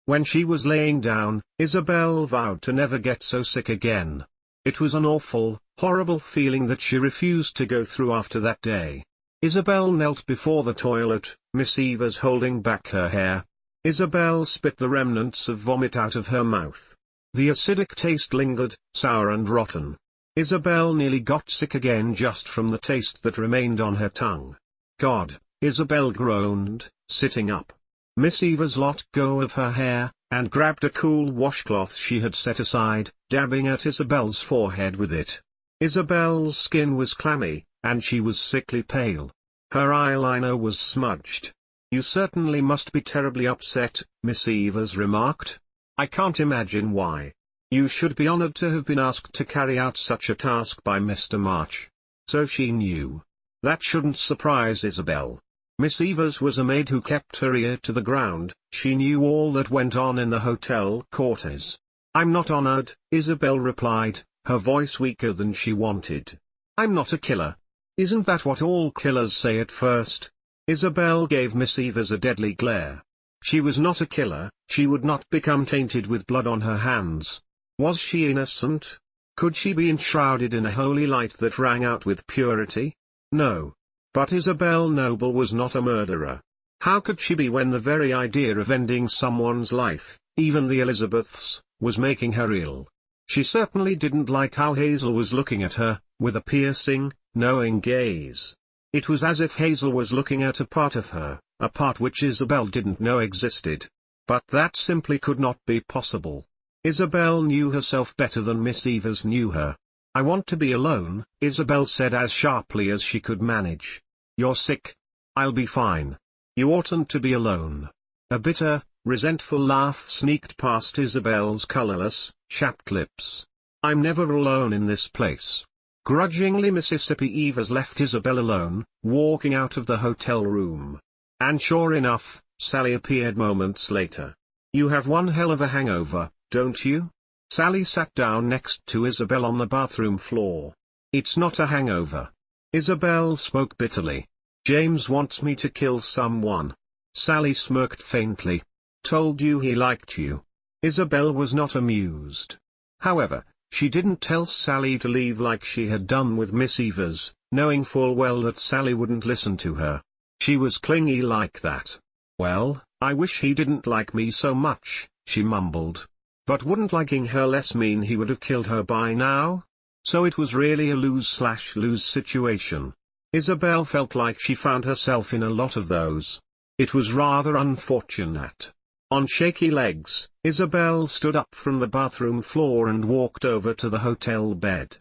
When she was laying down, Isabel vowed to never get so sick again. It was an awful, horrible feeling that she refused to go through after that day. Isabel knelt before the toilet, Miss Evers holding back her hair. Isabel spit the remnants of vomit out of her mouth. The acidic taste lingered, sour and rotten. Isabel nearly got sick again just from the taste that remained on her tongue. "God," Isabel groaned, sitting up. Miss Evers let go of her hair, and grabbed a cool washcloth she had set aside, dabbing at Isabel's forehead with it. Isabel's skin was clammy, and she was sickly pale. Her eyeliner was smudged. "You certainly must be terribly upset," Miss Evers remarked. "I can't imagine why. You should be honored to have been asked to carry out such a task by Mr. March." So she knew. That shouldn't surprise Isabel. Miss Evers was a maid who kept her ear to the ground. She knew all that went on in the Hotel Cortez. "I'm not honored," Isabel replied, her voice weaker than she wanted. "I'm not a killer." "Isn't that what all killers say at first?" Isabel gave Miss Evers a deadly glare. She was not a killer. She would not become tainted with blood on her hands. Was she innocent? Could she be enshrouded in a holy light that rang out with purity? No. But Isabel Noble was not a murderer. How could she be when the very idea of ending someone's life, even the Elizabeth's, was making her ill? She certainly didn't like how Hazel was looking at her, with a piercing, knowing gaze. It was as if Hazel was looking at a part of her, a part which Isabel didn't know existed. But that simply could not be possible. Isabel knew herself better than Miss Evers knew her. "I want to be alone," Isabel said as sharply as she could manage. "You're sick. I'll be fine. You oughtn't to be alone." A bitter, resentful laugh sneaked past Isabel's colorless, chapped lips. "I'm never alone in this place." Grudgingly Mississippi Evers left Isabel alone, walking out of the hotel room. And sure enough, Sally appeared moments later. "You have one hell of a hangover, don't you?" Sally sat down next to Isabel on the bathroom floor. "It's not a hangover." Isabel spoke bitterly. "James wants me to kill someone." Sally smirked faintly. "Told you he liked you." Isabel was not amused. However, she didn't tell Sally to leave like she had done with Miss Evers, knowing full well that Sally wouldn't listen to her. She was clingy like that. "Well, I wish he didn't like me so much," she mumbled. But wouldn't liking her less mean he would have killed her by now? So it was really a lose-slash-lose situation. Isabel felt like she found herself in a lot of those. It was rather unfortunate. On shaky legs, Isabel stood up from the bathroom floor and walked over to the hotel bed.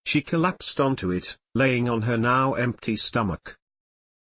She collapsed onto it, laying on her now empty stomach.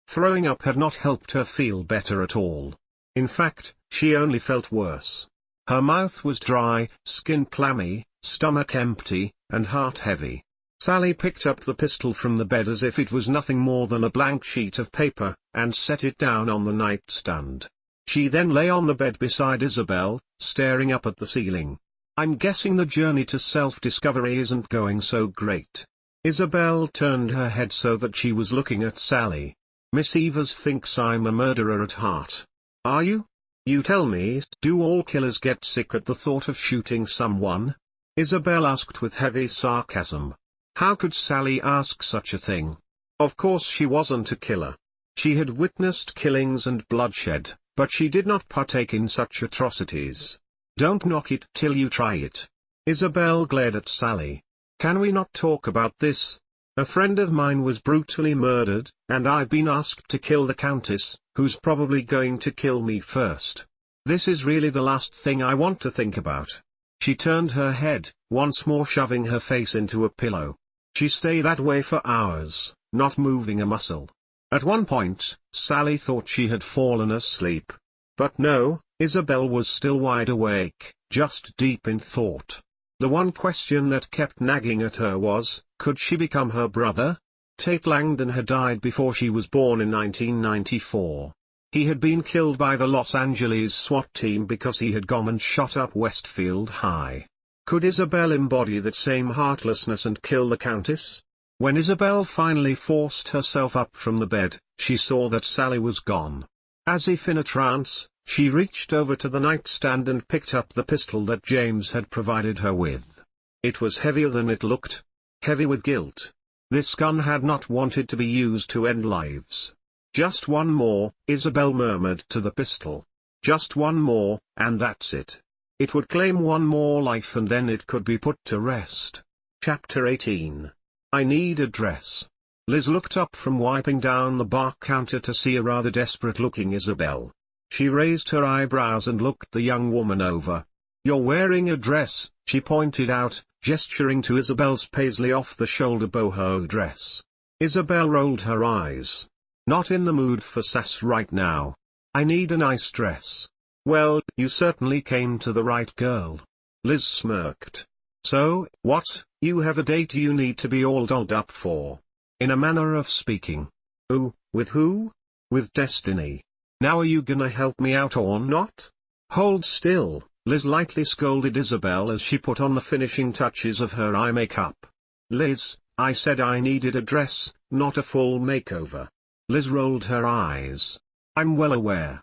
Throwing up had not helped her feel better at all. In fact, she only felt worse. Her mouth was dry, skin clammy, stomach empty, and heart heavy. Sally picked up the pistol from the bed as if it was nothing more than a blank sheet of paper, and set it down on the nightstand. She then lay on the bed beside Isabel, staring up at the ceiling. "I'm guessing the journey to self-discovery isn't going so great." Isabel turned her head so that she was looking at Sally. "Miss Evers thinks I'm a murderer at heart." "Are you? You tell me, do all killers get sick at the thought of shooting someone?" Isabel asked with heavy sarcasm. How could Sally ask such a thing? Of course she wasn't a killer. She had witnessed killings and bloodshed, but she did not partake in such atrocities. "Don't knock it till you try it." Isabel glared at Sally. "Can we not talk about this? A friend of mine was brutally murdered, and I've been asked to kill the Countess, who's probably going to kill me first. This is really the last thing I want to think about." She turned her head, once more shoving her face into a pillow. She stayed that way for hours, not moving a muscle. At one point, Sally thought she had fallen asleep. But no, Isabel was still wide awake, just deep in thought. The one question that kept nagging at her was, could she become her brother? Tate Langdon had died before she was born in 1994. He had been killed by the Los Angeles SWAT team because he had gone and shot up Westfield High. Could Isabel embody that same heartlessness and kill the Countess? When Isabel finally forced herself up from the bed, she saw that Sally was gone. As if in a trance, she reached over to the nightstand and picked up the pistol that James had provided her with. It was heavier than it looked. Heavy with guilt. This gun had not wanted to be used to end lives. "Just one more," Isabel murmured to the pistol. "Just one more, and that's it. It would claim one more life and then it could be put to rest." Chapter 18. I Need a Dress. Liz looked up from wiping down the bar counter to see a rather desperate-looking Isabel. She raised her eyebrows and looked the young woman over. "You're wearing a dress," she pointed out, gesturing to Isabel's paisley off-the-shoulder boho dress. Isabel rolled her eyes. "Not in the mood for sass right now. I need a nice dress." "Well, you certainly came to the right girl." Liz smirked. "So, what, you have a date you need to be all dolled up for?" "In a manner of speaking." "Ooh, with who?" "With Destiny. Now are you gonna help me out or not?" "Hold still," Liz lightly scolded Isabel as she put on the finishing touches of her eye makeup. "Liz, I said I needed a dress, not a full makeover." Liz rolled her eyes. "I'm well aware.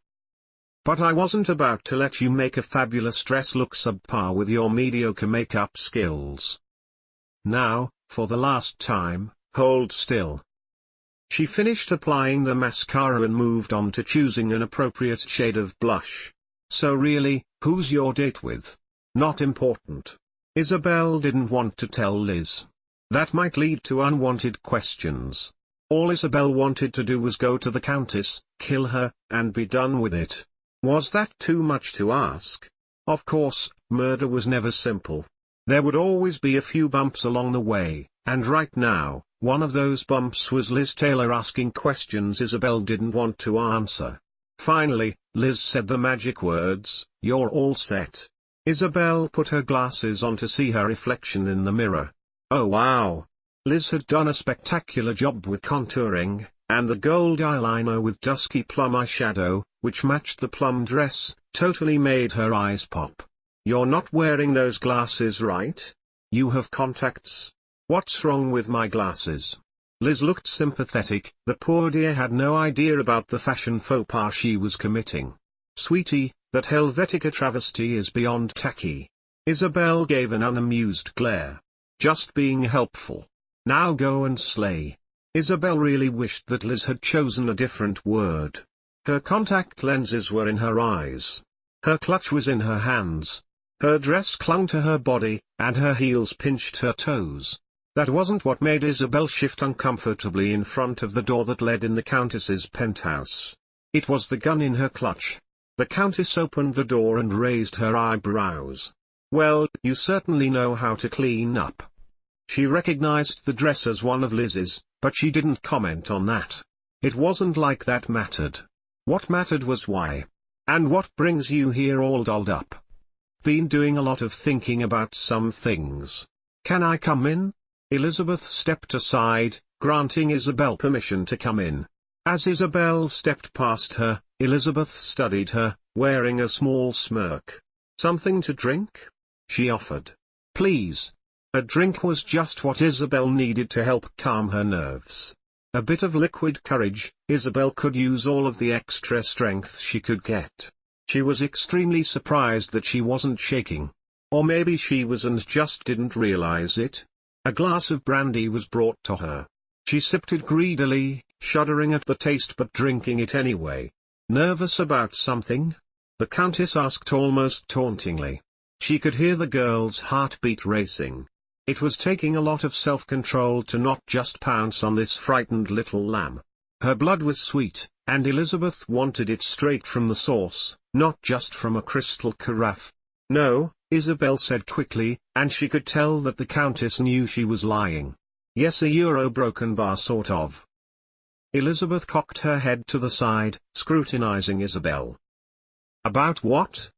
But I wasn't about to let you make a fabulous dress look subpar with your mediocre makeup skills. Now, for the last time, hold still." She finished applying the mascara and moved on to choosing an appropriate shade of blush. So really, who's your date with? Not important. Isabel didn't want to tell Liz. That might lead to unwanted questions. All Isabel wanted to do was go to the Countess, kill her, and be done with it. Was that too much to ask? Of course, murder was never simple. There would always be a few bumps along the way, and right now, one of those bumps was Liz Taylor asking questions Isabel didn't want to answer. Finally, Liz said the magic words, "You're all set." Isabel put her glasses on to see her reflection in the mirror. Oh wow! Liz had done a spectacular job with contouring, and the gold eyeliner with dusky plum eyeshadow, which matched the plum dress, totally made her eyes pop. "You're not wearing those glasses, right? You have contacts? What's wrong with my glasses?" Liz looked sympathetic. The poor dear had no idea about the fashion faux pas she was committing. "Sweetie, that Helvetica travesty is beyond tacky." Isabel gave an unamused glare. "Just being helpful. Now go and slay." Isabel really wished that Liz had chosen a different word. Her contact lenses were in her eyes. Her clutch was in her hands. Her dress clung to her body, and her heels pinched her toes. That wasn't what made Isabel shift uncomfortably in front of the door that led in the Countess's penthouse. It was the gun in her clutch. The Countess opened the door and raised her eyebrows. "Well, you certainly know how to clean up." She recognized the dress as one of Liz's, but she didn't comment on that. It wasn't like that mattered. What mattered was why. "And what brings you here all dolled up?" "Been doing a lot of thinking about some things. Can I come in?" Elizabeth stepped aside, granting Isabel permission to come in. As Isabel stepped past her, Elizabeth studied her, wearing a small smirk. "Something to drink?" she offered. "Please." A drink was just what Isabel needed to help calm her nerves. A bit of liquid courage. Isabel could use all of the extra strength she could get. She was extremely surprised that she wasn't shaking. Or maybe she was and just didn't realize it. A glass of brandy was brought to her. She sipped it greedily, shuddering at the taste but drinking it anyway. "Nervous about something?" the Countess asked almost tauntingly. She could hear the girl's heartbeat racing. It was taking a lot of self-control to not just pounce on this frightened little lamb. Her blood was sweet, and Elizabeth wanted it straight from the source, not just from a crystal carafe. "No," Isabel said quickly, and she could tell that the Countess knew she was lying. "Yes, a Euro broken bar sort of." Elizabeth cocked her head to the side, scrutinizing Isabel. "About what?"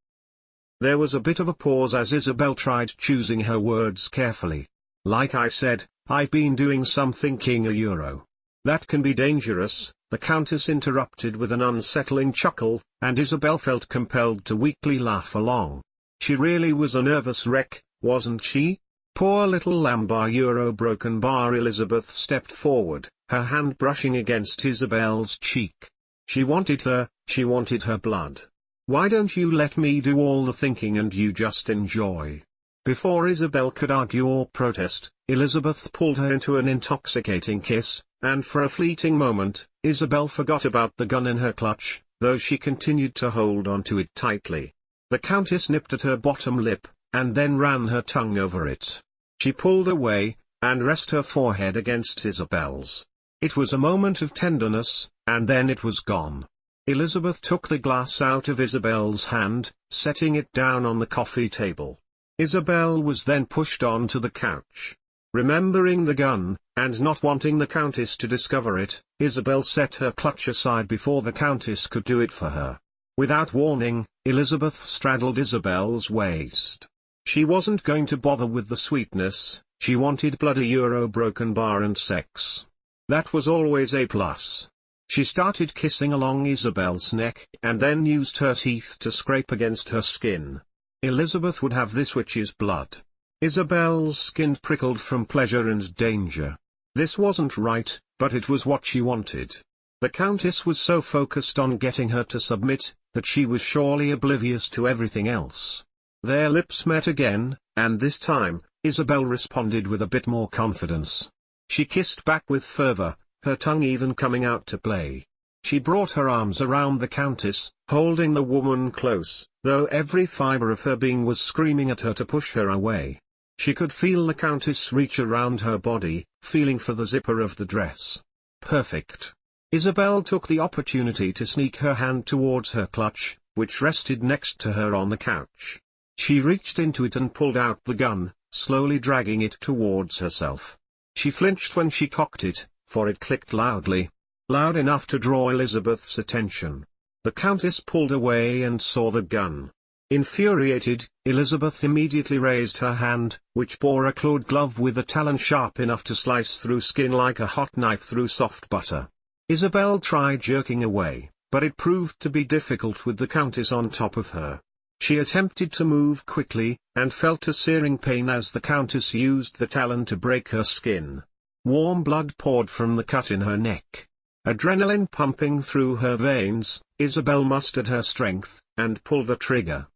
There was a bit of a pause as Isabel tried choosing her words carefully. "Like I said, I've been doing some thinking a Euro." "That can be dangerous," the Countess interrupted with an unsettling chuckle, and Isabel felt compelled to weakly laugh along. She really was a nervous wreck, wasn't she? Poor little lamb. Euro broken bar. Elizabeth stepped forward, her hand brushing against Isabel's cheek. She wanted her blood. "Why don't you let me do all the thinking and you just enjoy?" Before Isabel could argue or protest, Elizabeth pulled her into an intoxicating kiss, and for a fleeting moment, Isabel forgot about the gun in her clutch, though she continued to hold onto it tightly. The Countess nipped at her bottom lip, and then ran her tongue over it. She pulled away, and rested her forehead against Isabel's. It was a moment of tenderness, and then it was gone. Elizabeth took the glass out of Isabel's hand, setting it down on the coffee table. Isabel was then pushed onto the couch. Remembering the gun, and not wanting the Countess to discover it, Isabel set her clutch aside before the Countess could do it for her. Without warning, Elizabeth straddled Isabel's waist. She wasn't going to bother with the sweetness, she wanted blood, a Euro broken bar and sex. That was always a plus. She started kissing along Isabel's neck, and then used her teeth to scrape against her skin. Elizabeth would have this witch's blood. Isabel's skin prickled from pleasure and danger. This wasn't right, but it was what she wanted. The Countess was so focused on getting her to submit, that she was surely oblivious to everything else. Their lips met again, and this time, Isabel responded with a bit more confidence. She kissed back with fervor, her tongue even coming out to play. She brought her arms around the Countess, holding the woman close, though every fiber of her being was screaming at her to push her away. She could feel the Countess reach around her body, feeling for the zipper of the dress. Perfect. Isabel took the opportunity to sneak her hand towards her clutch, which rested next to her on the couch. She reached into it and pulled out the gun, slowly dragging it towards herself. She flinched when she cocked it, for it clicked loudly. Loud enough to draw Elizabeth's attention. The Countess pulled away and saw the gun. Infuriated, Elizabeth immediately raised her hand, which bore a clawed glove with a talon sharp enough to slice through skin like a hot knife through soft butter. Isabel tried jerking away, but it proved to be difficult with the Countess on top of her. She attempted to move quickly, and felt a searing pain as the Countess used the talon to break her skin. Warm blood poured from the cut in her neck. Adrenaline pumping through her veins, Isabel mustered her strength, and pulled the trigger.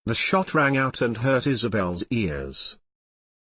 The shot rang out and hurt Isabel's ears.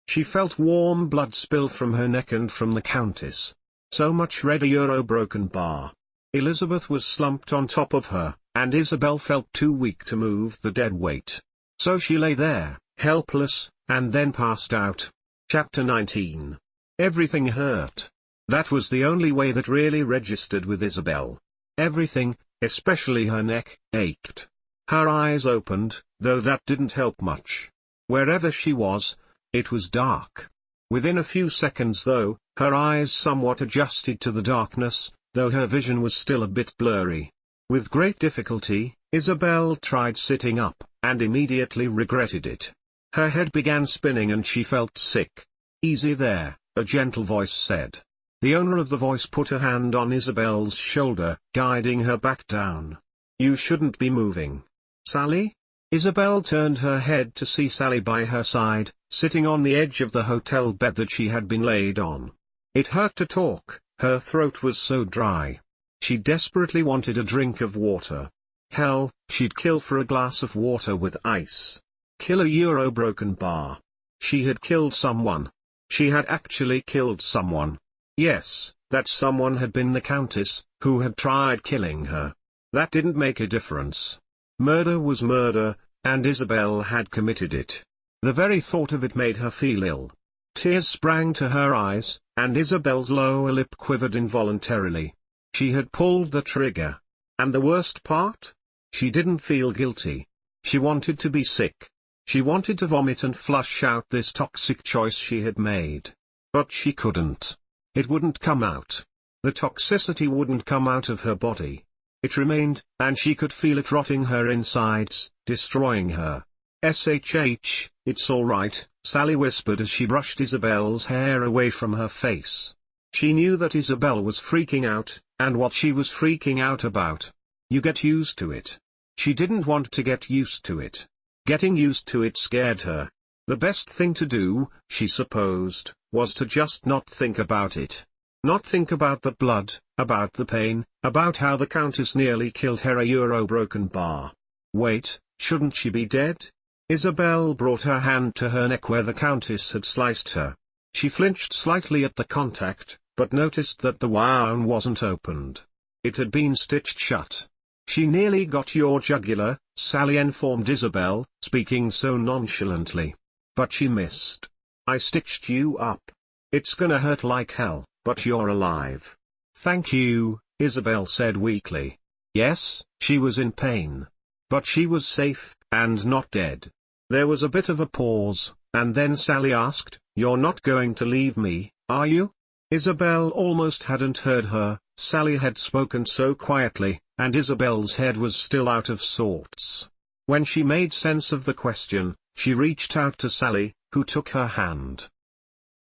She felt warm blood spill from her neck and from the Countess. So much red broken bar. Elizabeth was slumped on top of her, and Isabel felt too weak to move the dead weight. So she lay there, helpless, and then passed out. Chapter 19. Everything hurt. That was the only way that really registered with Isabel. Everything, especially her neck, ached. Her eyes opened, though that didn't help much. Wherever she was, it was dark. Within a few seconds though, her eyes somewhat adjusted to the darkness, though her vision was still a bit blurry. With great difficulty, Isabel tried sitting up, and immediately regretted it. Her head began spinning and she felt sick. "Easy there," a gentle voice said. The owner of the voice put a hand on Isabel's shoulder, guiding her back down. "You shouldn't be moving. Sally?" Isabel turned her head to see Sally by her side, sitting on the edge of the hotel bed that she had been laid on. It hurt to talk, her throat was so dry. She desperately wanted a drink of water. Hell, she'd kill for a glass of water with ice. Kill a broken bar. She had killed someone. She had actually killed someone. Yes, that someone had been the Countess, who had tried killing her. That didn't make a difference. Murder was murder, and Isabel had committed it. The very thought of it made her feel ill. Tears sprang to her eyes, and Isabel's lower lip quivered involuntarily. She had pulled the trigger. And the worst part? She didn't feel guilty. She wanted to be sick. She wanted to vomit and flush out this toxic choice she had made. But she couldn't. It wouldn't come out. The toxicity wouldn't come out of her body. It remained, and she could feel it rotting her insides, destroying her. "SHH, it's all right," Sally whispered as she brushed Isabel's hair away from her face. She knew that Isabel was freaking out, and what she was freaking out about. You get used to it. She didn't want to get used to it. Getting used to it scared her. The best thing to do, she supposed, was to just not think about it. Not think about the blood, about the pain, about how the Countess nearly killed her a broken bar. Wait, shouldn't she be dead? Isabel brought her hand to her neck where the Countess had sliced her. She flinched slightly at the contact, but noticed that the wound wasn't opened. It had been stitched shut. "She nearly got your jugular," Sally informed Isabel, speaking so nonchalantly. "But she missed. I stitched you up. It's gonna hurt like hell, but you're alive." "Thank you," Isabel said weakly. Yes, she was in pain. But she was safe, and not dead. There was a bit of a pause, and then Sally asked, "You're not going to leave me, are you?" Isabel almost hadn't heard her. Sally had spoken so quietly, and Isabel's head was still out of sorts. When she made sense of the question, she reached out to Sally, who took her hand.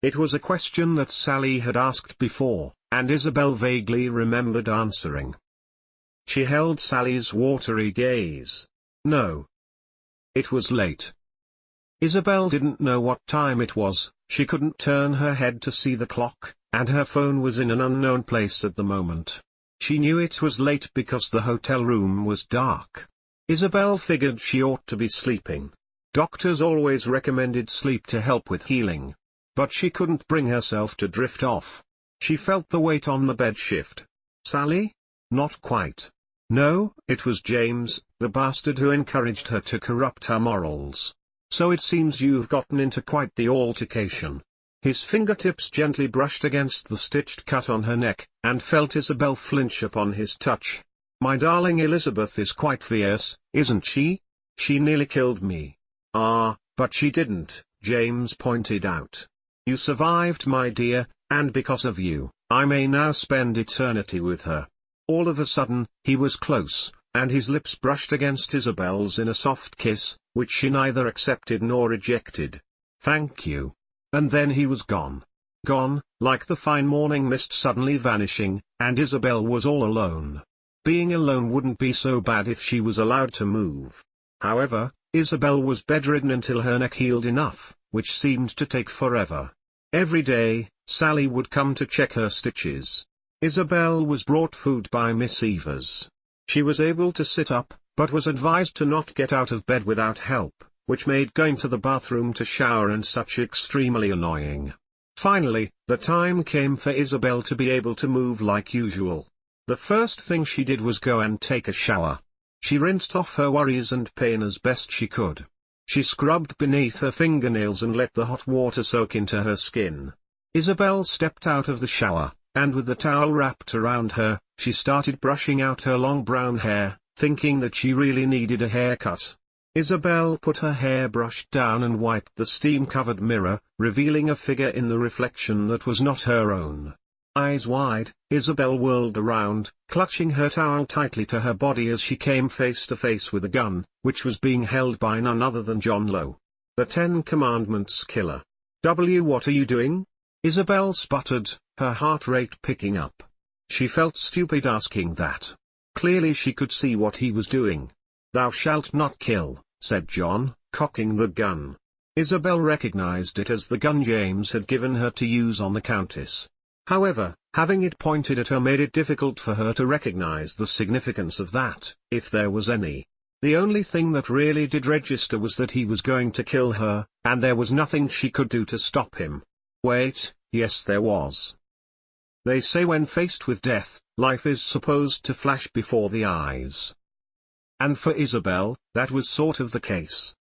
It was a question that Sally had asked before, and Isabel vaguely remembered answering. She held Sally's watery gaze. No. It was late. Isabel didn't know what time it was, she couldn't turn her head to see the clock, and her phone was in an unknown place at the moment. She knew it was late because the hotel room was dark. Isabel figured she ought to be sleeping. Doctors always recommended sleep to help with healing. But she couldn't bring herself to drift off. She felt the weight on the bed shift. Sally? Not quite. No, it was James, the bastard who encouraged her to corrupt her morals. So it seems you've gotten into quite the altercation. His fingertips gently brushed against the stitched cut on her neck, and felt Isabel flinch upon his touch. My darling Elizabeth is quite fierce, isn't she? She nearly killed me. Ah, but she didn't, James pointed out. You survived, my dear, and because of you, I may now spend eternity with her. All of a sudden, he was close, and his lips brushed against Isabel's in a soft kiss, which she neither accepted nor rejected. Thank you. And then he was gone. Gone, like the fine morning mist suddenly vanishing, and Isabel was all alone. Being alone wouldn't be so bad if she was allowed to move. However, Isabel was bedridden until her neck healed enough, which seemed to take forever. Every day, Sally would come to check her stitches. Isabel was brought food by Miss Evers. She was able to sit up, but was advised to not get out of bed without help, which made going to the bathroom to shower and such extremely annoying. Finally, the time came for Isabel to be able to move like usual. The first thing she did was go and take a shower. She rinsed off her worries and pain as best she could. She scrubbed beneath her fingernails and let the hot water soak into her skin. Isabel stepped out of the shower, and with the towel wrapped around her, she started brushing out her long brown hair, thinking that she really needed a haircut. Isabel put her hairbrush down and wiped the steam-covered mirror, revealing a figure in the reflection that was not her own. Eyes wide, Isabel whirled around, clutching her towel tightly to her body as she came face to face with a gun, which was being held by none other than John Lowe, the Ten Commandments killer. What are you doing? Isabel sputtered, her heart rate picking up. She felt stupid asking that. Clearly she could see what he was doing. Thou shalt not kill, said John, cocking the gun. Isabel recognized it as the gun James had given her to use on the Countess. However, having it pointed at her made it difficult for her to recognize the significance of that, if there was any. The only thing that really did register was that he was going to kill her, and there was nothing she could do to stop him. Wait, yes there was. They say when faced with death, life is supposed to flash before the eyes. And for Isabel, that was sort of the case.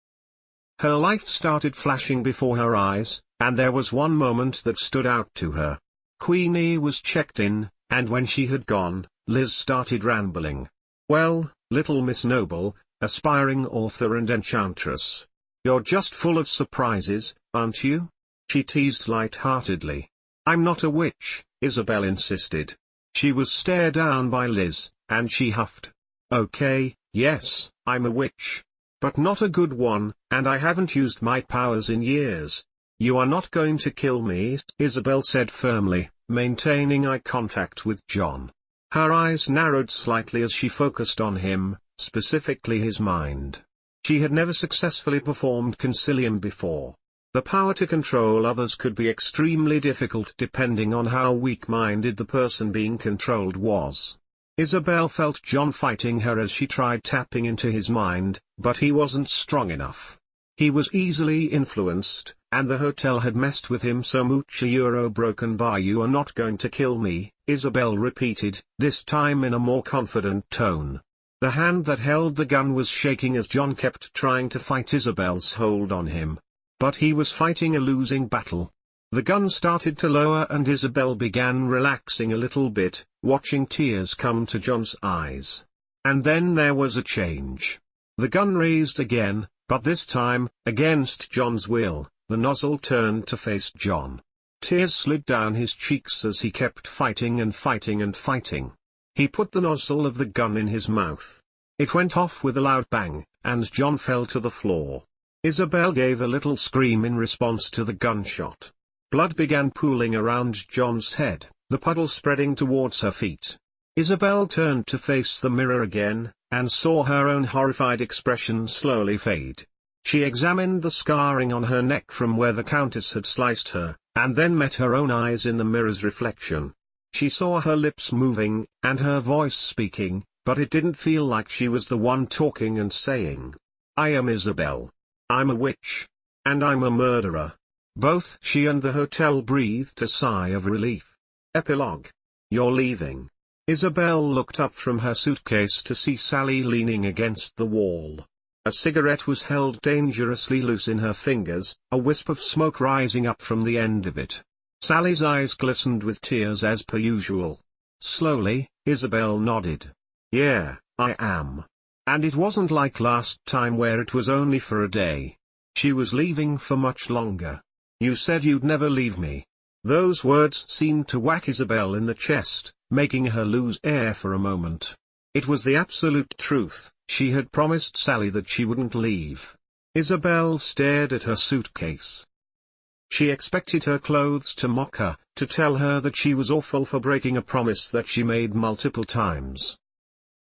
Her life started flashing before her eyes, and there was one moment that stood out to her. Queenie was checked in, and when she had gone, Liz started rambling. Well, little Miss Noble, aspiring author and enchantress. You're just full of surprises, aren't you? She teased light-heartedly. I'm not a witch, Isabel insisted. She was stared down by Liz, and she huffed. Okay, yes, I'm a witch. But not a good one, and I haven't used my powers in years. You are not going to kill me, Isabel said firmly, maintaining eye contact with John. Her eyes narrowed slightly as she focused on him, specifically his mind. She had never successfully performed consilium before. The power to control others could be extremely difficult depending on how weak-minded the person being controlled was. Isabel felt John fighting her as she tried tapping into his mind, but he wasn't strong enough. He was easily influenced, and the hotel had messed with him so much. Euro broken by you are not going to kill me, Isabel repeated, this time in a more confident tone. The hand that held the gun was shaking as John kept trying to fight Isabel's hold on him. But he was fighting a losing battle. The gun started to lower and Isabel began relaxing a little bit, watching tears come to John's eyes. And then there was a change. The gun raised again, but this time, against John's will, the nozzle turned to face John. Tears slid down his cheeks as he kept fighting and fighting and fighting. He put the nozzle of the gun in his mouth. It went off with a loud bang, and John fell to the floor. Isabel gave a little scream in response to the gunshot. Blood began pooling around John's head, the puddle spreading towards her feet. Isabel turned to face the mirror again, and saw her own horrified expression slowly fade. She examined the scarring on her neck from where the Countess had sliced her, and then met her own eyes in the mirror's reflection. She saw her lips moving, and her voice speaking, but it didn't feel like she was the one talking and saying, I am Isabel. I'm a witch. And I'm a murderer. Both she and the hotel breathed a sigh of relief. Epilogue. You're leaving. Isabel looked up from her suitcase to see Sally leaning against the wall. A cigarette was held dangerously loose in her fingers, a wisp of smoke rising up from the end of it. Sally's eyes glistened with tears as per usual. Slowly, Isabel nodded. Yeah, I am. And it wasn't like last time where it was only for a day. She was leaving for much longer. You said you'd never leave me. Those words seemed to whack Isabel in the chest, making her lose air for a moment. It was the absolute truth. She had promised Sally that she wouldn't leave. Isabel stared at her suitcase. She expected her clothes to mock her, to tell her that she was awful for breaking a promise that she made multiple times.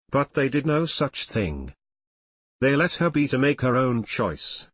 But they did no such thing. They let her be to make her own choice.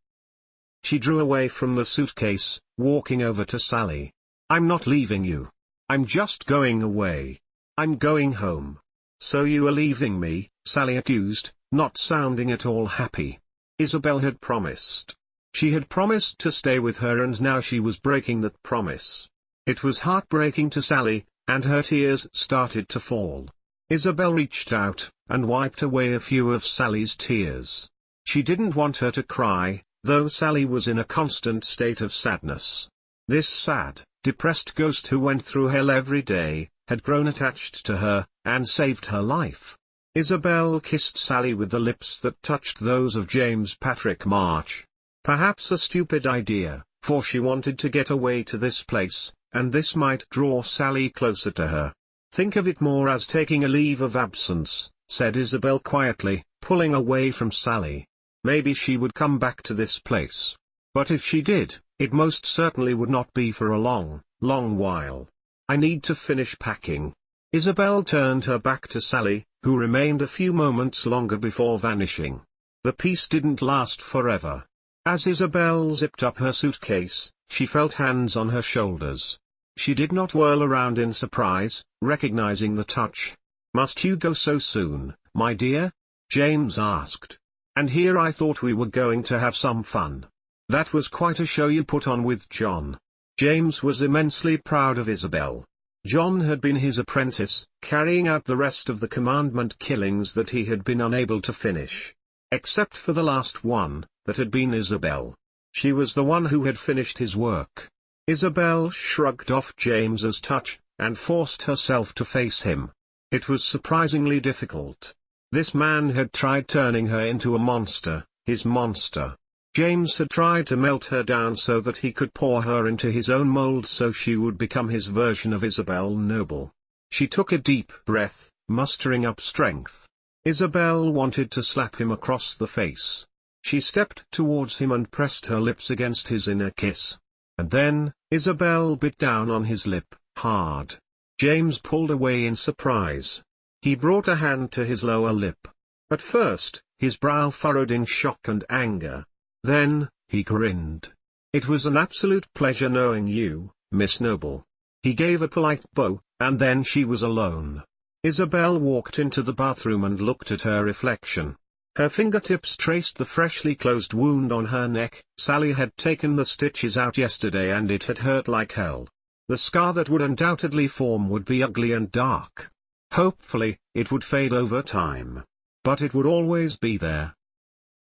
She drew away from the suitcase, walking over to Sally. I'm not leaving you. I'm just going away. I'm going home. So you are leaving me, Sally accused, not sounding at all happy. Isabel had promised. She had promised to stay with her, and now she was breaking that promise. It was heartbreaking to Sally, and her tears started to fall. Isabel reached out, and wiped away a few of Sally's tears. She didn't want her to cry, though Sally was in a constant state of sadness. This sad, depressed ghost who went through hell every day, had grown attached to her, and saved her life. Isabel kissed Sally with the lips that touched those of James Patrick March. Perhaps a stupid idea, for she wanted to get away to this place, and this might draw Sally closer to her. Think of it more as taking a leave of absence, said Isabel quietly, pulling away from Sally. Maybe she would come back to this place. But if she did, it most certainly would not be for a long, long while. I need to finish packing. Isabel turned her back to Sally, who remained a few moments longer before vanishing. The peace didn't last forever. As Isabel zipped up her suitcase, she felt hands on her shoulders. She did not whirl around in surprise, recognizing the touch. Must you go so soon, my dear? James asked. And here I thought we were going to have some fun. That was quite a show you put on with John. James was immensely proud of Isabel. John had been his apprentice, carrying out the rest of the commandment killings that he had been unable to finish. Except for the last one, that had been Isabel. She was the one who had finished his work. Isabel shrugged off James's touch, and forced herself to face him. It was surprisingly difficult. This man had tried turning her into a monster, his monster. James had tried to melt her down so that he could pour her into his own mold so she would become his version of Isabel Noble. She took a deep breath, mustering up strength. Isabel wanted to slap him across the face. She stepped towards him and pressed her lips against his inner kiss. And then, Isabel bit down on his lip, hard. James pulled away in surprise. He brought a hand to his lower lip. At first, his brow furrowed in shock and anger. Then, he grinned. It was an absolute pleasure knowing you, Miss Noble. He gave a polite bow, and then she was alone. Isabel walked into the bathroom and looked at her reflection. Her fingertips traced the freshly closed wound on her neck. Sally had taken the stitches out yesterday and it had hurt like hell. The scar that would undoubtedly form would be ugly and dark. Hopefully, it would fade over time. But it would always be there.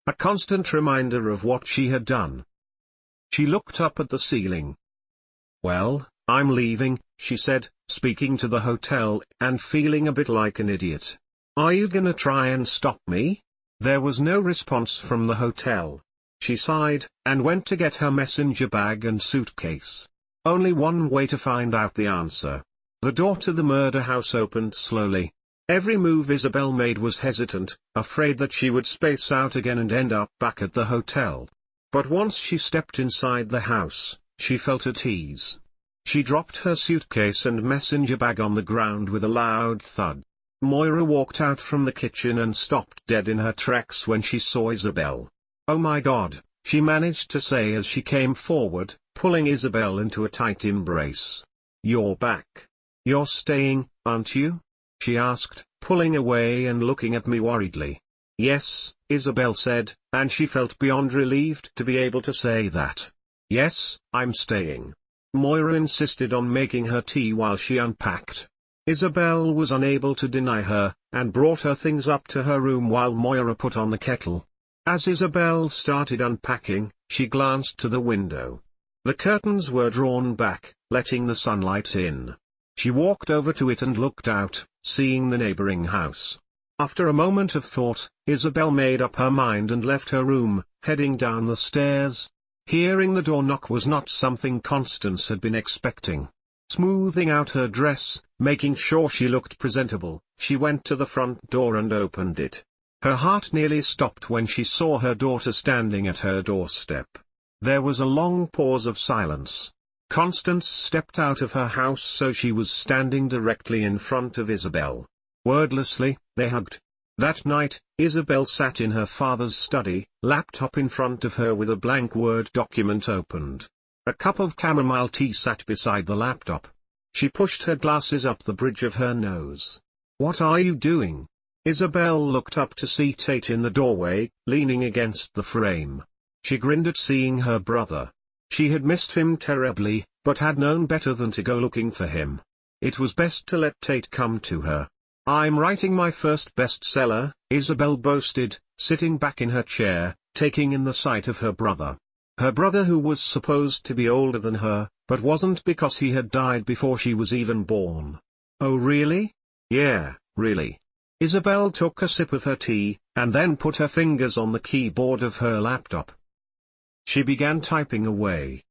A constant reminder of what she had done. She looked up at the ceiling. Well, I'm leaving, she said, speaking to the hotel, and feeling a bit like an idiot. Are you gonna try and stop me? There was no response from the hotel. She sighed, and went to get her messenger bag and suitcase. Only one way to find out the answer. The door to the murder house opened slowly. Every move Isabel made was hesitant, afraid that she would space out again and end up back at the hotel. But once she stepped inside the house, she felt at ease. She dropped her suitcase and messenger bag on the ground with a loud thud. Moira walked out from the kitchen and stopped dead in her tracks when she saw Isabel. "Oh my God," she managed to say as she came forward, pulling Isabel into a tight embrace. "You're back. You're staying, aren't you?" she asked, pulling away and looking at me worriedly. "Yes," Isabel said, and she felt beyond relieved to be able to say that. "Yes, I'm staying." Moira insisted on making her tea while she unpacked. Isabel was unable to deny her, and brought her things up to her room while Moira put on the kettle. As Isabel started unpacking, she glanced to the window. The curtains were drawn back, letting the sunlight in. She walked over to it and looked out, seeing the neighboring house. After a moment of thought, Isabel made up her mind and left her room, heading down the stairs. Hearing the door knock was not something Constance had been expecting. Smoothing out her dress, making sure she looked presentable, she went to the front door and opened it. Her heart nearly stopped when she saw her daughter standing at her doorstep. There was a long pause of silence. Constance stepped out of her house so she was standing directly in front of Isabel. Wordlessly, they hugged. That night, Isabel sat in her father's study, laptop in front of her with a blank Word document opened. A cup of chamomile tea sat beside the laptop. She pushed her glasses up the bridge of her nose. "What are you doing?" Isabel looked up to see Tate in the doorway, leaning against the frame. She grinned at seeing her brother. She had missed him terribly, but had known better than to go looking for him. It was best to let Tate come to her. "I'm writing my first bestseller," Isabel boasted, sitting back in her chair, taking in the sight of her brother. Her brother who was supposed to be older than her, but wasn't because he had died before she was even born. "Oh really?" "Yeah, really." Isabel took a sip of her tea, and then put her fingers on the keyboard of her laptop. She began typing away.